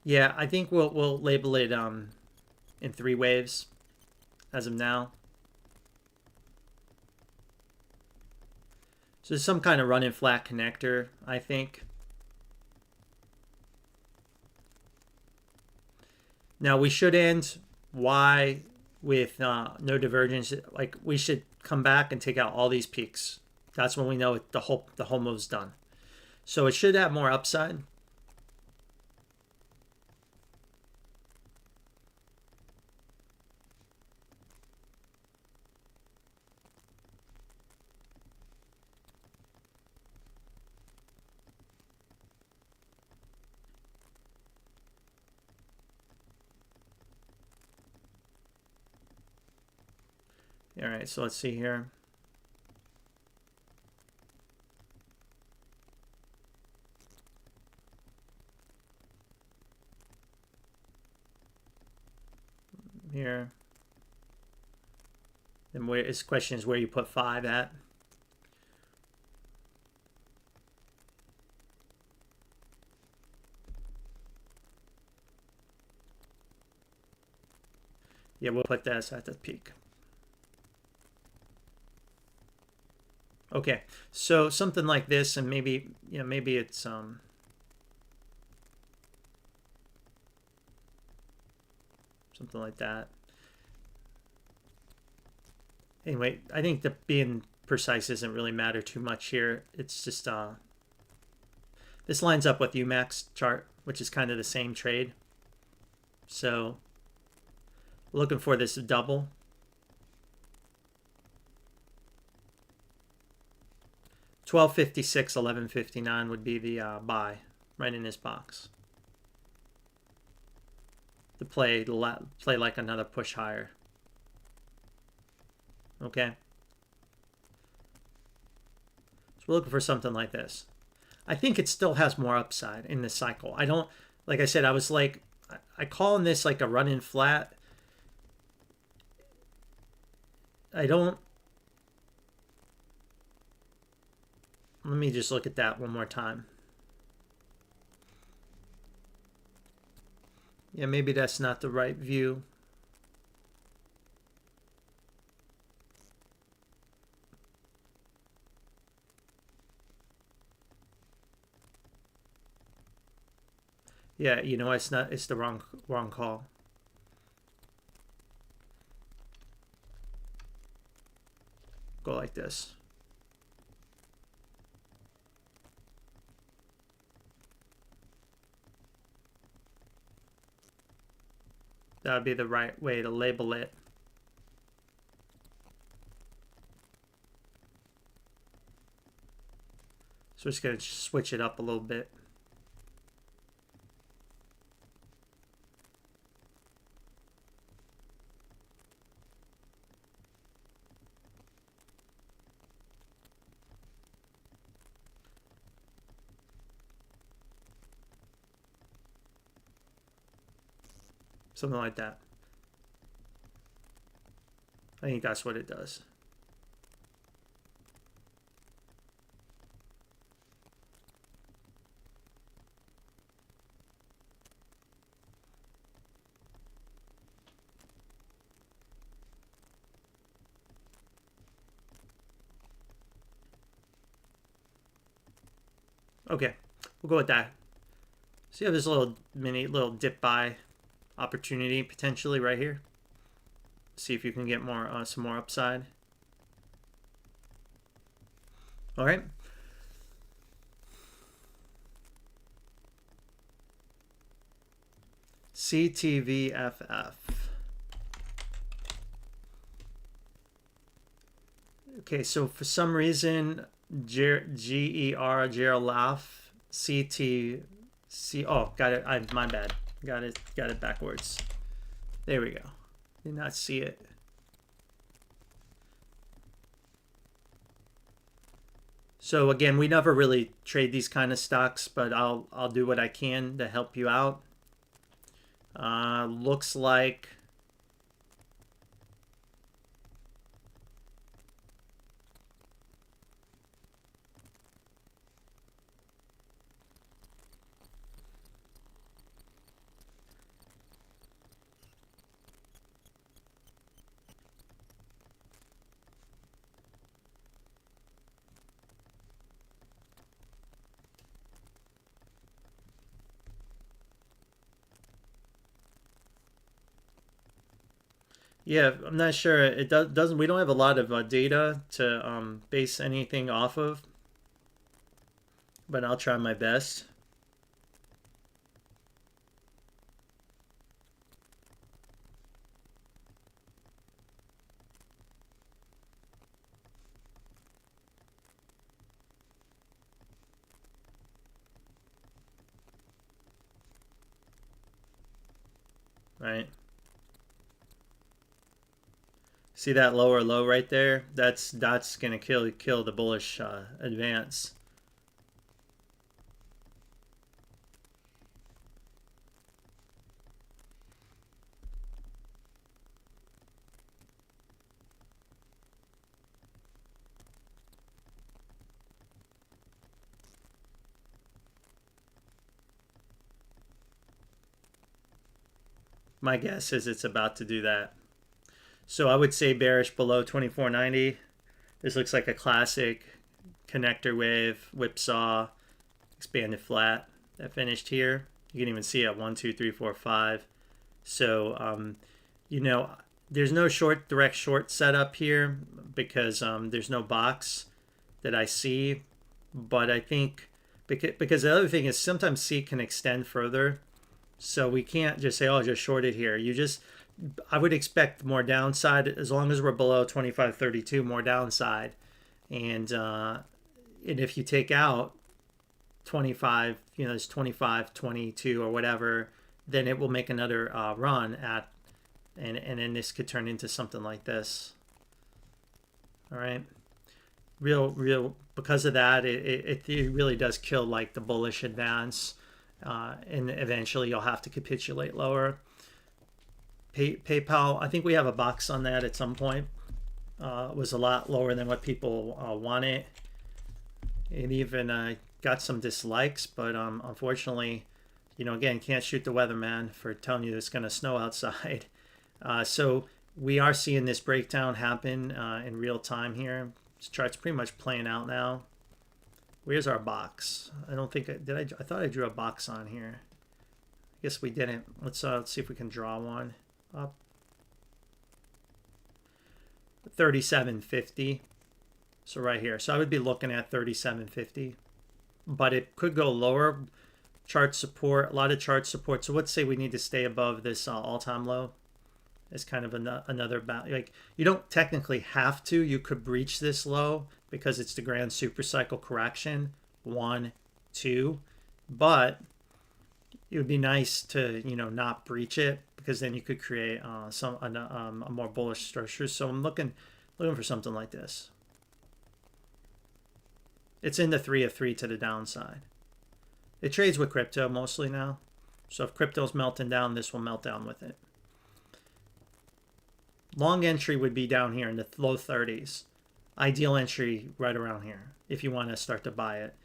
Yeah, I think we'll label it in 3 waves as of now. So there's some kind of run-in flat connector, I think. Now we should end Y with no divergence. Like we should come back and take out all these peaks. That's when we know the whole move's done. So it should have more upside. All right, so let's see here. Here. Then where his question is where you put 5 at. Yeah, we'll put that at the peak. Okay, so something like this, and maybe maybe it's something like that. Anyway, I think that being precise doesn't really matter too much here. It's just this lines up with UMAX chart, which is kind of the same trade. So looking for this double. 1256, 1159 would be the buy right in this box. To play like another push higher. Okay. So we're looking for something like this. I think it still has more upside in this cycle. I don't, like I said, I call this like a run-in flat. I don't, let me just look at that one more time. Yeah, maybe that's not the right view. Yeah, you know, it's not, it's the wrong call. Go like this. That would be the right way to label it. So we're just going to switch it up a little bit. Something like that. I think that's what it does. Okay, we'll go with that. So you have this little dip buy opportunity potentially right here. See if you can get more some more upside. All right. CTVFF. Okay, so for some reason, GER CTC. Oh, got it. My bad. Got it backwards. There we go. Did not see it. So again, we never really trade these kind of stocks, but I'll do what I can to help you out. Looks like yeah, I'm not sure. It doesn't. We don't have a lot of data to base anything off of, but I'll try my best. Right. See that lower low right there? That's gonna kill the bullish advance. My guess is it's about to do that. So I would say bearish below 24.90. This looks like a classic connector wave, whipsaw, expanded flat that finished here. You can even see it 1, 2, 3, 4, 5. So, you know, there's no direct short setup here because there's no box that I see. But I think because the other thing is sometimes C can extend further. So we can't just say, oh, just short it here. I would expect more downside as long as we're below 25.32, more downside. And, And if you take out 25, there's 25, 22 or whatever, then it will make another run at, and then this could turn into something like this. All right. Real, because of that, it really does kill like the bullish advance, and eventually you'll have to capitulate lower. PayPal, I think we have a box on that at some point. Was a lot lower than what people wanted. It even got some dislikes, but unfortunately, again, can't shoot the weatherman for telling you it's going to snow outside. So we are seeing this breakdown happen in real time here. This chart's pretty much playing out now. Where's our box? I don't think I thought I drew a box on here. I guess we didn't. Let's see if we can draw one up. 37.50. So right here. So I would be looking at 37.50, but it could go lower. Chart support, a lot of chart support. So let's say we need to stay above this all-time low. It's kind of another, like, you don't technically have to. You could breach this low because it's the grand supercycle correction, 1, 2, but it would be nice to not breach it, because then you could create a more bullish structure. So I'm looking for something like this. It's in the 3 of 3 to the downside. It trades with crypto mostly now, so if crypto's melting down, this will melt down with it. Long entry would be down here in the low 30s. Ideal entry right around here if you want to start to buy it.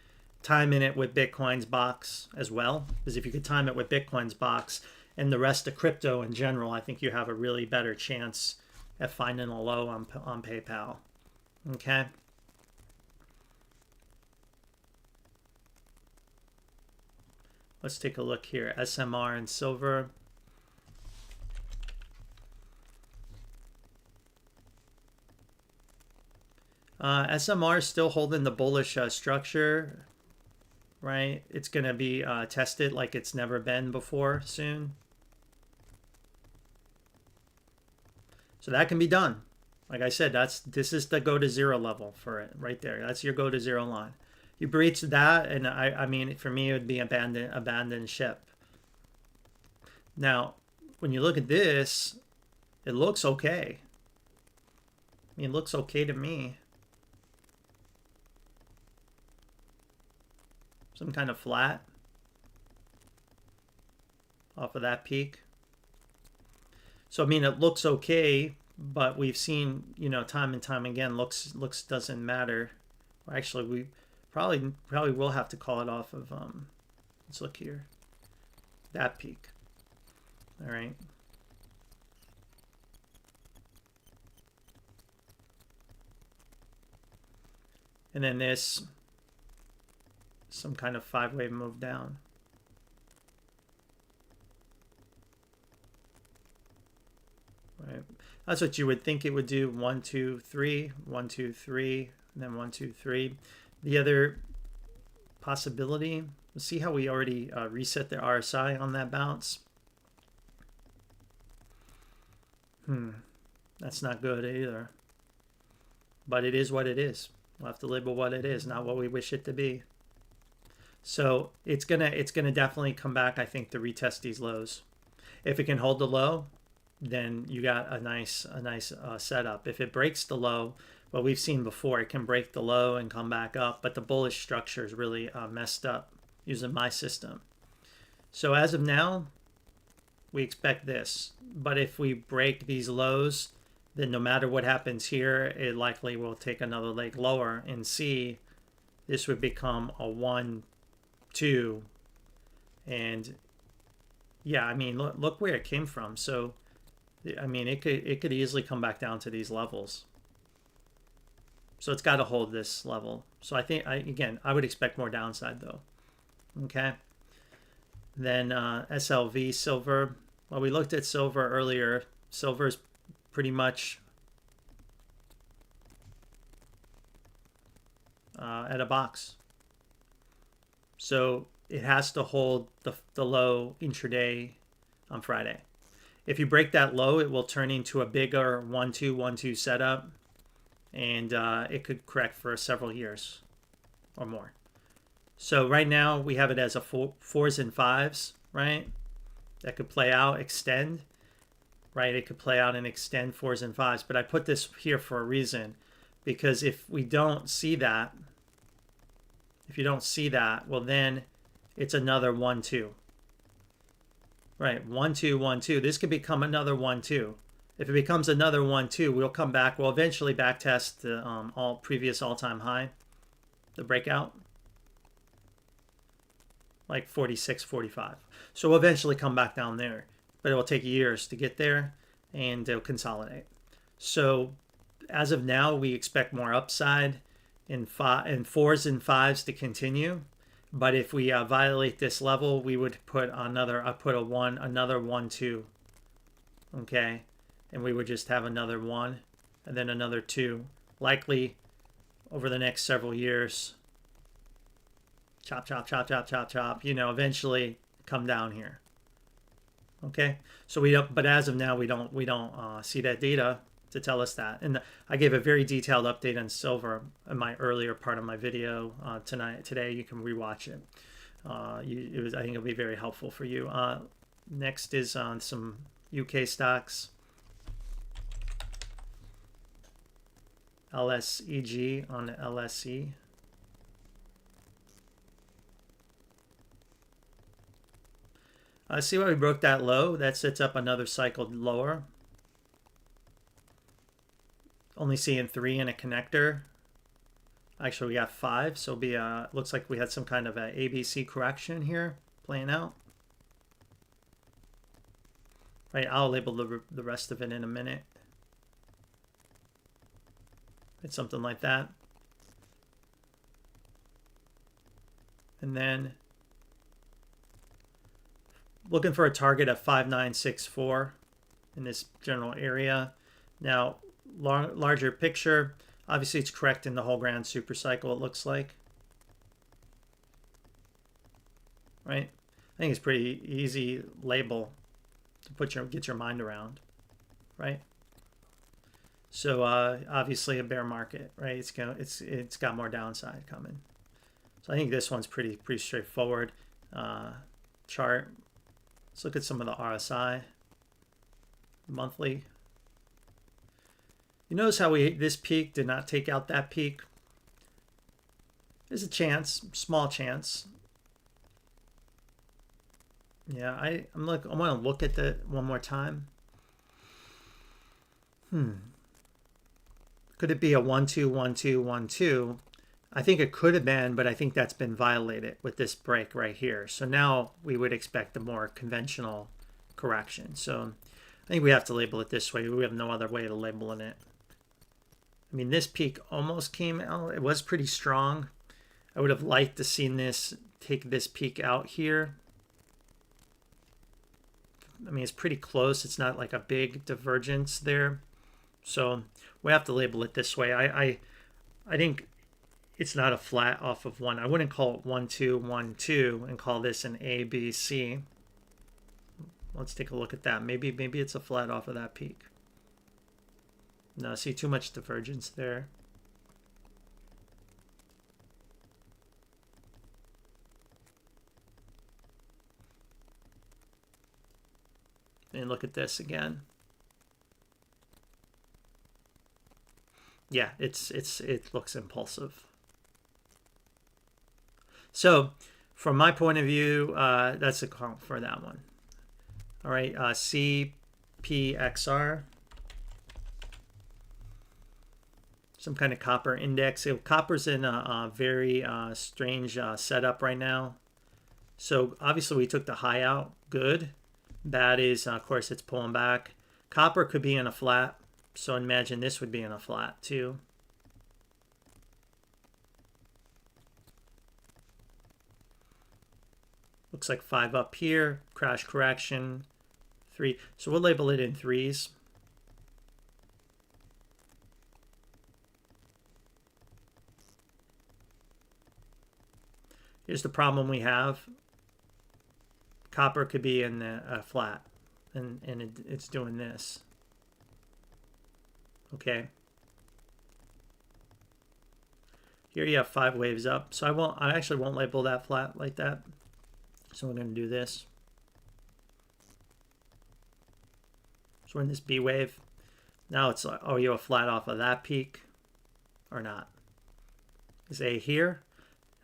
Timing it with Bitcoin's box as well, because if you could time it with Bitcoin's box and the rest of crypto in general, I think you have a really better chance at finding a low on PayPal. Okay. Let's take a look here. SMR and silver. SMR is still holding the bullish structure, right? It's going to be tested like it's never been before soon. So that can be done. Like I said, this is the go to zero level for it right there. That's your go to zero line. You breach that, and I mean, for me, it would be abandoned ship. Now, when you look at this, it looks okay. I mean, it looks okay to me. Some kind of flat off of that peak. So I mean, it looks okay, but we've seen, time and time again, looks doesn't matter. Actually, we probably will have to call it off of let's look here, that peak. All right. And then this, some kind of 5-wave move down. Right. That's what you would think it would do. 1, 2, 3, 1, 2, 3, and then 1, 2, 3. The other possibility, we'll see how we already reset the RSI on that bounce. That's not good either. But it is what it is. We'll have to label what it is, not what we wish it to be. So it's gonna definitely come back, I think, to retest these lows. If it can hold the low, then you got a nice setup. If it breaks the low, what we've seen before, it can break the low and come back up, but the bullish structure is really messed up using my system. So as of now, we expect this. But if we break these lows, then no matter what happens here, it likely will take another leg lower and see this would become a 1, 2, and yeah, I mean, look where it came from. So I mean, it could easily come back down to these levels. So it's got to hold this level. So I think, again, I would expect more downside though. Okay. Then SLV, silver. Well, we looked at silver earlier. Silver's pretty much at a box. So it has to hold the low intraday on Friday. If you break that low, it will turn into a bigger 1-2, 1-2 setup, and it could correct for several years. or more. So right now we have it as a fours and fives, right? That could play out, extend, right? It could play out and extend fours and fives. But I put this here for a reason, because if we don't see that, if you don't see that, well then it's another 1-2. Right, 1-2, 1-2. This could become another 1-2. If it becomes another 1-2, we'll come back. We'll eventually backtest the previous all-time high, the breakout, like 46, 45. So we'll eventually come back down there, but it will take years to get there, and it'll consolidate. So as of now, we expect more upside in fours and fives to continue. But if we violate this level, we would put another, another 1-2, okay? And we would just have another 1 and then another 2, likely over the next several years. Chop, chop, chop, chop, chop, chop, you know, eventually come down here. Okay, so we don't, but as of now, we don't see that data to tell us that. And I gave a very detailed update on silver in my earlier part of my video today. You can rewatch it. I think it'll be very helpful for you. Next is on some UK stocks. LSEG on the LSE. See why we broke that low? That sets up another cycle lower. Only seeing 3 in a connector. Actually, we got 5, so it'll be looks like we had some kind of a ABC correction here playing out. Right, I'll label the rest of it in a minute. It's something like that. And then looking for a target of 5964 in this general area. Now, larger picture, obviously it's correct in the whole grand super cycle, it looks like. Right? I think it's pretty easy label to get your mind around, right? So obviously a bear market, right? It's got more downside coming. So I think this one's pretty straightforward chart. Let's look at some of the RSI monthly. You notice how this peak did not take out that peak. There's a chance, small chance. Yeah, I want to look at that one more time. Could it be a 1-2, 1-2, 1-2? I think it could have been, but I think that's been violated with this break right here. So now we would expect a more conventional correction. So I think we have to label it this way. We have no other way to label it. I mean, this peak almost came out. It was pretty strong. I would have liked to seen this take this peak out here. I mean, it's pretty close. It's not like a big divergence there. So we have to label it this way. I think it's not a flat off of one. I wouldn't call it 1-2, 1-2 and call this an A, B, C. Let's take a look at that. Maybe it's a flat off of that peak. No, see too much divergence there. And look at this again. Yeah, it looks impulsive. So from my point of view, that's a count for that one. All right, CPXR. Some kind of copper index. So copper's in a very strange setup right now. So obviously we took the high out. Good. Bad is, of course, it's pulling back. Copper could be in a flat. So imagine this would be in a flat too. Looks like 5 up here. Crash correction. 3. So we'll label it in 3s. Here's the problem we have. Copper could be in a flat, and it's doing this. Okay. Here you have 5 waves up. So I actually won't label that flat like that. So we're going to do this. So we're in this B wave. Now it's like, oh, you have a flat off of that peak or not? Is A here?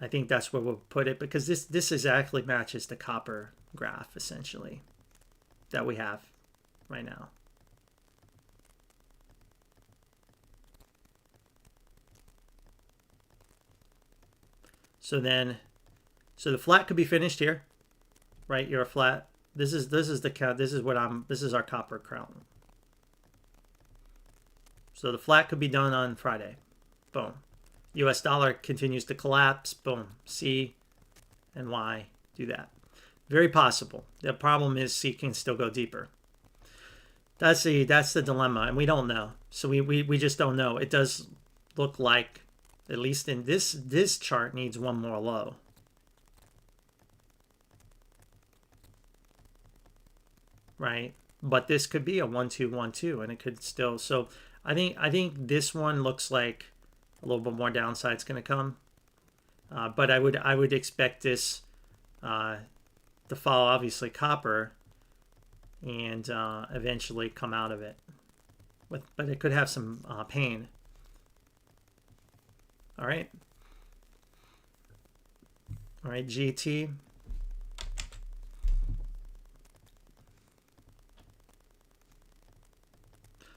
I think that's where we'll put it, because this exactly matches the copper graph essentially that we have right now. So then, so the flat could be finished here, right? You're a flat. This is the count. This is our copper crown. So the flat could be done on Friday. Boom. US dollar continues to collapse. Boom. C and Y do that. Very possible. The problem is C can still go deeper. That's the dilemma, and we don't know. So we just don't know. It does look like, at least in this chart, needs one more low. Right? But this could be a 1-2-1-2, and it could still. So I think this one looks like a little bit more downside is going to come. But I would expect this to follow obviously copper and eventually come out of it. But it could have some pain. All right. All right, GT.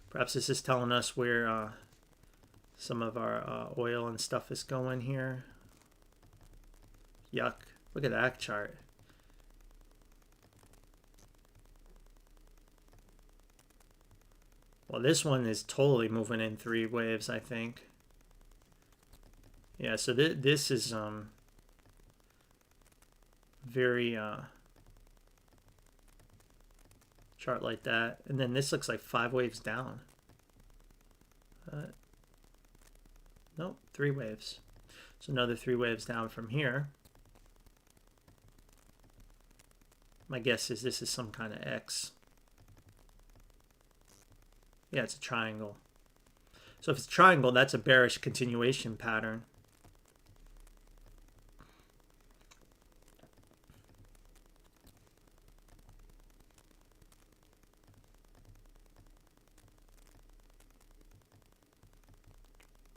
Perhaps this is telling us where some of our oil and stuff is going here. Yuck. Look at that chart. Well, this one is totally moving in 3 waves, I think. Yeah, so this is very chart like that, and then this looks like 5 waves down. Nope, 3 waves. So another 3 waves down from here. My guess is this is some kind of X. Yeah, it's a triangle. So if it's a triangle, that's a bearish continuation pattern.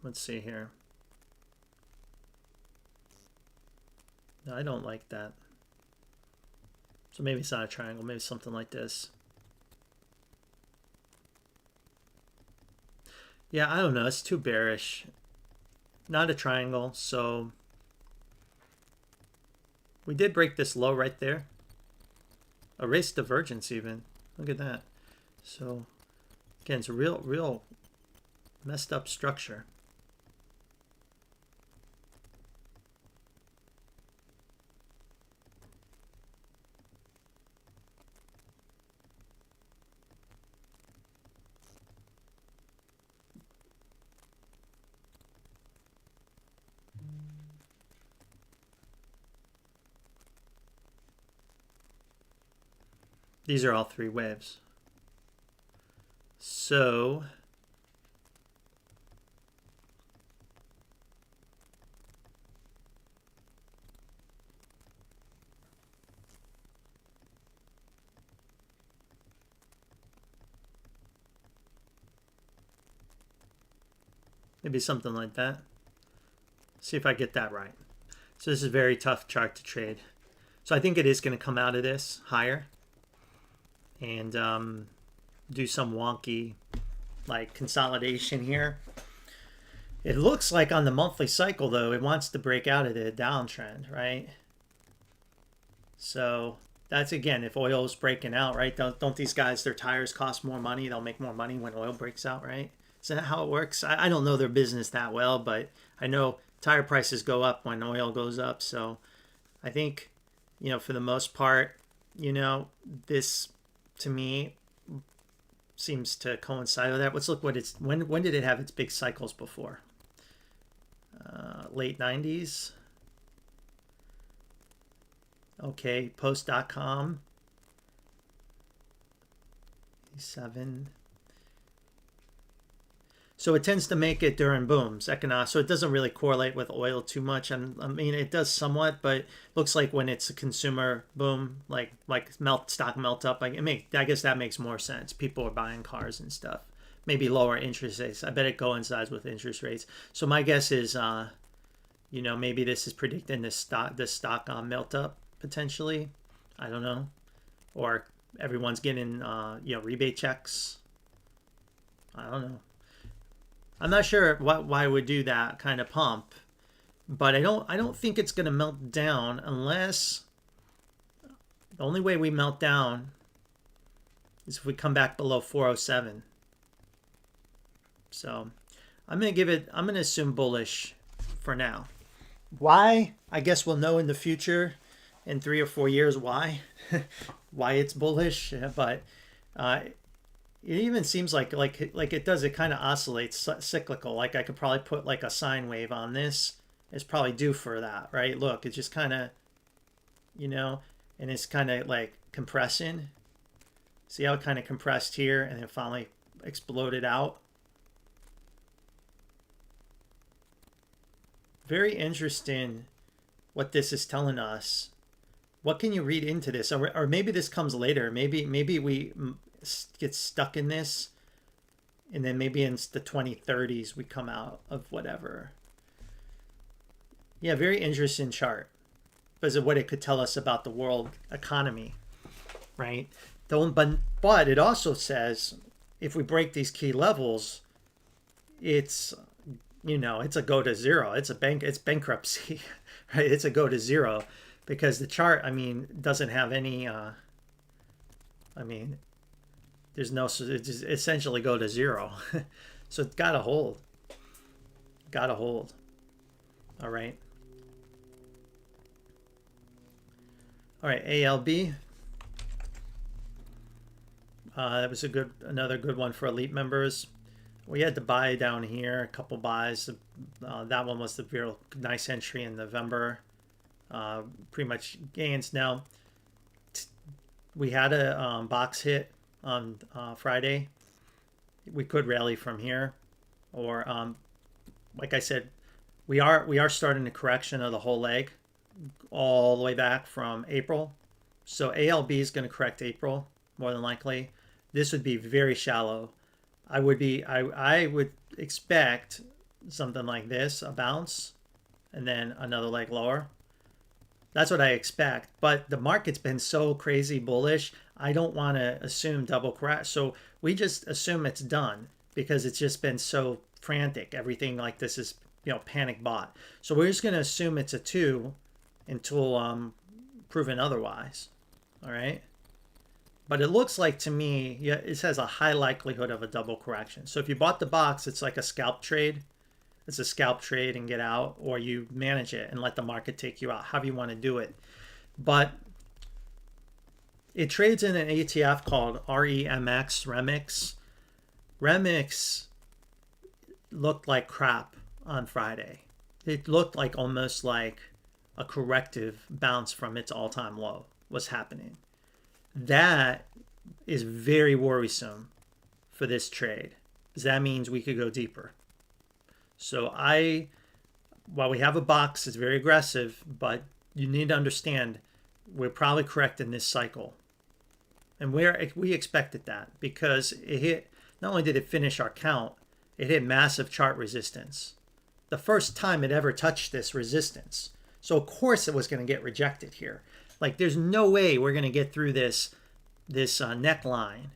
Let's see here. No, I don't like that. So maybe it's not a triangle, maybe something like this. Yeah, I don't know, it's too bearish. Not a triangle, so we did break this low right there. Erase divergence even. Look at that. So again, it's a real messed up structure. These are all 3 waves. So maybe something like that. See if I get that right. So this is a very tough chart to trade. So I think it is going to come out of this higher and do some wonky like consolidation here. It looks like on the monthly cycle though, it wants to break out of the downtrend, right? So that's, again, if oil is breaking out, right? Don't these guys, their tires cost more money? They'll make more money when oil breaks out, right? Is that how it works? I don't know their business that well, but I know tire prices go up when oil goes up. So I think, you know, for the most part, you know, this to me seems to coincide with that. Let's look what it's, when did it have its big cycles before? Late 90s. Okay, post.com. 7. So it tends to make it during booms, economic. So it doesn't really correlate with oil too much. And I mean, it does somewhat, but looks like when it's a consumer boom, like stock melt up, like I guess that makes more sense. People are buying cars and stuff. Maybe lower interest rates. I bet it coincides with interest rates. So my guess is, maybe this is predicting this stock melt up potentially. I don't know, or everyone's getting rebate checks. I don't know. I'm not sure why it would do that kind of pump, but I don't think it's going to melt down unless the only way we melt down is if we come back below 407. So I'm going to assume bullish for now. Why? I guess we'll know in the future in 3 or 4 years why it's bullish, but it even seems like it does. It kind of oscillates, cyclical. Like I could probably put like a sine wave on this. It's probably due for that, right? Look, it's just kind of, and it's kind of like compressing. See how it kind of compressed here and then finally exploded out. Very interesting what this is telling us. What can you read into this? Or maybe this comes later. Maybe we get stuck in this, and then maybe in the 2030s we come out of whatever. Yeah, very interesting chart because of what it could tell us about the world economy, right? But it also says if we break these key levels, it's it's a go to zero. It's bankruptcy, right? It's a go to zero because the chart, doesn't have any. There's no, it just essentially go to zero. So it's got to hold. Got to hold. All right. All right, ALB. That was another good one for elite members. We had to buy down here, a couple buys. That one was the real nice entry in November. Pretty much gains. Now, we had a box hit on Friday. We could rally from here, or like I said, we are starting a correction of the whole leg all the way back from April. So ALB is going to correct April more than likely. This would be very shallow. I would expect something like this, a bounce, and then another leg lower. That's what I expect. But the market's been so crazy bullish, I don't want to assume double crash. So we just assume it's done because it's just been so frantic. Everything like this is, panic bought. So we're just going to assume it's a 2 until proven otherwise. All right. But it looks like to me, it has a high likelihood of a double correction. So if you bought the box, it's like a scalp trade. It's a scalp trade and get out, or you manage it and let the market take you out, however you want to do it. But it trades in an ETF called REMX. REMX looked like crap on Friday. It looked like almost like a corrective bounce from its all-time low was happening. That is very worrisome for this trade because that means we could go deeper. So while we have a box, it's very aggressive, but you need to understand we're probably correct in this cycle. And we expected that because it hit, not only did it finish our count, it hit massive chart resistance. The first time it ever touched this resistance. So of course it was going to get rejected here. Like there's no way we're going to get through this neckline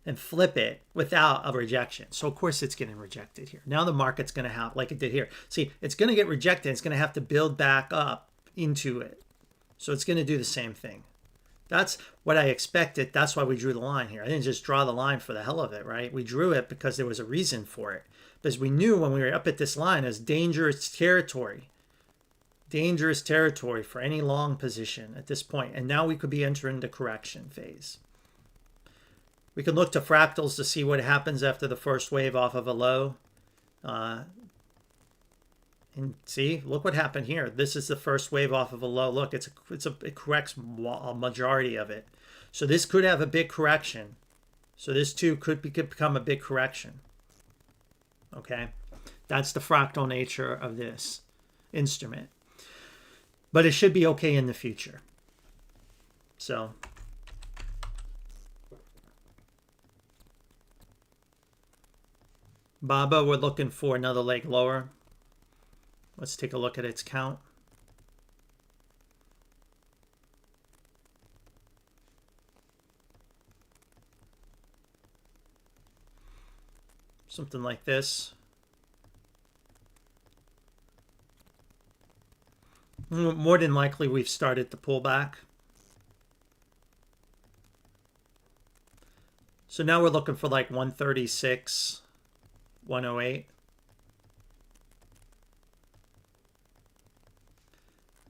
and flip it without a rejection. So of course it's getting rejected here. Now the market's going to have, like it did here. See, it's going to get rejected. It's going to have to build back up into it. So it's going to do the same thing. That's what I expected. That's why we drew the line here. I didn't just draw the line for the hell of it, right? We drew it because there was a reason for it. Because we knew when we were up at this line as dangerous territory. Dangerous territory for any long position at this point. And now we could be entering the correction phase. We can look to fractals to see what happens after the first wave off of a low. And see, look what happened here. This is the first wave off of a low. Look, it corrects a majority of it. So this could have a big correction. So this too could become a big correction. Okay, that's the fractal nature of this instrument. But it should be okay in the future. So BABA, we're looking for another leg lower. Let's take a look at its count. Something like this. More than likely, we've started the pullback. So now we're looking for like 136, 108.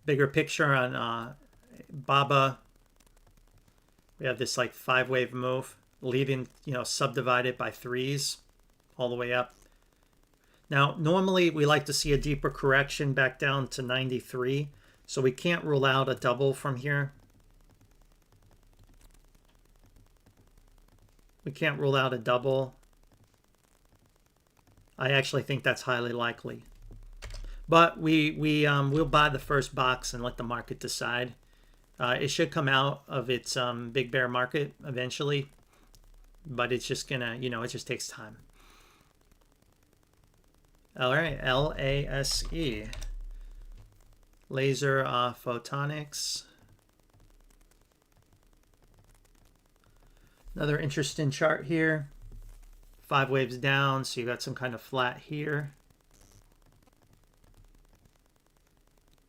Bigger picture on BABA. We have this like 5-wave move leading, subdivided by 3s all the way up. Now, normally we like to see a deeper correction back down to 93. So we can't rule out a double from here. We can't rule out a double. I actually think that's highly likely. But we'll buy the first box and let the market decide. It should come out of its big bear market eventually. But it's just gonna, it just takes time. All right, LASE. Laser Photonics. Another interesting chart here. 5 waves down, so you got some kind of flat here.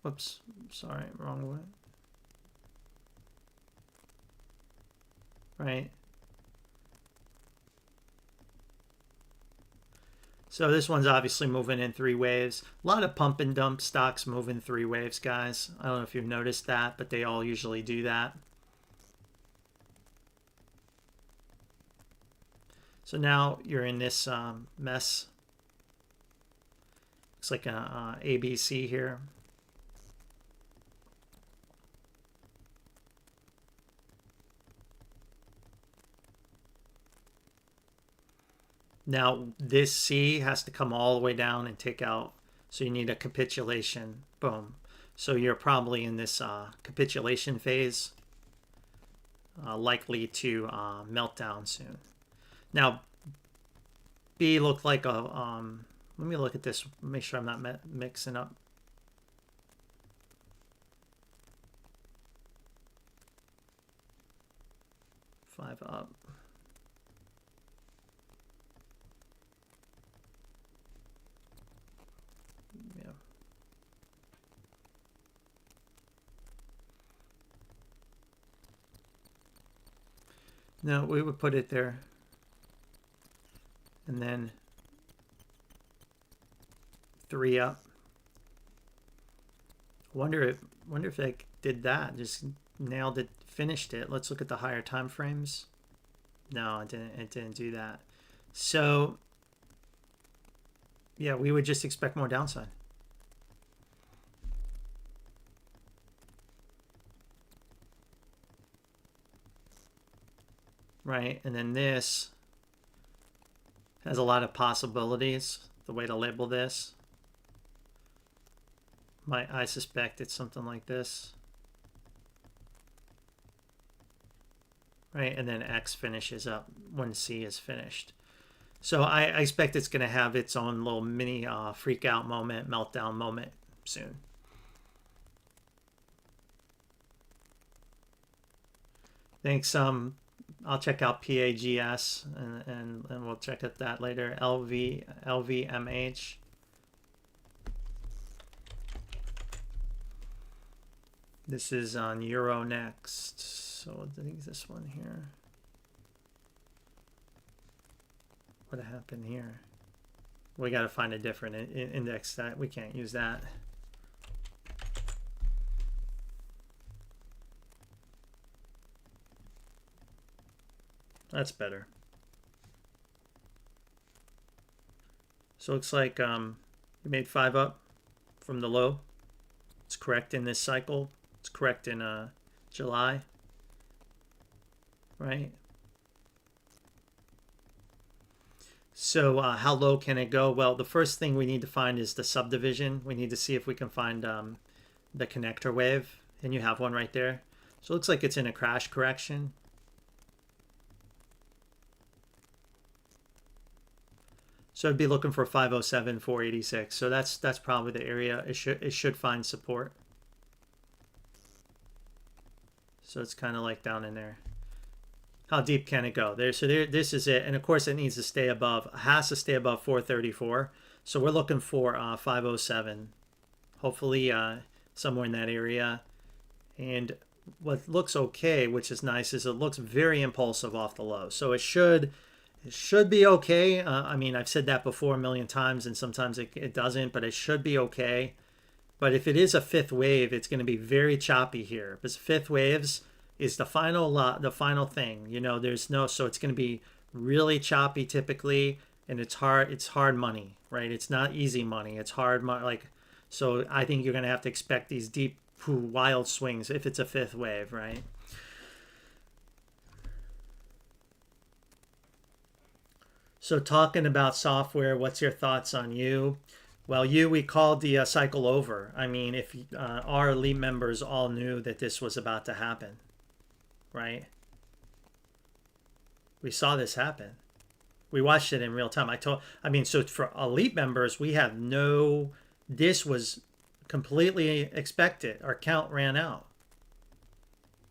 Whoops, sorry, wrong way. Right. So this one's obviously moving in 3 waves. A lot of pump and dump stocks move in 3 waves, guys. I don't know if you've noticed that, but they all usually do that. So now you're in this mess. Looks like a ABC here. Now this C has to come all the way down and take out. So you need a capitulation. Boom. So you're probably in this capitulation phase. Likely to melt down soon. Now, B looked like a, let me look at this, make sure I'm not mixing up. Five up. Yeah. No, we would put it there. And then 3 up. Wonder if they did that. Just nailed it, finished it. Let's look at the higher time frames. No, it didn't do that. So yeah, we would just expect more downside. Right, and then this has a lot of possibilities. The way to label this, I suspect it's something like this. Right, and then X finishes up when C is finished. So I expect it's going to have its own little mini freak out moment, meltdown moment soon. Thanks. I'll check out PAGS and we'll check out that later. LVMH. This is on Euronext. So I think this one here. What happened here? We got to find a different index that we can't use that. That's better. So it looks like you made 5 up from the low. It's correct in this cycle. It's correct in July. Right? So how low can it go? Well, the first thing we need to find is the subdivision. We need to see if we can find the connector wave, and you have one right there. So it looks like it's in a crash correction. So I'd be looking for 507, 486. So that's probably the area it should find support. So it's kind of like down in there. How deep can it go? This is it. And of course, it needs to stay above, has to stay above 434. So we're looking for 507, hopefully somewhere in that area. And what looks okay, which is nice, is it looks very impulsive off the low. So it should be okay. I mean, I've said that before a million times, and sometimes it doesn't, but it should be okay. But if it is a fifth wave, it's going to be very choppy here. Because fifth waves is the final thing. You know, so it's going to be really choppy typically, and it's hard money, right? It's not easy money. It's hard money. So I think you're going to have to expect these deep, wild swings if it's a fifth wave, right? So talking about software, what's your thoughts on you? Well, we called the cycle over. I mean, if our elite members all knew that this was about to happen, right? We saw this happen. We watched it in real time. So for elite members, we have this was completely expected. Our count ran out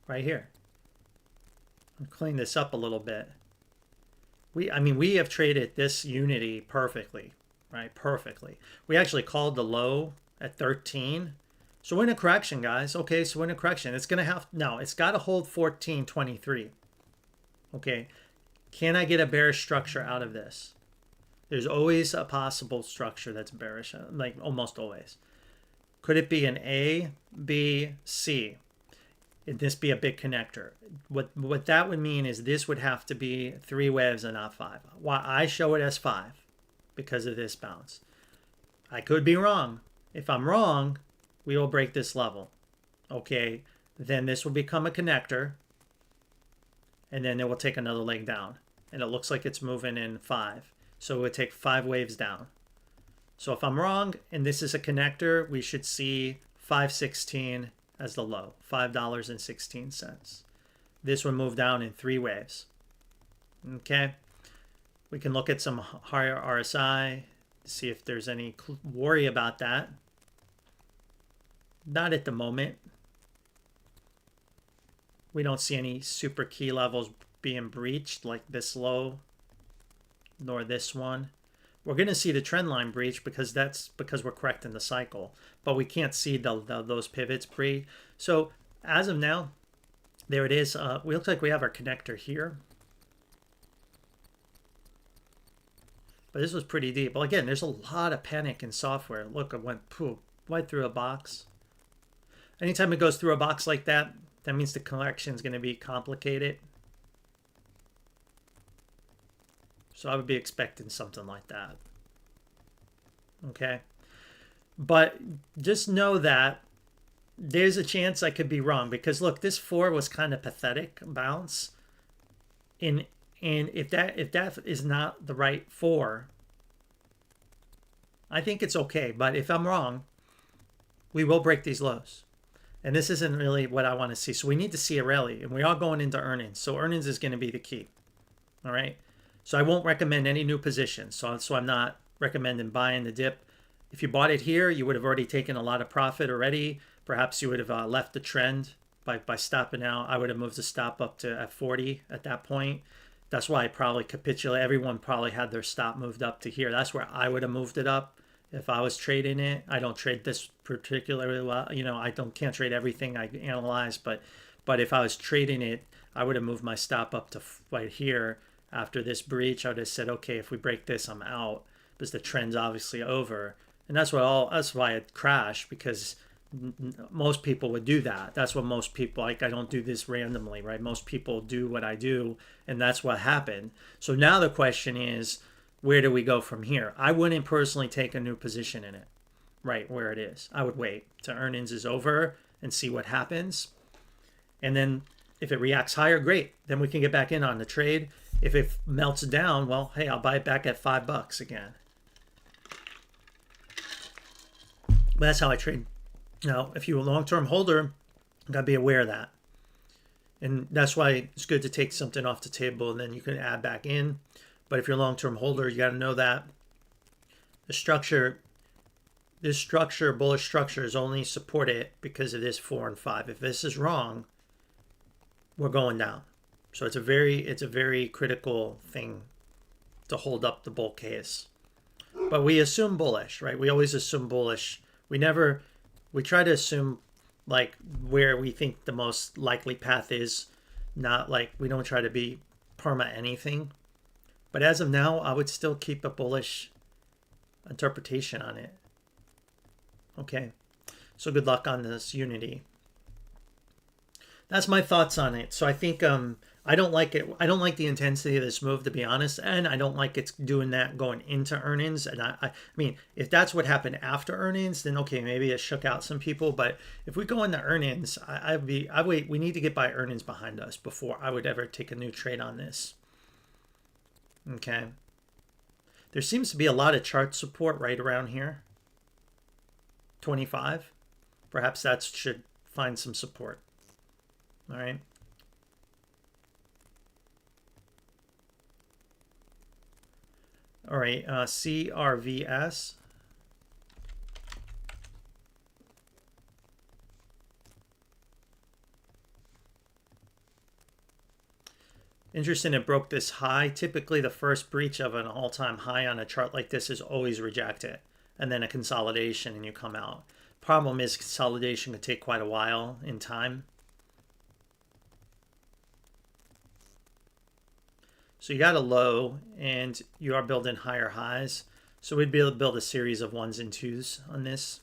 right here. I'll clean this up a little bit. We have traded this unity perfectly. Right, perfectly. We actually called the low at 13. So we're in a correction, guys. Okay, so we're in a correction. It's got to hold 14.23. Okay, can I get a bearish structure out of this? There's always a possible structure that's bearish, like almost always. Could it be an A, B, C? Would this be a big connector? What that would mean is this would have to be 3 waves and not 5. Why I show it as 5. Because of this bounce. I could be wrong. If I'm wrong, we will break this level. Okay, then this will become a connector, and then it will take another leg down. And it looks like it's moving in 5. So it would take 5 waves down. So if I'm wrong, and this is a connector, we should see 516 as the low, $5.16. This will move down in 3 waves. Okay. We can look at some higher RSI to see if there's any worry about that. Not at the moment. We don't see any super key levels being breached like this low, nor this one. We're going to see the trend line breach because we're correcting the cycle, but we can't see those pivots breach. So as of now, there it is. We look like we have our connector here. But this was pretty deep. Well, again, there's a lot of panic in software. Look, it went right through a box. Anytime it goes through a box like that, that means the correction is going to be complicated. So I would be expecting something like that. Okay. But just know that there's a chance I could be wrong. Because look, this 4 was kind of pathetic bounce. And if that is not the right 4, I think it's okay. But if I'm wrong, we will break these lows. And this isn't really what I want to see. So we need to see a rally. And we are going into earnings. So earnings is going to be the key. All right. So I won't recommend any new positions. So I'm not recommending buying the dip. If you bought it here, you would have already taken a lot of profit already. Perhaps you would have left the trend by stopping out. I would have moved the stop up to at 40 at that point. That's why I probably capitulate. Everyone probably had their stop moved up to here. That's where I would have moved it up if I was trading it. I don't trade this particularly well. You know, can't trade everything I analyze, but if I was trading it, I would have moved my stop up to right here. After this breach, I would have said, okay, if we break this, I'm out, because the trend's obviously over. And that's why it crashed, because most people would do that. That's what most people, like, I don't do this randomly, right? Most people do what I do, and that's what happened. So now the question is, where do we go from here? I wouldn't personally take a new position in it, right where it is. I would wait till earnings is over and see what happens. And then if it reacts higher, great. Then we can get back in on the trade. If it melts down, well, hey, I'll buy it back at $5 again. But that's how I trade. Now, if you're a long-term holder, you gotta be aware of that. And that's why it's good to take something off the table and then you can add back in. But if you're a long-term holder, you gotta know that the structure, this structure, bullish structure, is only supported because of this 4 and 5. If this is wrong, we're going down. So it's a very critical thing to hold up the bull case. But we assume bullish, right? We always assume bullish. We try to assume like where we think the most likely path is, not like we don't try to be perma anything. But as of now, I would still keep a bullish interpretation on it. Okay, so good luck on this Unity. That's my thoughts on it. So I think I don't like it. I don't like the intensity of this move, to be honest, and I don't like it's doing that going into earnings. And I mean, if that's what happened after earnings, then okay, maybe it shook out some people. But if we go into earnings, we need to get by earnings behind us before I would ever take a new trade on this. Okay. There seems to be a lot of chart support right around here. 25. Perhaps that should find some support. All right. All right, CRVS. Interesting, it broke this high. Typically, the first breach of an all-time high on a chart like this is always rejected, and then a consolidation and you come out. Problem is consolidation could take quite a while in time. So you got a low and you are building higher highs. So we'd be able to build a series of 1s and 2s on this.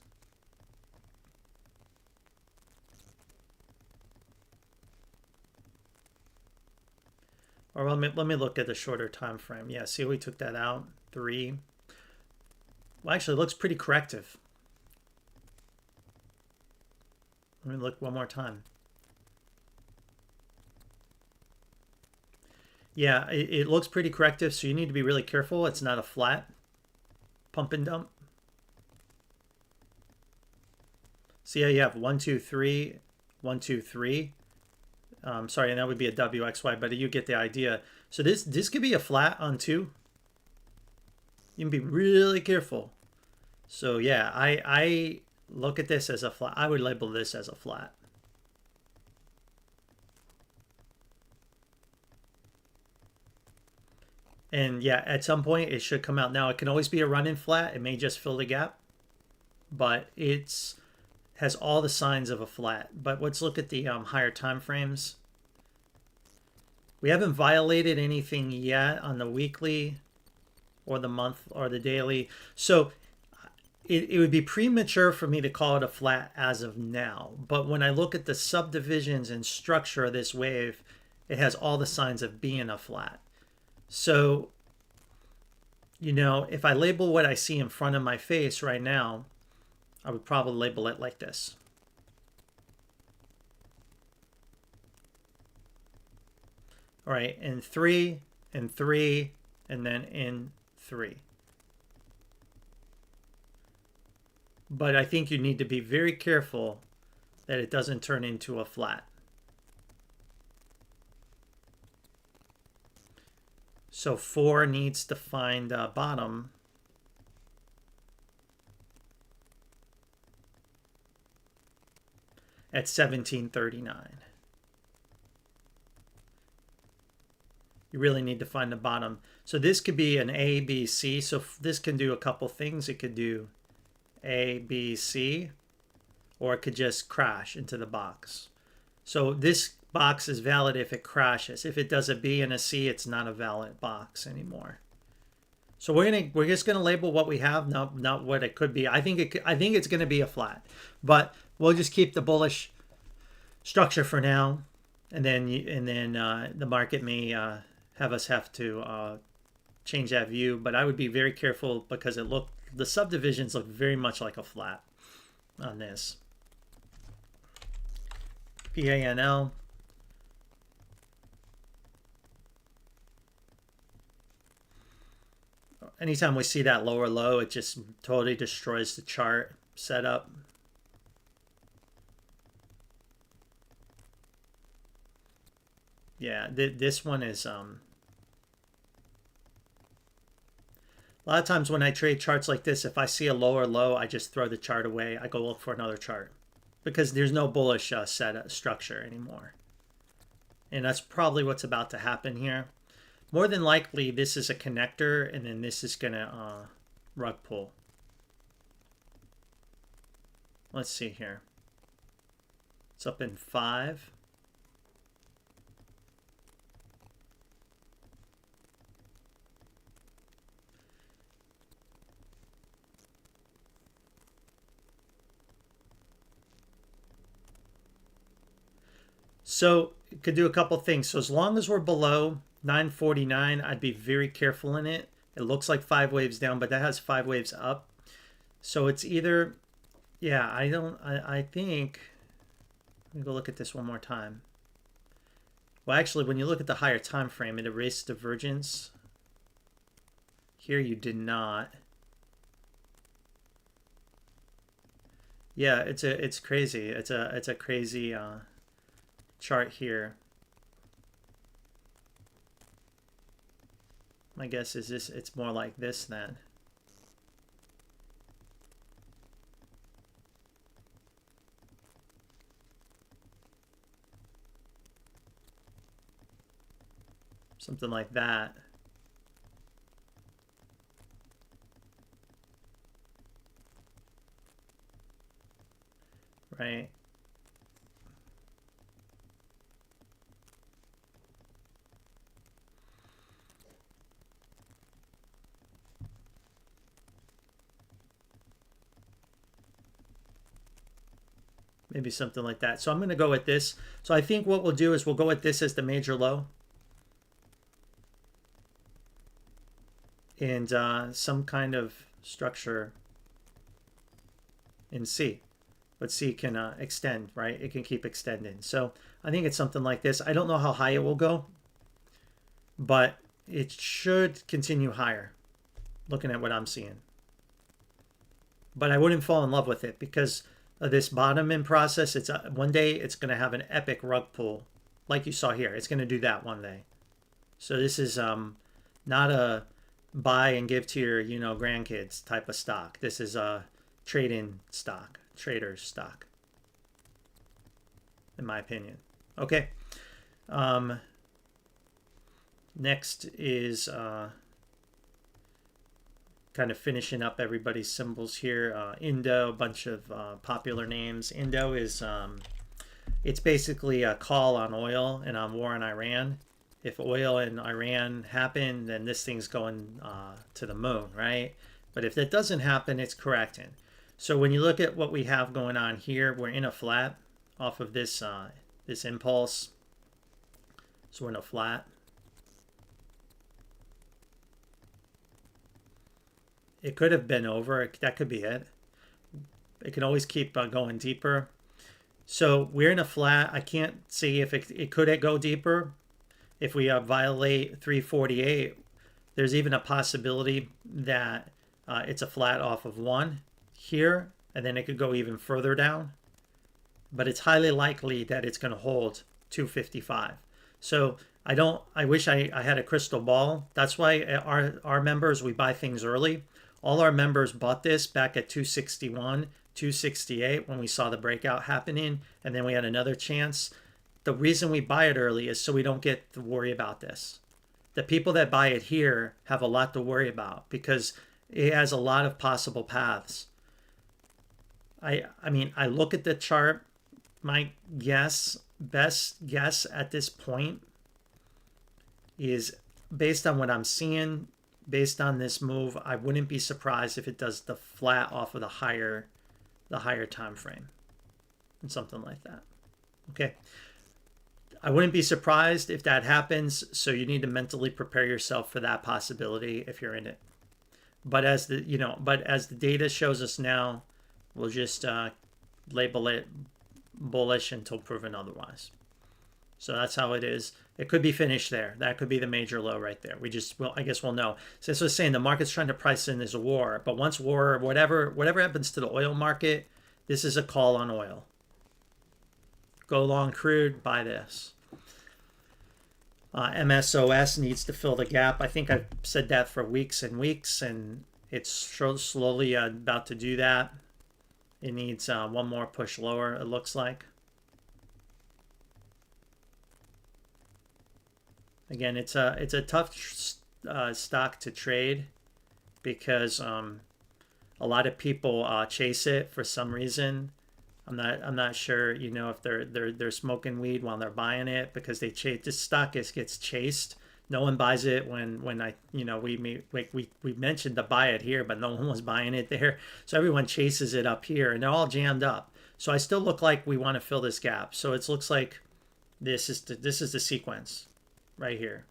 Or let me look at the shorter time frame. Yeah, see, we took that out. 3. Well, actually, it looks pretty corrective. Let me look one more time. Yeah, it looks pretty corrective, so you need to be really careful. It's not a flat pump and dump. See how you have 1, 2, 3, 1, 2, 3. Sorry, and that would be a WXY, but you get the idea. So this could be a flat on 2. You can be really careful. So yeah, I look at this as a flat. I would label this as a flat. And yeah, at some point it should come out. Now it can always be a run-in flat. It may just fill the gap, but it's has all the signs of a flat. But let's look at the higher time frames. We haven't violated anything yet on the weekly or the month or the daily. So it would be premature for me to call it a flat as of now. But when I look at the subdivisions and structure of this wave, it has all the signs of being a flat. So, you know, if I label what I see in front of my face right now, I would probably label it like this. All right, in 3, in 3, and then in 3. But I think you need to be very careful that it doesn't turn into a flat. So 4 needs to find a bottom. At 1739. You really need to find the bottom. So this could be an A, B, C. So this can do a couple things. It could do A, B, C, or it could just crash into the box. So this box is valid if it crashes. If it does a B and a C, it's not a valid box anymore. So we're just gonna label what we have, not what it could be. I think it's gonna be a flat, but we'll just keep the bullish structure for now, and then the market may have to change that view. But I would be very careful because the subdivisions look very much like a flat on this. PANL. anytime we see that lower low, it just totally destroys the chart setup. Yeah, this one is a lot of times when I trade charts like this, if I see a lower low, I just throw the chart away. I go look for another chart because there's no bullish structure anymore. And that's probably what's about to happen here. More than likely, this is a connector, and then this is going to rug pull. Let's see here. It's up in 5. So it could do a couple things. So as long as we're below 949, I'd be very careful in it. It looks like 5 waves down, but that has 5 waves up. So it's either, yeah, I think, let me go look at this one more time. Well, actually, when you look at the higher time frame, it erased divergence. Here you did not. Yeah, it's crazy. It's a crazy chart here. My guess is it's more like this then. Something like that. Right? Maybe something like that. So I'm going to go with this. So I think what we'll do is we'll go with this as the major low. And some kind of structure in C. But C can extend, right? It can keep extending. So I think it's something like this. I don't know how high it will go, but it should continue higher, looking at what I'm seeing. But I wouldn't fall in love with it because of this bottom-in process. It's one day it's going to have an epic rug pull, like you saw here. It's going to do that one day. So this is not a buy and give to your grandkids type of stock. This is a trade-in stock, trader's stock, in my opinion. Okay. Next is kind of finishing up everybody's symbols here. Indo, a bunch of popular names. Indo is it's basically a call on oil and on war in Iran. If oil and Iran happen, then this thing's going to the moon, right? But if that doesn't happen, it's correcting. So when you look at what we have going on here, we're in a flat off of this this impulse. So we're in a flat. It could have been over. That could be it. It can always keep going deeper. So we're in a flat. I can't see if it could go deeper. If we violate 348, there's even a possibility that it's a flat off of 1 here, and then it could go even further down. But it's highly likely that it's going to hold 255. So I wish I had a crystal ball. That's why our members, we buy things early. All our members bought this back at 261, 268 when we saw the breakout happening, and then we had another chance. The reason we buy it early is so we don't get to worry about this. The people that buy it here have a lot to worry about because it has a lot of possible paths. I mean, I look at the chart. My best guess at this point is based on what I'm seeing, based on this move. I wouldn't be surprised if it does the flat off of the higher time frame and something like that. Okay. I wouldn't be surprised if that happens, so you need to mentally prepare yourself for that possibility if you're in it. But as the data shows us now, we'll just label it bullish until proven otherwise. So that's how it is. It could be finished there. That could be the major low right there. We just, well, I guess we'll know. Since I was saying the market's trying to price in this war, but once war, whatever happens to the oil market, this is a call on oil. Go long crude, buy this. MSOS needs to fill the gap. I think I've said that for weeks and weeks, and it's slowly about to do that. It needs one more push lower, it looks like. Again, it's a tough stock to trade because a lot of people chase it for some reason. I'm not sure, you know, if they're smoking weed while they're buying it, because they chase this stock gets chased. No one buys it when I, you know, we mentioned to buy it here, but no one was buying it there. So everyone chases it up here, and they're all jammed up. So I still look like we want to fill this gap. So it looks like this is the sequence right here.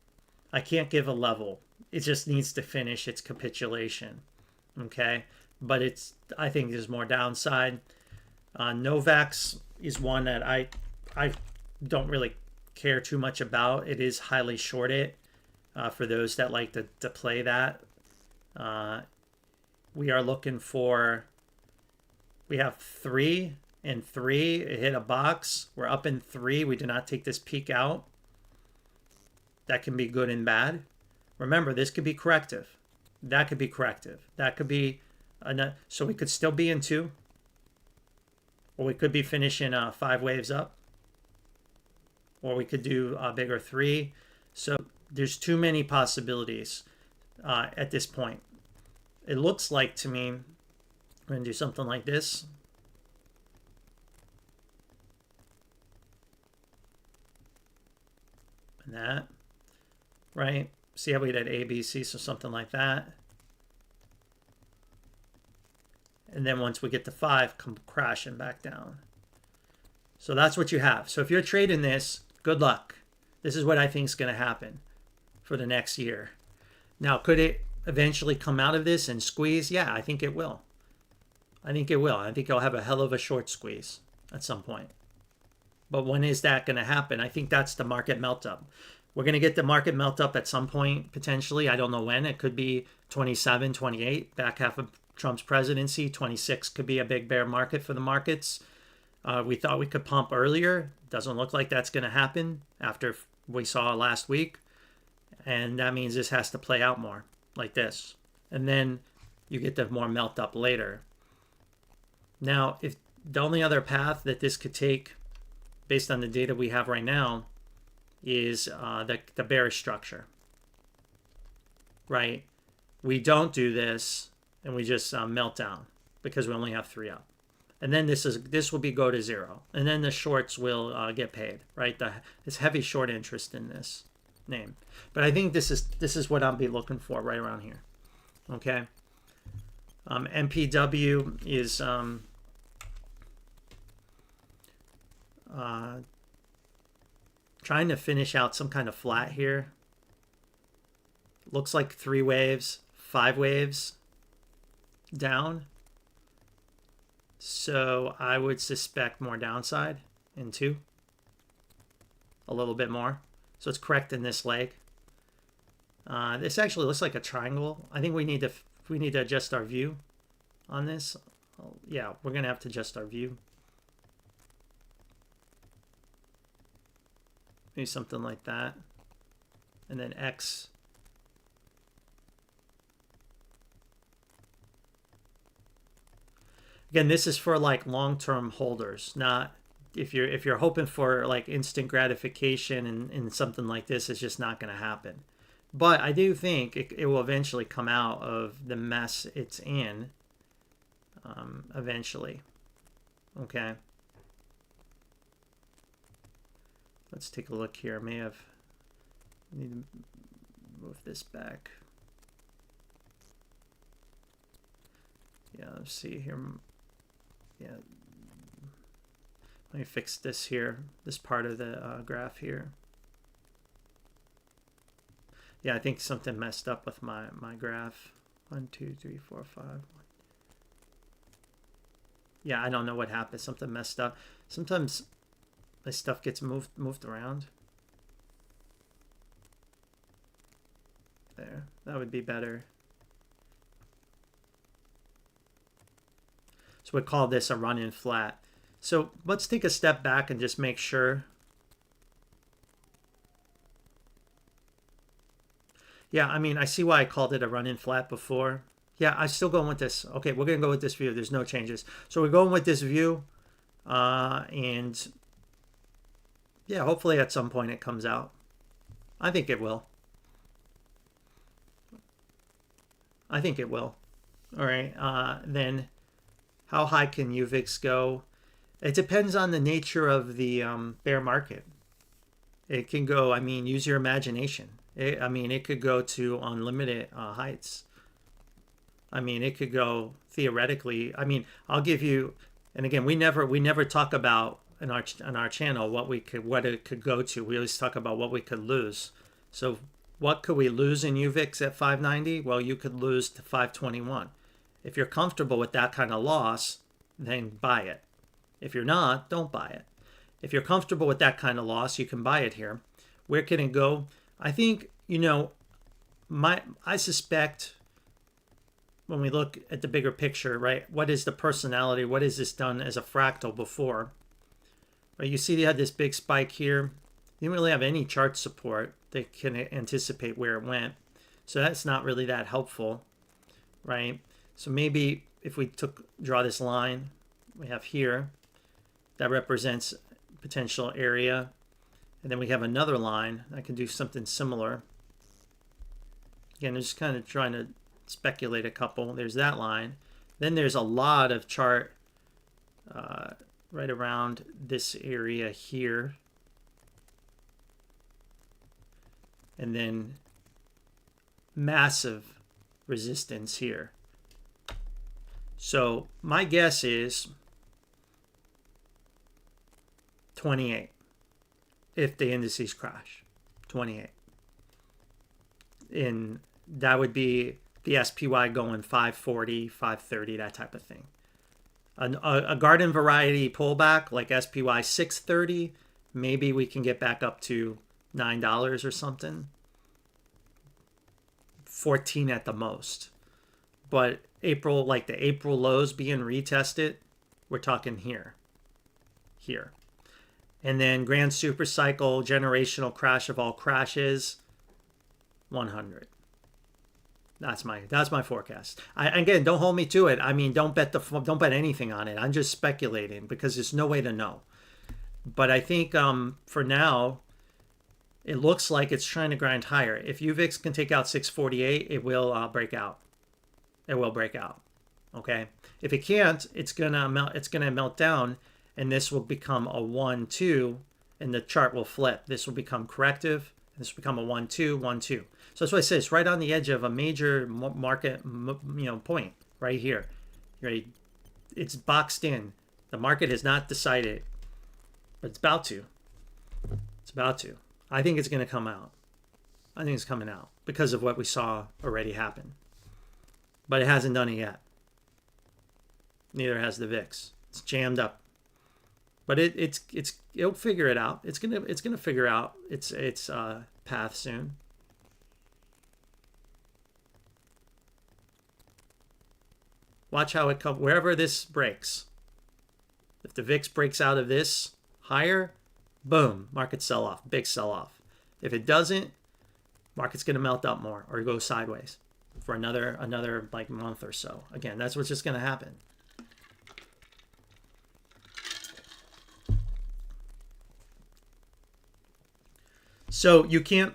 I can't give a level. It just needs to finish its capitulation. Okay, but I think there's more downside. Novax is one that I don't really care too much about. It is highly shorted for those that like to play that. We are looking for, we have 3 and 3. It hit a box. We're up in 3. We did not take this peak out. That can be good and bad. Remember, this could be corrective. That could be corrective. That could be, so we could still be in 2. Or we could be finishing 5 waves up. Or we could do a bigger 3. So there's too many possibilities at this point. It looks like to me, I'm going to do something like this. And that, right? See how we did A, B, C, so something like that. And then once we get to 5, come crashing back down. So that's what you have. So if you're trading this, good luck. This is what I think is going to happen for the next year. Now, could it eventually come out of this and squeeze? Yeah, I think it will. I think it will. I think it'll have a hell of a short squeeze at some point. But when is that going to happen? I think that's the market melt up. We're going to get the market melt up at some point, potentially. I don't know when. It could be 27, 28, back half of Trump's presidency. 26 could be a big bear market for the markets. We thought we could pump earlier. Doesn't look like that's going to happen after we saw last week. And that means this has to play out more like this. And then you get the more melt up later. Now, if the only other path that this could take, based on the data we have right now, is the bearish structure, right? We don't do this and we just melt down because we only have 3 up. And then this will be go to 0. And then the shorts will get paid, right? There's heavy short interest in this name. But I think this is what I'll be looking for right around here. Okay. MPW is trying to finish out some kind of flat here. Looks like 3 waves, 5 waves down. So I would suspect more downside in 2. A little bit more. So it's correct in this leg. This actually looks like a triangle. I think we need to adjust our view on this. Yeah, we're going to have to adjust our view. Maybe something like that. And then X. Again, this is for like long-term holders, not if you're hoping for like instant gratification and something like this, it's just not going to happen. But I do think it will eventually come out of the mess it's in eventually. Okay. Let's take a look here. Need to move this back. Yeah, let's see here. Yeah. Let me fix this here, this part of the graph here. Yeah, I think something messed up with my graph. 1, 2, 3, 4, 5. Yeah, I don't know what happened. Something messed up. Sometimes my stuff gets moved around. there. That would be better. So we call this a run-in flat. So let's take a step back and just make sure. Yeah, I mean, I see why I called it a run-in flat before. Yeah, I'm still going with this. Okay, we're going to go with this view. There's no changes. So we're going with this view. And yeah, hopefully at some point it comes out. I think it will. I think it will. All right. Then how high can UVIX go? It depends on the nature of the bear market. It can go, I mean, use your imagination. It could go to unlimited heights. I mean, it could go theoretically. I mean, I'll give you, and again, we never talk about on our channel what it could go to. We always talk about what we could lose. So what could we lose in UVIX at 590? Well, you could lose to 521. If you're comfortable with that kind of loss, then buy it. If you're not, don't buy it. If you're comfortable with that kind of loss, you can buy it here. Where can it go? I think, I suspect when we look at the bigger picture, right? What is the personality? What has this done as a fractal before? Right, you see they had this big spike here. You didn't really have any chart support that can anticipate where it went. So that's not really that helpful, right? So maybe if we draw this line we have here, that represents potential area. And then we have another line. I can do something similar. Again, I'm just kind of trying to speculate a couple. There's that line. Then there's a lot of chart right around this area here. And then massive resistance here. So my guess is 28 if the indices crash. 28. And that would be the SPY going 540, 530, that type of thing. A garden variety pullback like SPY 630, maybe we can get back up to $9 or something. 14 at the most. But April, like the April lows being retested, we're talking here. And then grand super cycle, generational crash of all crashes, 100. That's my forecast. Again, don't hold me to it. I mean, don't bet anything on it. I'm just speculating because there's no way to know. But I think for now, it looks like it's trying to grind higher. If UVIX can take out 648, it will break out. It will break out. Okay. If it can't, it's gonna melt down, and this will become a 1-2, and the chart will flip. This will become corrective. This will become a 1-2, 1-2. So that's why I say it's right on the edge of a major market, point right here. Right, it's boxed in. The market has not decided, but it's about to. It's about to. I think it's going to come out. I think it's coming out because of what we saw already happen. But it hasn't done it yet. Neither has the VIX. It's jammed up. But it'll figure it out. It's gonna figure out its path soon. Watch how it comes wherever this breaks. If the VIX breaks out of this higher, boom, market sell off, big sell off. If it doesn't, market's gonna melt up more or go sideways for another like month or so. Again, that's what's just gonna happen. So you can't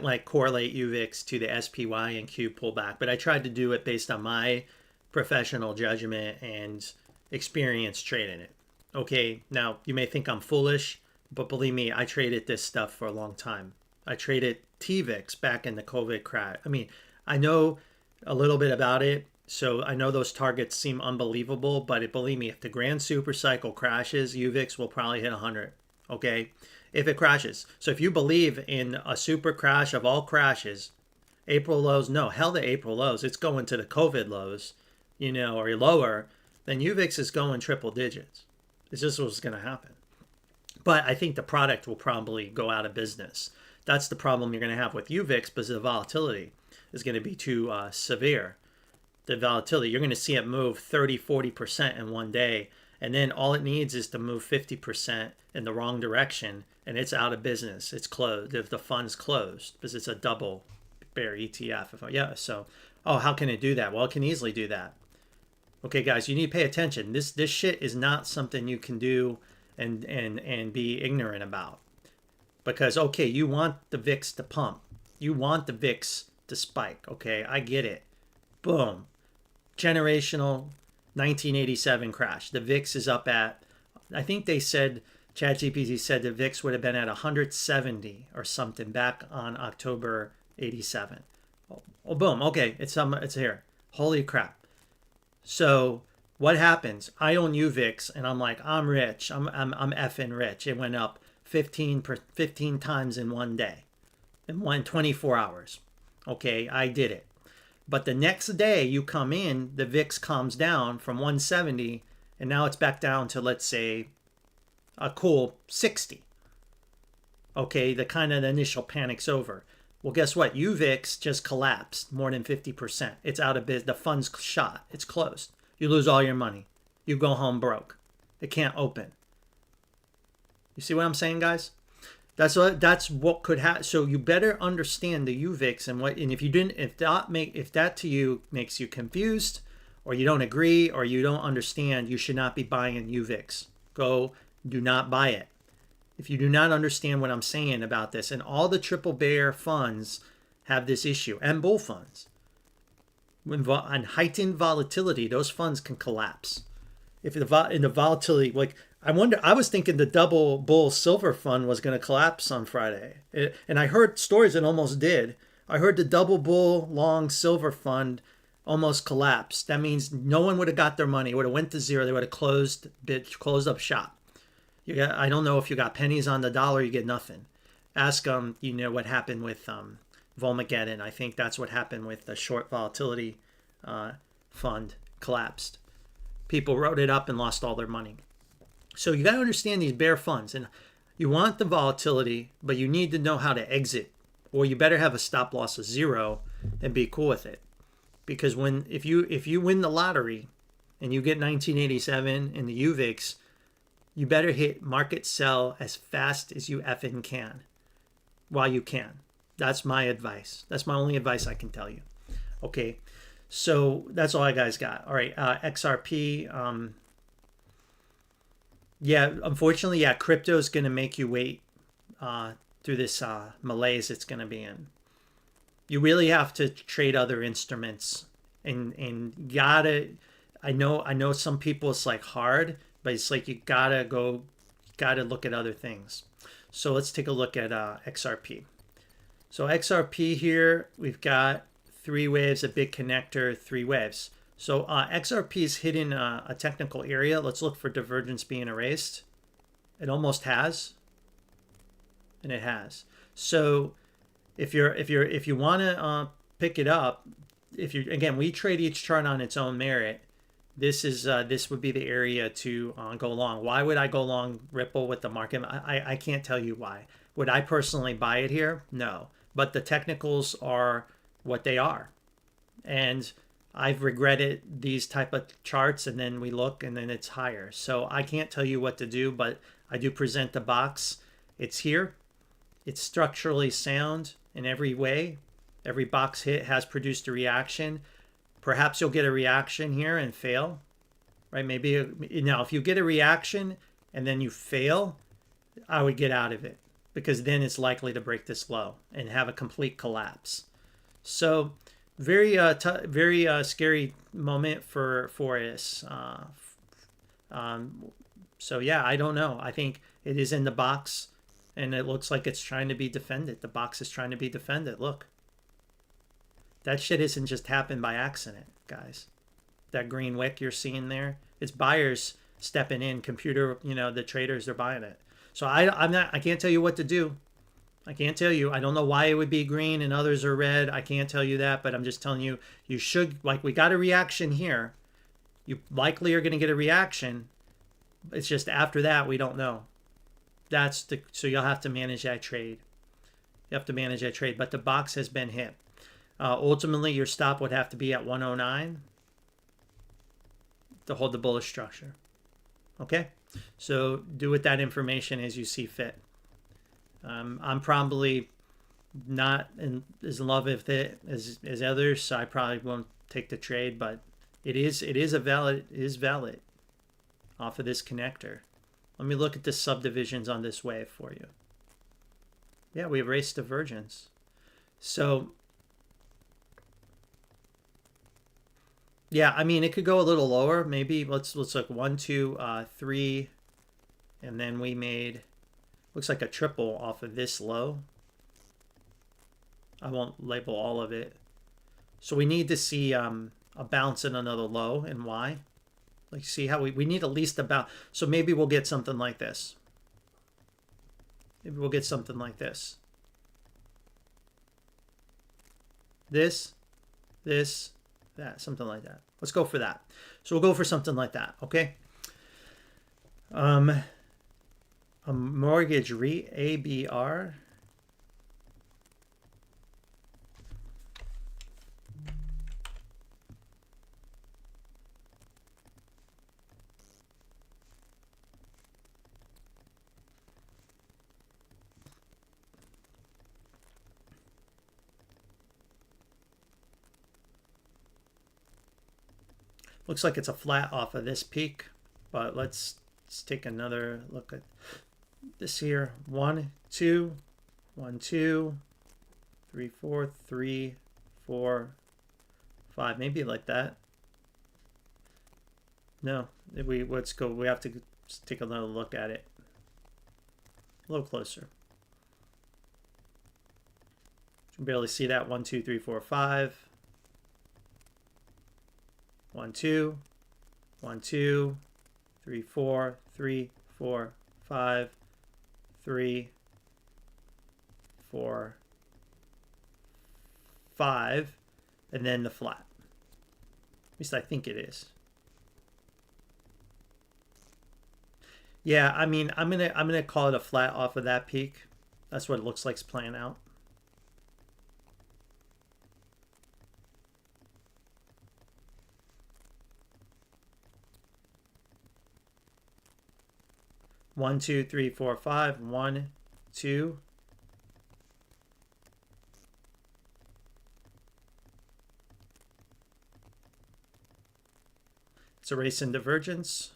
like correlate UVIX to the SPY and Q pullback, but I tried to do it based on my professional judgment and experience trading it. Okay, now you may think I'm foolish, but believe me, I traded this stuff for a long time. I traded TVIX back in the COVID crash. I mean, I know a little bit about it, so I know those targets seem unbelievable, but believe me, if the grand super cycle crashes, UVIX will probably hit 100. Okay, if it crashes. So if you believe in a super crash of all crashes, April lows, no, hell the April lows, it's going to the COVID lows, or lower, then UVIX is going triple digits. It's just what's going to happen. But I think the product will probably go out of business. That's the problem you're going to have with UVIX, because the volatility is going to be too severe. The volatility, you're going to see it move 30-40% in one day, and then all it needs is to move 50% in the wrong direction, and it's out of business. It's closed. If the fund's closed, because it's a double bear ETF. Yeah, so, oh, how can it do that? Well, it can easily do that. Okay, guys, you need to pay attention. This shit is not something you can do and be ignorant about. Because, okay, you want the VIX to pump. You want the VIX to spike. Okay, I get it. Boom. Generational 1987 crash. The VIX is up at, I think they said, ChatGPT said the VIX would have been at 170 or something back on October 87. Oh, boom. Okay, it's here. Holy crap. So what happens? I own UVIX and I'm like, I'm rich. I'm effing rich. It went up 15 times in one day, in 24 hours. Okay, I did it. But the next day you come in, the VIX calms down from 170, and now it's back down to, let's say, a cool 60. Okay, the kind of the initial panic's over. Well, guess what? UVIX just collapsed more than 50%. It's out of business. The fund's shot. It's closed. You lose all your money. You go home broke. It can't open. You see what I'm saying, guys? That's what could happen. So you better understand the UVIX and if that to you makes you confused, or you don't agree, or you don't understand, you should not be buying UVIX. Do not buy it. If you do not understand what I'm saying about this, and all the triple bear funds have this issue, and bull funds, on heightened volatility, those funds can collapse. If in the volatility, like, I was thinking the double bull silver fund was going to collapse on Friday. And I heard stories it almost did. I heard the double bull long silver fund almost collapsed. That means no one would have got their money. It would have went to zero. They would have closed up shop. I don't know if you got pennies on the dollar, you get nothing. Ask what happened with Volmageddon. I think that's what happened with the short volatility fund collapsed. People wrote it up and lost all their money. So you got to understand these bear funds, and you want the volatility, but you need to know how to exit, or you better have a stop loss of 0 and be cool with it. Because if you win the lottery and you get 1987 in the UVIX, you better hit market sell as fast as you effing can while you can. That's my advice. That's my only advice I can tell you. Okay, so that's all I guys got. All right, XRP. Yeah, unfortunately, crypto is going to make you wait through this malaise it's going to be in. You really have to trade other instruments, and gotta. I know some people it's like hard, but it's like you gotta look at other things. So let's take a look at XRP. So XRP here, we've got 3 waves, a big connector, 3 waves. So XRP is hitting a technical area. Let's look for divergence being erased. It almost has, and it has. So if you want to pick it up, again, we trade each chart on its own merit. This would be the area to go long. Why would I go long Ripple with the market? I can't tell you why. Would I personally buy it here? No. But the technicals are what they are, and I've regretted these type of charts, and then we look and then it's higher. So I can't tell you what to do, but I do present the box. It's here. It's structurally sound in every way. Every box hit has produced a reaction. Perhaps you'll get a reaction here and fail, right? Maybe now if you get a reaction and then you fail, I would get out of it, because then it's likely to break this low and have a complete collapse. So very scary moment for us. So yeah, I don't know. I think it is in the box, and it looks like it's trying to be defended. The box is trying to be defended. Look, that shit isn't just happened by accident, guys. That green wick you're seeing there, it's buyers stepping in. Computer, the traders are buying it. So I can't tell you what to do. I can't tell you. I don't know why it would be green and others are red. I can't tell you that, but I'm just telling you, you should, like, we got a reaction here. You likely are going to get a reaction. It's just after that, we don't know. So you'll have to manage that trade. You have to manage that trade, but the box has been hit. Ultimately, your stop would have to be at 109 to hold the bullish structure. Okay, so do with that information as you see fit. I'm probably not as in love with it as others, so I probably won't take the trade, but it is valid off of this connector. Let me look at the subdivisions on this wave for you. Yeah, we erased divergence. So yeah, I mean, it could go a little lower. Maybe let's look 1, 2, 3, and then we made, looks like a triple off of this low. I won't label all of it. So we need to see a bounce in another low, and why? Like, see how we need at least a bounce. So maybe we'll get something like this. Maybe we'll get something like this. This, that, something like that. Let's go for that. So we'll go for something like that, okay? A mortgage REIT, ABR. Looks like it's a flat off of this peak, but let's take another look at this here. 1, 2, 1, 2, 3, 4, 3, 4, 5, maybe like that. No, let's go. We have to take another look at it. A little closer. You can barely see that. 1, 2, 3, 4, 5. 1, 2, 1, 2, 3, 4, 3, 4, 5, 3, 4, 5, and then the flat. At least I think it is. Yeah, I mean, I'm gonna call it a flat off of that peak. That's what it looks like it's playing out. One, 2, 3, 4, 5. 1, 2. It's erasing divergence.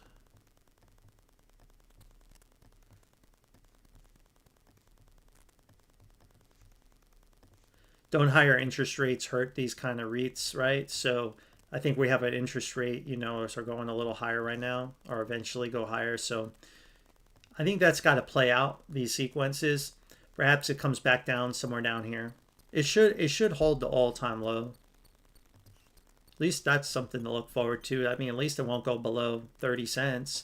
Don't higher interest rates hurt these kind of REITs, right? So I think we have an interest rate, you know, are going a little higher right now, or eventually go higher. So I think that's got to play out, these sequences. Perhaps it comes back down somewhere down here. It should hold the all-time low. At least that's something to look forward to. I mean, at least it won't go below 30 cents.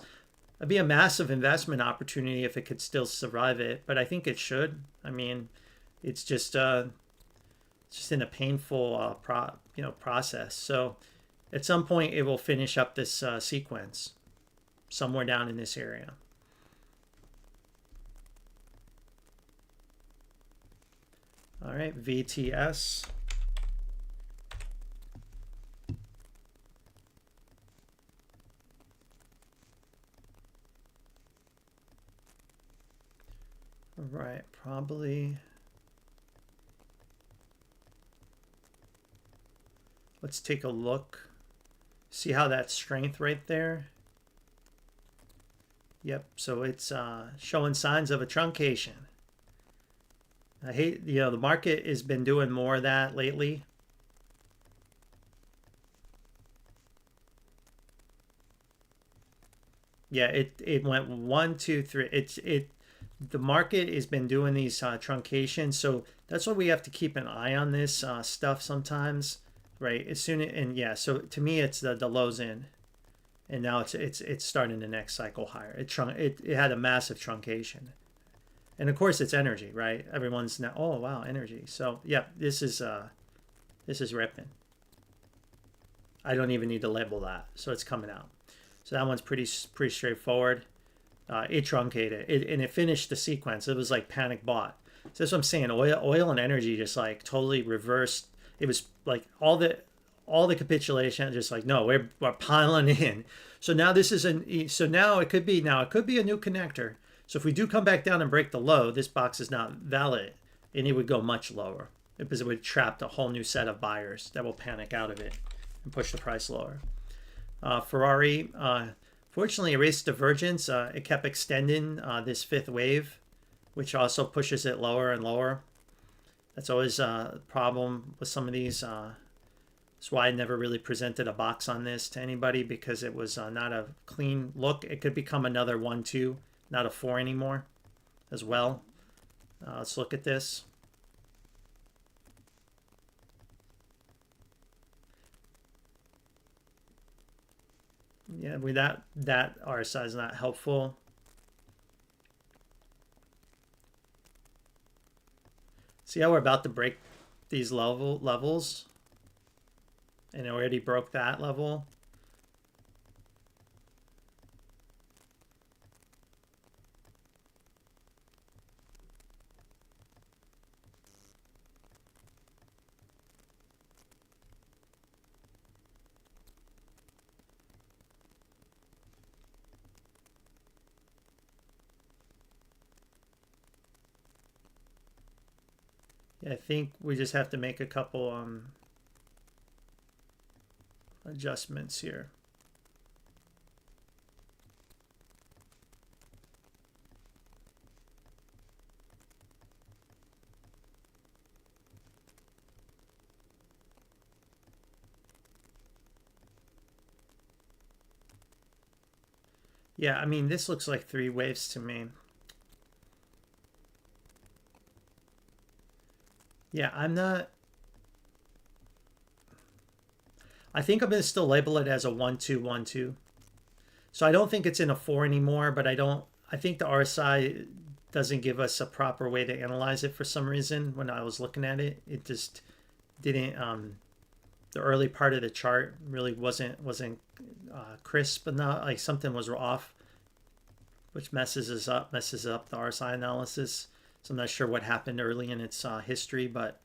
It'd be a massive investment opportunity if it could still survive it, but I think it should. I mean, it's just in a painful process. So at some point it will finish up this sequence somewhere down in this area. All right, VTS. All right, probably. Let's take a look. See how that strength right there? Yep, so it's showing signs of a truncation. I hate, the market has been doing more of that lately. Yeah, it went 1, 2, 3. The market has been doing these truncations, so that's why we have to keep an eye on this stuff sometimes, right? Yeah. So to me, it's the lows in, and now it's starting the next cycle higher. It had a massive truncation. And of course, it's energy, right? Everyone's now, oh wow, energy. So yeah, this is ripping. I don't even need to label that, so it's coming out. So that one's pretty straightforward. It truncated, and it finished the sequence. It was like panic bought. So that's what I'm saying. Oil and energy just like totally reversed. It was like all the capitulation, just like, no, we're piling in. So now this is so now it could be a new connector. So if we do come back down and break the low, this box is not valid, and it would go much lower because it would trap a whole new set of buyers that will panic out of it and push the price lower. Ferrari, fortunately, erased divergence. It kept extending this fifth wave, which also pushes it lower and lower. That's always a problem with some of these. That's why I never really presented a box on this to anybody, because it was not a clean look. It could become another 1-2, not a 4 anymore as well. Let's look at this. Yeah, with that RSI is not helpful. See how we're about to break these levels? And it already broke that level. Yeah, I think we just have to make a couple adjustments here. Yeah, I mean, this looks like 3 waves to me. Yeah, I'm not... I think I'm going to still label it as a 1-2, 1-2. So I don't think it's in a 4 anymore, but I think the RSI doesn't give us a proper way to analyze it for some reason. When I was looking at it, it just didn't... the early part of the chart really wasn't crisp enough. Like something was off, which messes up the RSI analysis. So I'm not sure what happened early in its history, but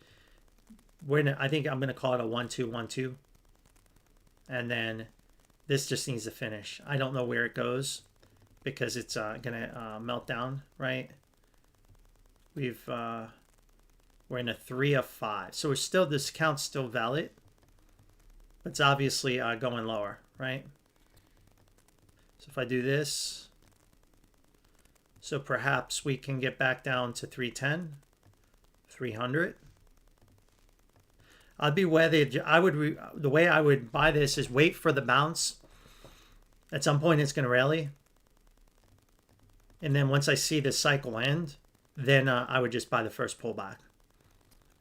I think I'm going to call it a 1-2, 1-2. And then this just needs to finish. I don't know where it goes because it's going to melt down, right? We're in a 3 of 5. So this count's still valid, but it's obviously going lower, right? So if I do this, so perhaps we can get back down to 310, 300. I'd be weathered. The way I would buy this is wait for the bounce. At some point, it's going to rally, and then once I see this cycle end, then I would just buy the first pullback.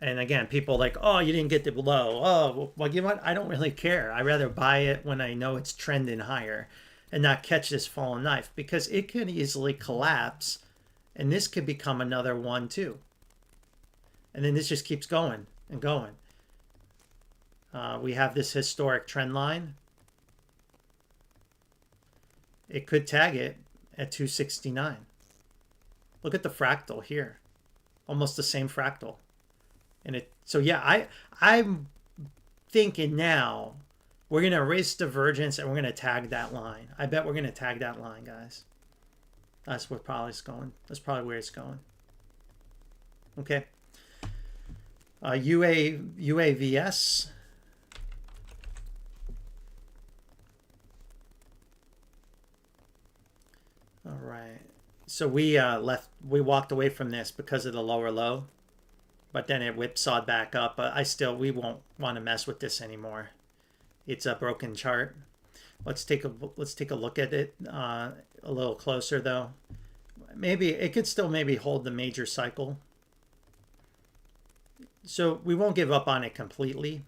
And again, people like, oh, you didn't get the low. Oh, well, you know what? I don't really care. I'd rather buy it when I know it's trending higher and not catch this falling knife, because it could easily collapse, and this could become another 1-2. And then this just keeps going and going. We have this historic trend line. It could tag it at 269. Look at the fractal here. Almost the same fractal. So yeah, I'm thinking now we're going to erase divergence and we're going to tag that line. I bet we're going to tag that line, guys. That's where probably it's going. That's probably where it's going. Okay. UAVS. All right. So we walked away from this because of the lower low, but then it whipsawed back up. But we won't want to mess with this anymore. It's a broken chart. Let's take a look at it a little closer though. Maybe it could still maybe hold the major cycle. So we won't give up on it completely.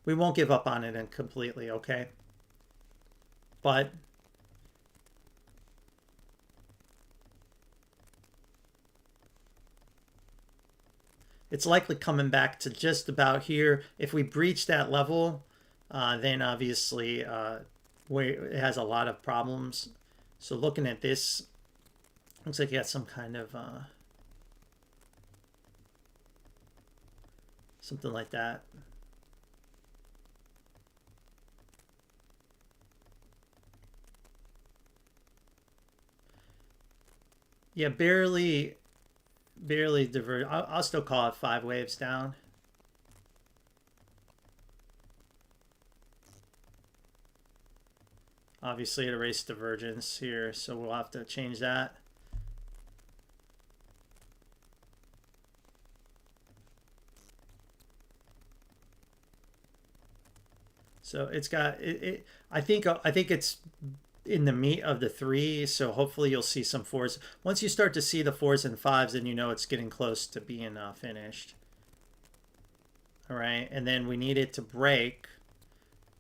We won't give up on it completely, okay? But it's likely coming back to just about here. If we breach that level, then obviously it has a lot of problems. So looking at this, Looks like you got some kind of something like that. Yeah, barely diverge. I'll still call it 5 waves down. Obviously it erased divergence here, so we'll have to change that. So it's got I think it's in the meat of the 3, so hopefully you'll see some 4s. Once you start to see the 4s and 5s, then you know it's getting close to being finished. All right, and then we need it to break.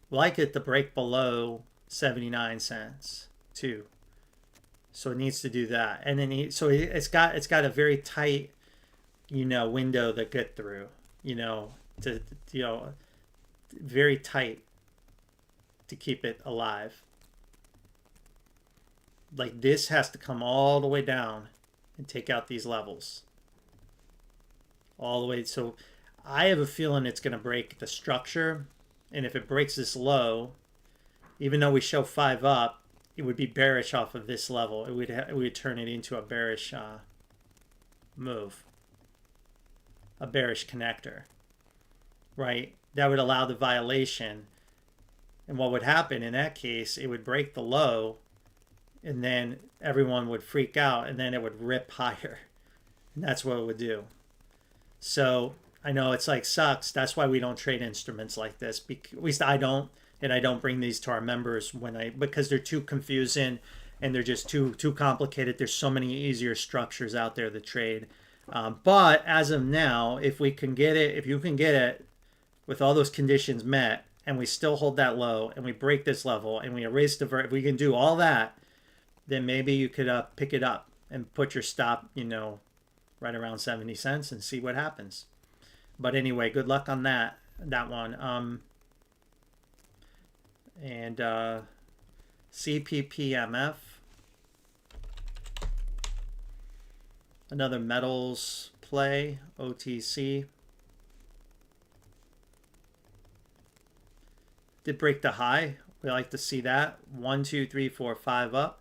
We like it to break below 79 cents too. So it needs to do that, and then so it's got a very tight, window to get through. Very tight to keep it alive. Like this has to come all the way down and take out these levels. All the way. So I have a feeling it's going to break the structure. And if it breaks this low, even though we show 5 up, it would be bearish off of this level. It would turn it into a bearish move. A bearish connector. Right? That would allow the violation. And what would happen in that case, it would break the low, and then everyone would freak out, and then it would rip higher. And that's what it would do. So I know it's like sucks. That's why we don't trade instruments like this. At least I don't, and I don't bring these to our members because they're too confusing and they're just too complicated. There's so many easier structures out there to trade. But as of now, if you can get it with all those conditions met, and we still hold that low, and we break this level, and we erase if we can do all that, then maybe you could pick it up and put your stop, right around 70 cents and see what happens. But anyway, good luck on that one. And CPPMF, another metals play, OTC. Did break the high. We like to see that. 1, 2, 3, 4, 5 up.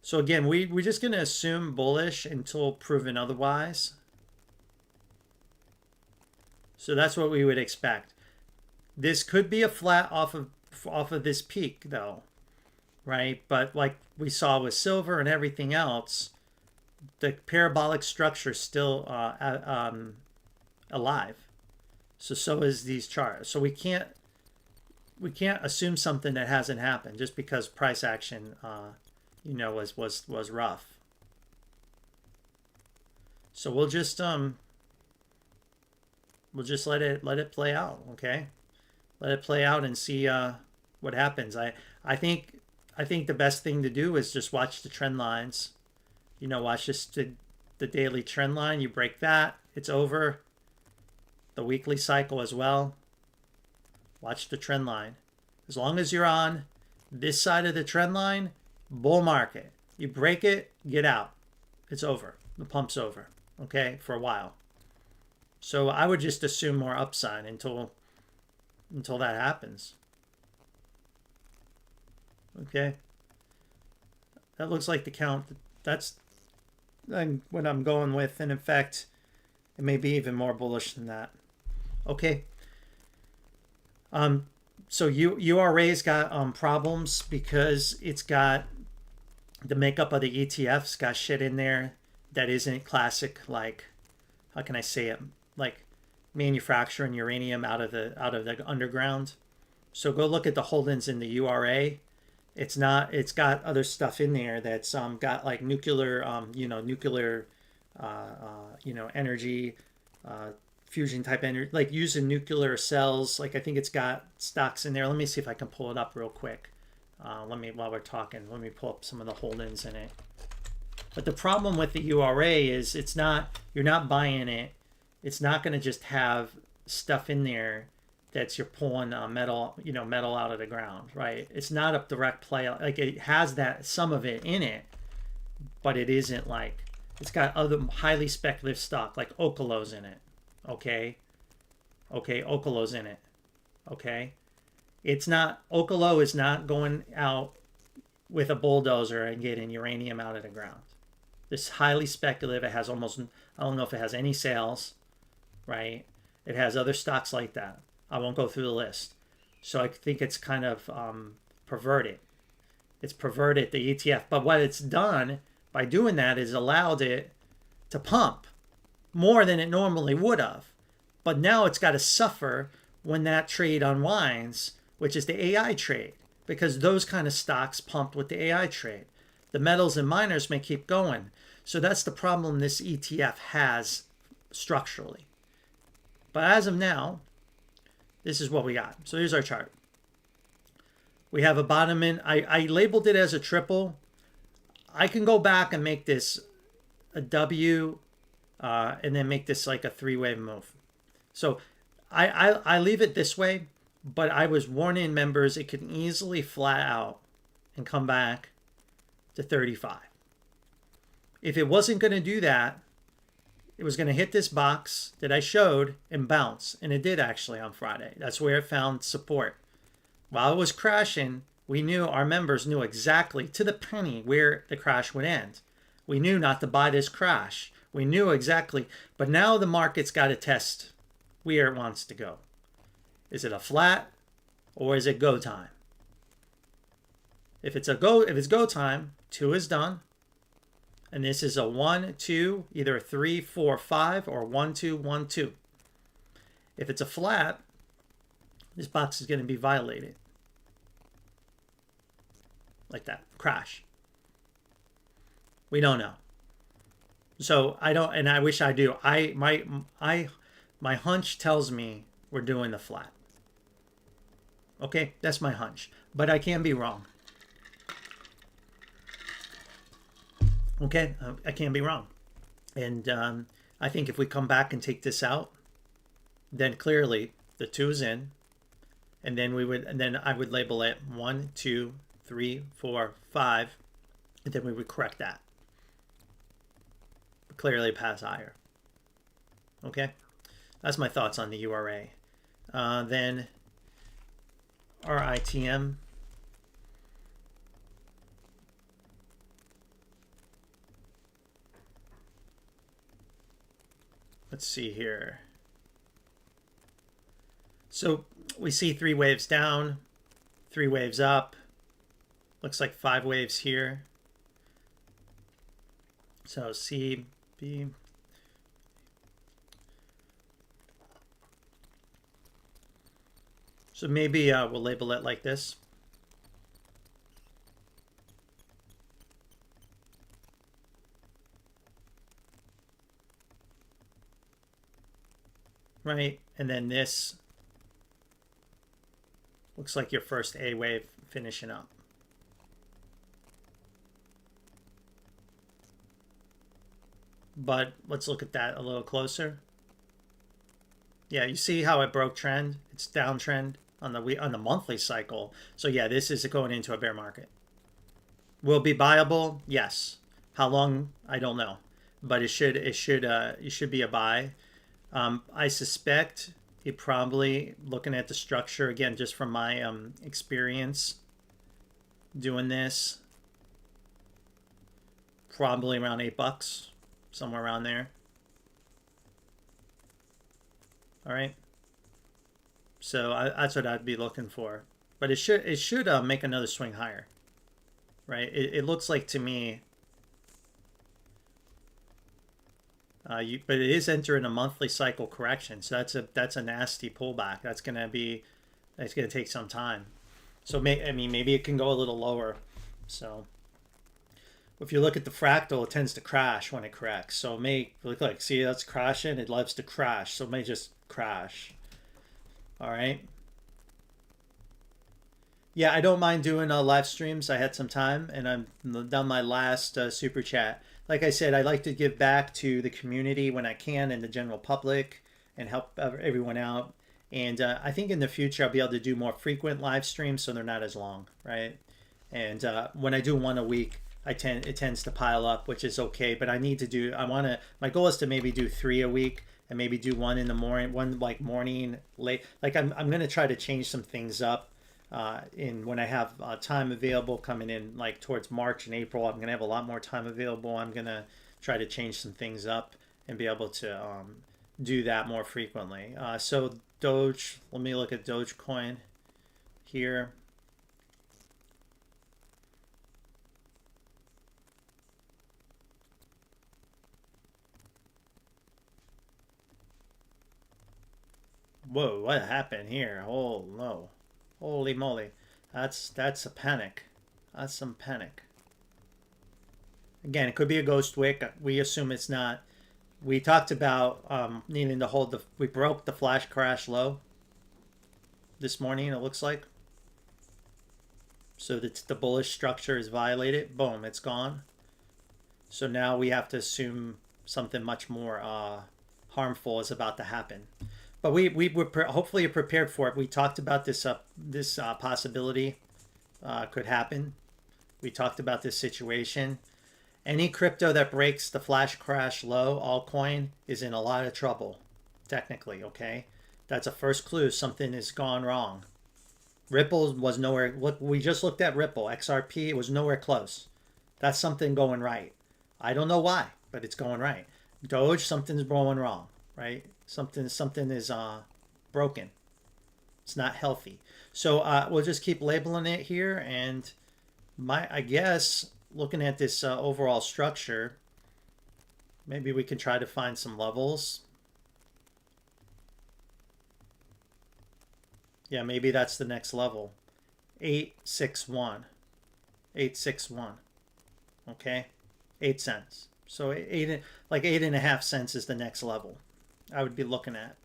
So again, we're just going to assume bullish until proven otherwise. So that's what we would expect. This could be a flat off of this peak though, right? But like we saw with silver and everything else, the parabolic structure is still alive. So is these charts. So we can't assume something that hasn't happened just because price action was rough. So we'll just let it play out, okay? Let it play out and see what happens. I think the best thing to do is just watch the trend lines. Watch just the daily trend line. You break that, it's over. The weekly cycle as well. Watch the trend line. As long as you're on this side of the trend line, bull market. You break it, get out. It's over. The pump's over, okay, for a while. So I would just assume more upside until that happens. Okay. That looks like the count. That's what I'm going with. And in fact, it may be even more bullish than that. Okay. So URA's got problems because it's got the makeup of the ETFs got shit in there that isn't classic, like, how can I say it, like manufacturing uranium out of the underground. So go look at the holdings in the URA. It's got other stuff in there that's got like nuclear energy, fusion type energy, like using nuclear cells. Like I think it's got stocks in there. Let me see if I can pull it up real quick. While we're talking, let me pull up some of the holdings in it. But the problem with the URA is you're not buying it. It's not going to just have stuff in there that's you're pulling metal, metal out of the ground, right? It's not a direct play. Like it has that some of it in it, but it isn't like it's got other highly speculative stock like Okolo's in it. Okay, Okolo's in it. Okay, it's not Okolo is not going out with a bulldozer and getting uranium out of the ground. This highly speculative. It has almost I don't know if it has any sales, right? It has other stocks like that. I won't go through the list. So I think it's kind of perverted. It's perverted the ETF. But what it's done by doing that is allowed it to pump more than it normally would have. But now it's got to suffer when that trade unwinds, which is the AI trade, because those kind of stocks pumped with the AI trade. The metals and miners may keep going. So that's the problem this ETF has structurally. But as of now, this is what we got. So here's our chart. We have a bottom in. I labeled it as a triple. I can go back and make this a W and then make this like a three-wave move. So I leave it this way, but I was warning members it could easily flat out and come back to 35. If it wasn't going to do that, it was going to hit this box that I showed and bounce. And it did actually on Friday. That's where it found support. While it was crashing, our members knew exactly to the penny where the crash would end. We knew not to buy this crash. We knew exactly. But now the market's got to test where it wants to go. Is it a flat or is it go time? If it's go time, 2 is done. And this is a 1, 2, either 3, 4, 5, or 1, 2, 1, 2. If it's a flat, this box is going to be violated. Like that. Crash. We don't know. So I don't, and I wish I do. My hunch tells me we're doing the flat. Okay, that's my hunch. But I can be wrong. Okay, I can't be wrong. And I think if we come back and take this out, then clearly the 2 is in. And then I would label it 1, 2, 3, 4, 5. And then we would correct that. But clearly pass higher. Okay, that's my thoughts on the URA. Then RITM. Let's see here. So we see 3 waves down, 3 waves up. Looks like 5 waves here. So C, B. So maybe we'll label it like this. Right, and then this looks like your first A wave finishing up. But let's look at that a little closer. Yeah, you see how it broke trend? It's downtrend on the monthly cycle. So yeah, this is going into a bear market. Will it be buyable? Yes. How long? I don't know, but it should be a buy. I suspect you probably, looking at the structure again, just from my experience doing this, probably around $8, somewhere around there. All right. So that's what I'd be looking for, but it should make another swing higher, right? It looks like to me. But it is entering a monthly cycle correction, so that's a nasty pullback. That's gonna take some time. So maybe it can go a little lower. So if you look at the fractal, it tends to crash when it corrects. So it may look like, see, that's crashing. It loves to crash, so it may just crash. All right. Yeah, I don't mind doing live streams. I had some time, and I've done my last super chat. Like I said, I like to give back to the community when I can and the general public. and help everyone out. And I think in the future I'll be able to do more frequent live streams so they're not as long, right? And when I do one a week, it tends to pile up, which is okay. But my goal is to maybe do 3 a week and maybe do one in the morning, one like morning late. Like I'm gonna try to change some things up. In when I have time available coming in like towards March and April, I'm gonna have a lot more time available. I'm gonna try to change some things up and be able to do that more frequently. So Doge, let me look at Dogecoin here. Whoa, what happened here? Oh no. Holy moly. That's a panic. That's some panic. Again, it could be a ghost wick. We assume it's not. We talked about needing to hold we broke the flash crash low this morning, it looks like. So that the bullish structure is violated. Boom, it's gone. So now we have to assume something much more harmful is about to happen. But we were hopefully prepared for it. We talked about this possibility could happen. We talked about this situation. Any crypto that breaks the flash crash low, altcoin, is in a lot of trouble, technically, okay? That's a first clue something has gone wrong. Ripple was nowhere. Look, we just looked at Ripple, XRP, it was nowhere close. That's something going right. I don't know why, but it's going right. Doge, something's going wrong, right? Something is broken. It's not healthy. So we'll just keep labeling it here, and I guess looking at this overall structure, maybe we can try to find some levels. Yeah, maybe that's the next level. 861. 861. Okay? 8 cents. So like 8.5 cents is the next level I would be looking at.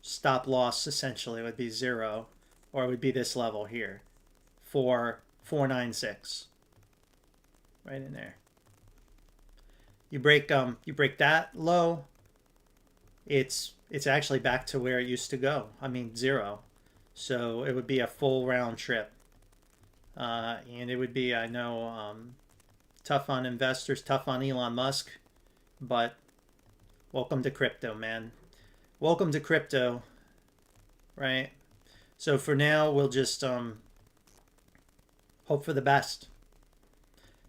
Stop loss essentially would be 0, or it would be this level here. 496. Right in there. You break that low, it's actually back to where it used to go. I mean 0. So it would be a full round trip. And it would be, I know, tough on investors, tough on Elon Musk, but welcome to crypto, man. Welcome to crypto, right? So for now, we'll just hope for the best.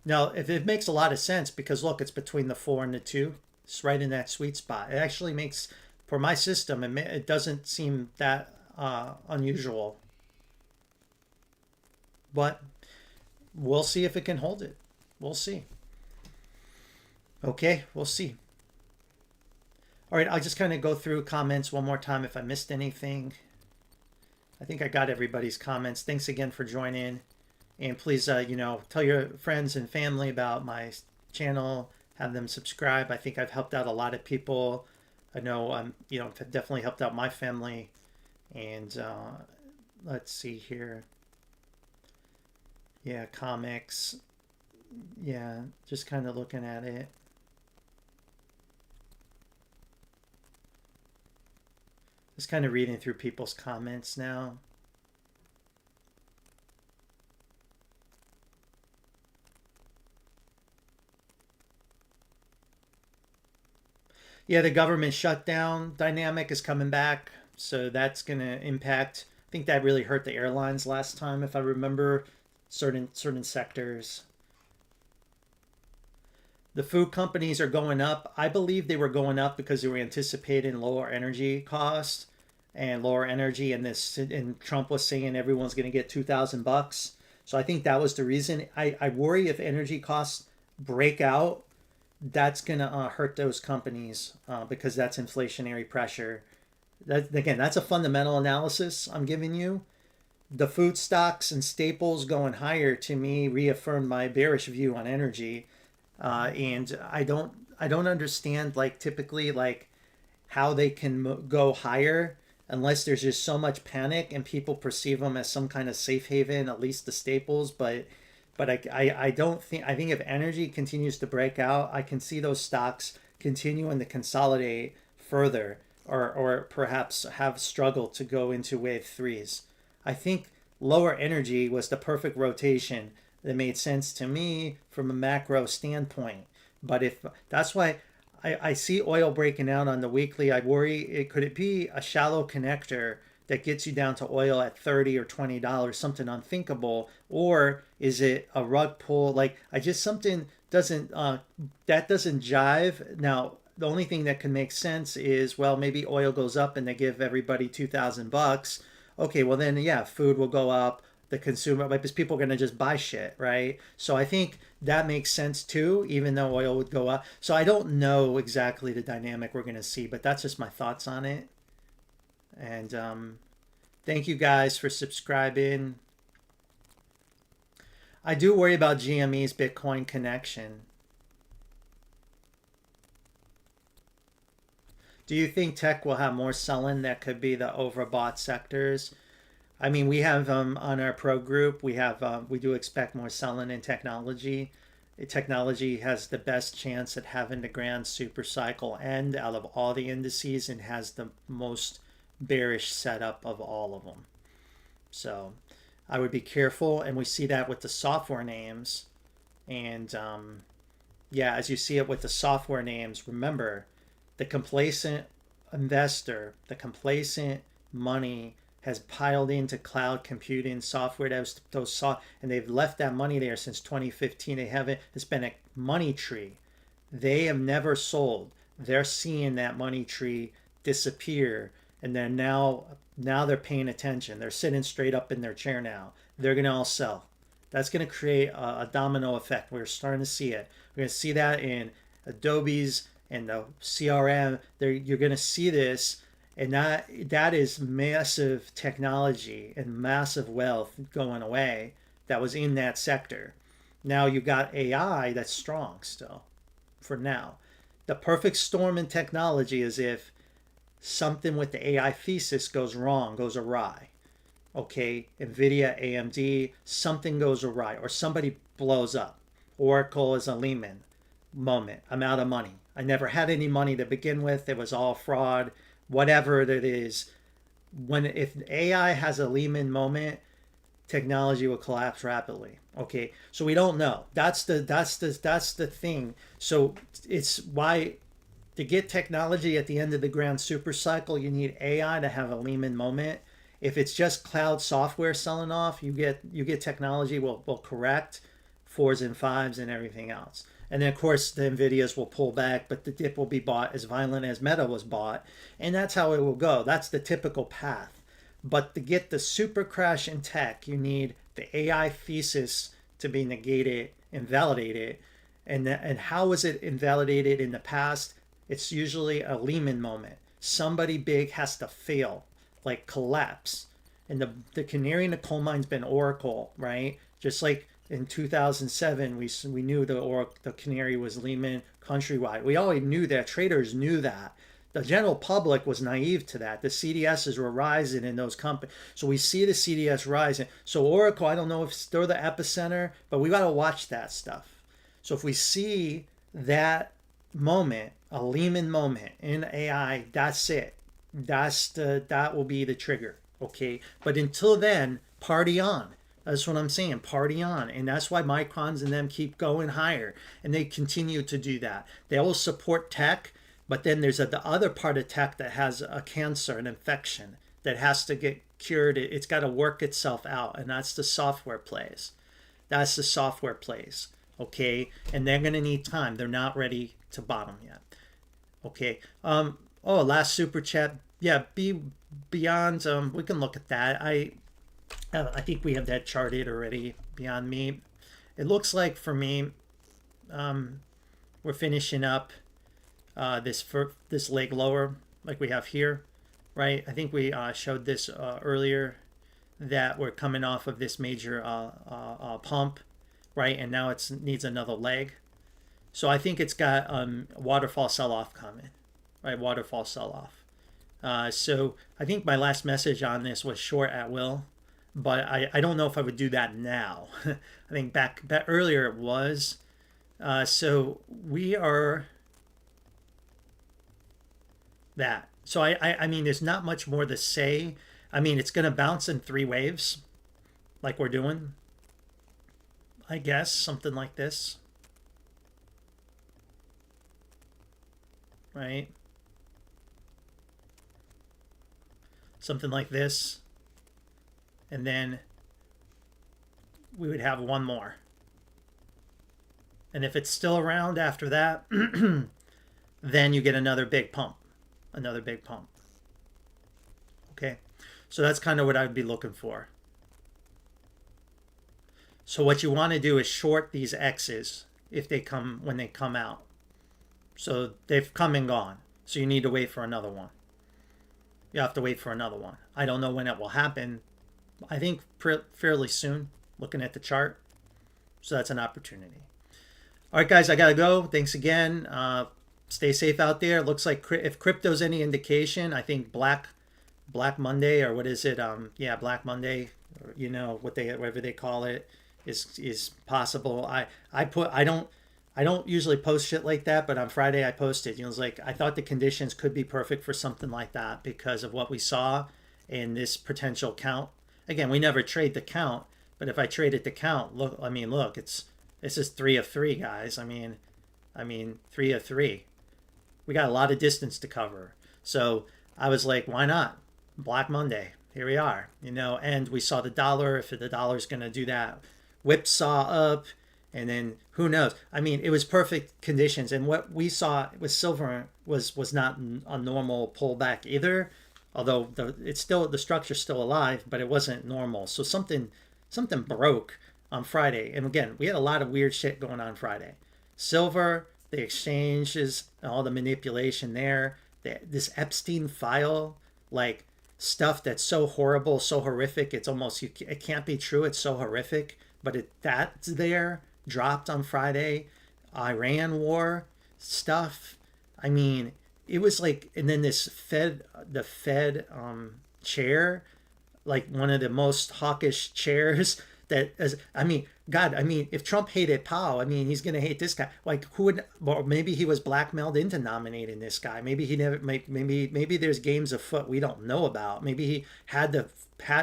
Now, if it makes a lot of sense, because look, it's between the 4 and the 2. It's right in that sweet spot. It actually makes, for my system, it doesn't seem that unusual. But we'll see if it can hold it. We'll see. Okay, we'll see. All right, I'll just kind of go through comments one more time if I missed anything. I think I got everybody's comments. Thanks again for joining. And please, tell your friends and family about my channel. Have them subscribe. I think I've helped out a lot of people. I know I've definitely helped out my family. And let's see here. Yeah, comics. Yeah, just kind of looking at it. Just kind of reading through people's comments now. Yeah, the government shutdown dynamic is coming back, so that's going to impact. I think that really hurt the airlines last time, if I remember, certain sectors. The food companies are going up. I believe they were going up because they were anticipating lower energy costs and lower energy, and Trump was saying everyone's going to get $2,000. So I think that was the reason. I worry if energy costs break out, that's going to hurt those companies because that's inflationary pressure. That's a fundamental analysis I'm giving you. The food stocks and staples going higher, to me, reaffirmed my bearish view on energy. And I don't understand, like, typically, like, how they can go higher unless there's just so much panic and people perceive them as some kind of safe haven, at least the staples. But I don't think, I think if energy continues to break out, I can see those stocks continuing to consolidate further. or perhaps have struggled to go into wave threes. I think lower energy was the perfect rotation that made sense to me from a macro standpoint. But if that's why I see oil breaking out on the weekly, I worry could it be a shallow connector that gets you down to oil at $30 or $20, something unthinkable, or is it a rug pull? Like I just something doesn't that doesn't jive. Now the only thing that can make sense is, well, maybe oil goes up and they give everybody $2,000. Okay, well then yeah, food will go up, the consumer, because people are going to just buy shit, right? So I think that makes sense too, even though oil would go up. So I don't know exactly the dynamic we're going to see, but that's just my thoughts on it. And thank you guys for subscribing. I do worry about GME's Bitcoin connection. Do you think tech will have more selling that could be the overbought sectors? I mean, we have on our pro group, we do expect more selling in technology. Technology has the best chance at having the grand super cycle end out of all the indices and has the most bearish setup of all of them. So I would be careful, and we see that with the software names. And yeah, as you see it with the software names, remember the complacent investor, the complacent money has piled into cloud computing software. And they've left that money there since 2015. It's been a money tree. They have never sold. They're seeing that money tree disappear, and they're now they're paying attention. They're sitting straight up in their chair now. They're gonna all sell. That's gonna create a domino effect. We're starting to see it. We're gonna see that in Adobe's and the CRM. You're gonna see this. And that is massive technology and massive wealth going away that was in that sector. Now you've got AI that's strong still for now. The perfect storm in technology is if something with the AI thesis goes wrong, goes awry. Okay, NVIDIA, AMD, something goes awry, or somebody blows up. Oracle is a Lehman moment. I'm out of money. I never had any money to begin with. It was all fraud. Whatever it is, if AI has a Lehman moment, technology will collapse rapidly. Okay, so we don't know. That's the thing. So it's why to get technology at the end of the grand super cycle, you need AI to have a Lehman moment. If it's just cloud software selling off, you get technology will correct fours and fives and everything else. And then, of course, the NVIDIAs will pull back, but the dip will be bought as violent as Meta was bought. And that's how it will go. That's the typical path. But to get the super crash in tech, you need the AI thesis to be negated and validated. And how was it invalidated in the past? It's usually a Lehman moment. Somebody big has to fail, like collapse. And the canary in the coal mine's been Oracle, right? Just like in 2007, we knew the canary was Lehman Countrywide. We already knew that. Traders knew that. The general public was naive to that. The CDSs were rising in those companies. So we see the CDS rising. So Oracle, I don't know if they're the epicenter, but we got to watch that stuff. So if we see that moment, a Lehman moment in AI, that's it. That will be the trigger. Okay. But until then, party on. That's what I'm saying. Party on. And that's why microns and them keep going higher. And they continue to do that. They will support tech, but then there's the other part of tech that has a cancer, an infection that has to get cured. It's got to work itself out. And that's the software plays. That's the software plays. Okay. And they're going to need time. They're not ready to bottom yet. Okay. Last super chat. Yeah. Beyond, we can look at that. I think we have that charted already. Beyond me, it looks like for me, we're finishing up this leg lower like we have here, right? I think we showed this earlier that we're coming off of this major pump, right? And now it needs another leg. So I think it's got waterfall sell-off coming, right? Waterfall sell-off. So I think my last message on this was short at will. But I don't know if I would do that now. I think back earlier it was. So we are that. So I mean, there's not much more to say. I mean, it's going to bounce in three waves like we're doing, I guess, something like this, right? Something like this. And then we would have one more. And if it's still around after that, then you get another big pump. Another big pump. Okay? So that's kind of what I'd be looking for. So what you want to do is short these X's if they come when they come out. So they've come and gone. So you need to wait for another one. You have to wait for another one. I don't know when it will happen. I think fairly soon, looking at the chart. So that's an opportunity. All right, guys, I got to go. Thanks again. Stay safe out there. It looks like if crypto's any indication, I think Black Monday, or what is it? Yeah, Black Monday, or, you know, whatever they call it, is possible. I don't usually post shit like that, but on Friday I posted. You know, it's like I thought the conditions could be perfect for something like that because of what we saw in this potential count. Again, we never trade the count, but if I traded the count, look, this is 3 of 3, guys. I mean 3 of 3. We got a lot of distance to cover. So I was like, why not? Black Monday. Here we are, you know, and we saw the dollar. If the dollar's going to do that whipsaw up, and then who knows? I mean, it was perfect conditions. And what we saw with silver was not a normal pullback either, although the structure's still alive, but it wasn't normal. So something broke on Friday. And again, we had a lot of weird shit going on Friday. Silver, the exchanges, all the manipulation there, this Epstein file, like stuff that's so horrible, so horrific, it's almost, it can't be true. It's so horrific, but that's there, dropped on Friday. Iran war stuff. I mean, it was like, and then the Fed chair, like one of the most hawkish chairs that is, I mean, God, I mean, if Trump hated Powell, I mean, he's going to hate this guy. Like, who would, well, maybe he was blackmailed into nominating this guy. Maybe he never, maybe there's games afoot we don't know about. Maybe he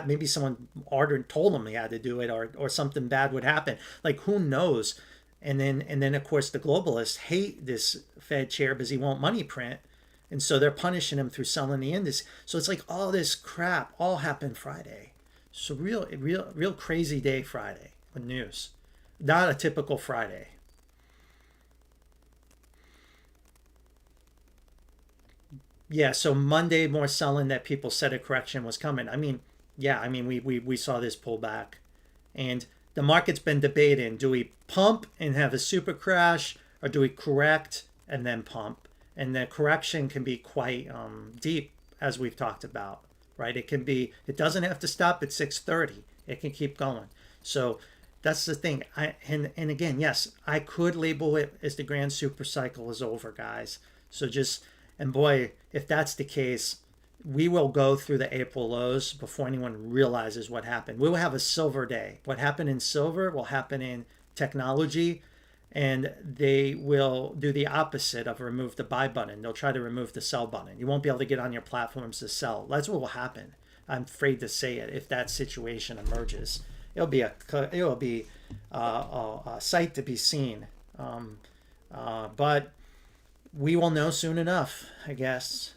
maybe someone ordered, told him he had to do it, or something bad would happen. Like, who knows? And then of course the globalists hate this Fed chair because he won't money print. And so they're punishing him through selling the indices. So it's like all this crap all happened Friday. So real crazy day Friday with news. Not a typical Friday. Yeah, so Monday more selling that people said a correction was coming. I mean, yeah, I mean we saw this pullback. And the market's been debating, do we pump and have a super crash, or do we correct and then pump? And the correction can be quite deep, as we've talked about, right? It doesn't have to stop at 630. It can keep going. So that's the thing. And again, yes, I could label it as the grand super cycle is over, guys. So and boy, if that's the case, we will go through the April lows before anyone realizes what happened. We will have a silver day. What happened in silver will happen in technology, and they will do the opposite of remove the buy button. They'll try to remove the sell button. You won't be able to get on your platforms to sell. That's what will happen. I'm afraid to say it. If that situation emerges, it'll be a sight to be seen. But we will know soon enough, I guess.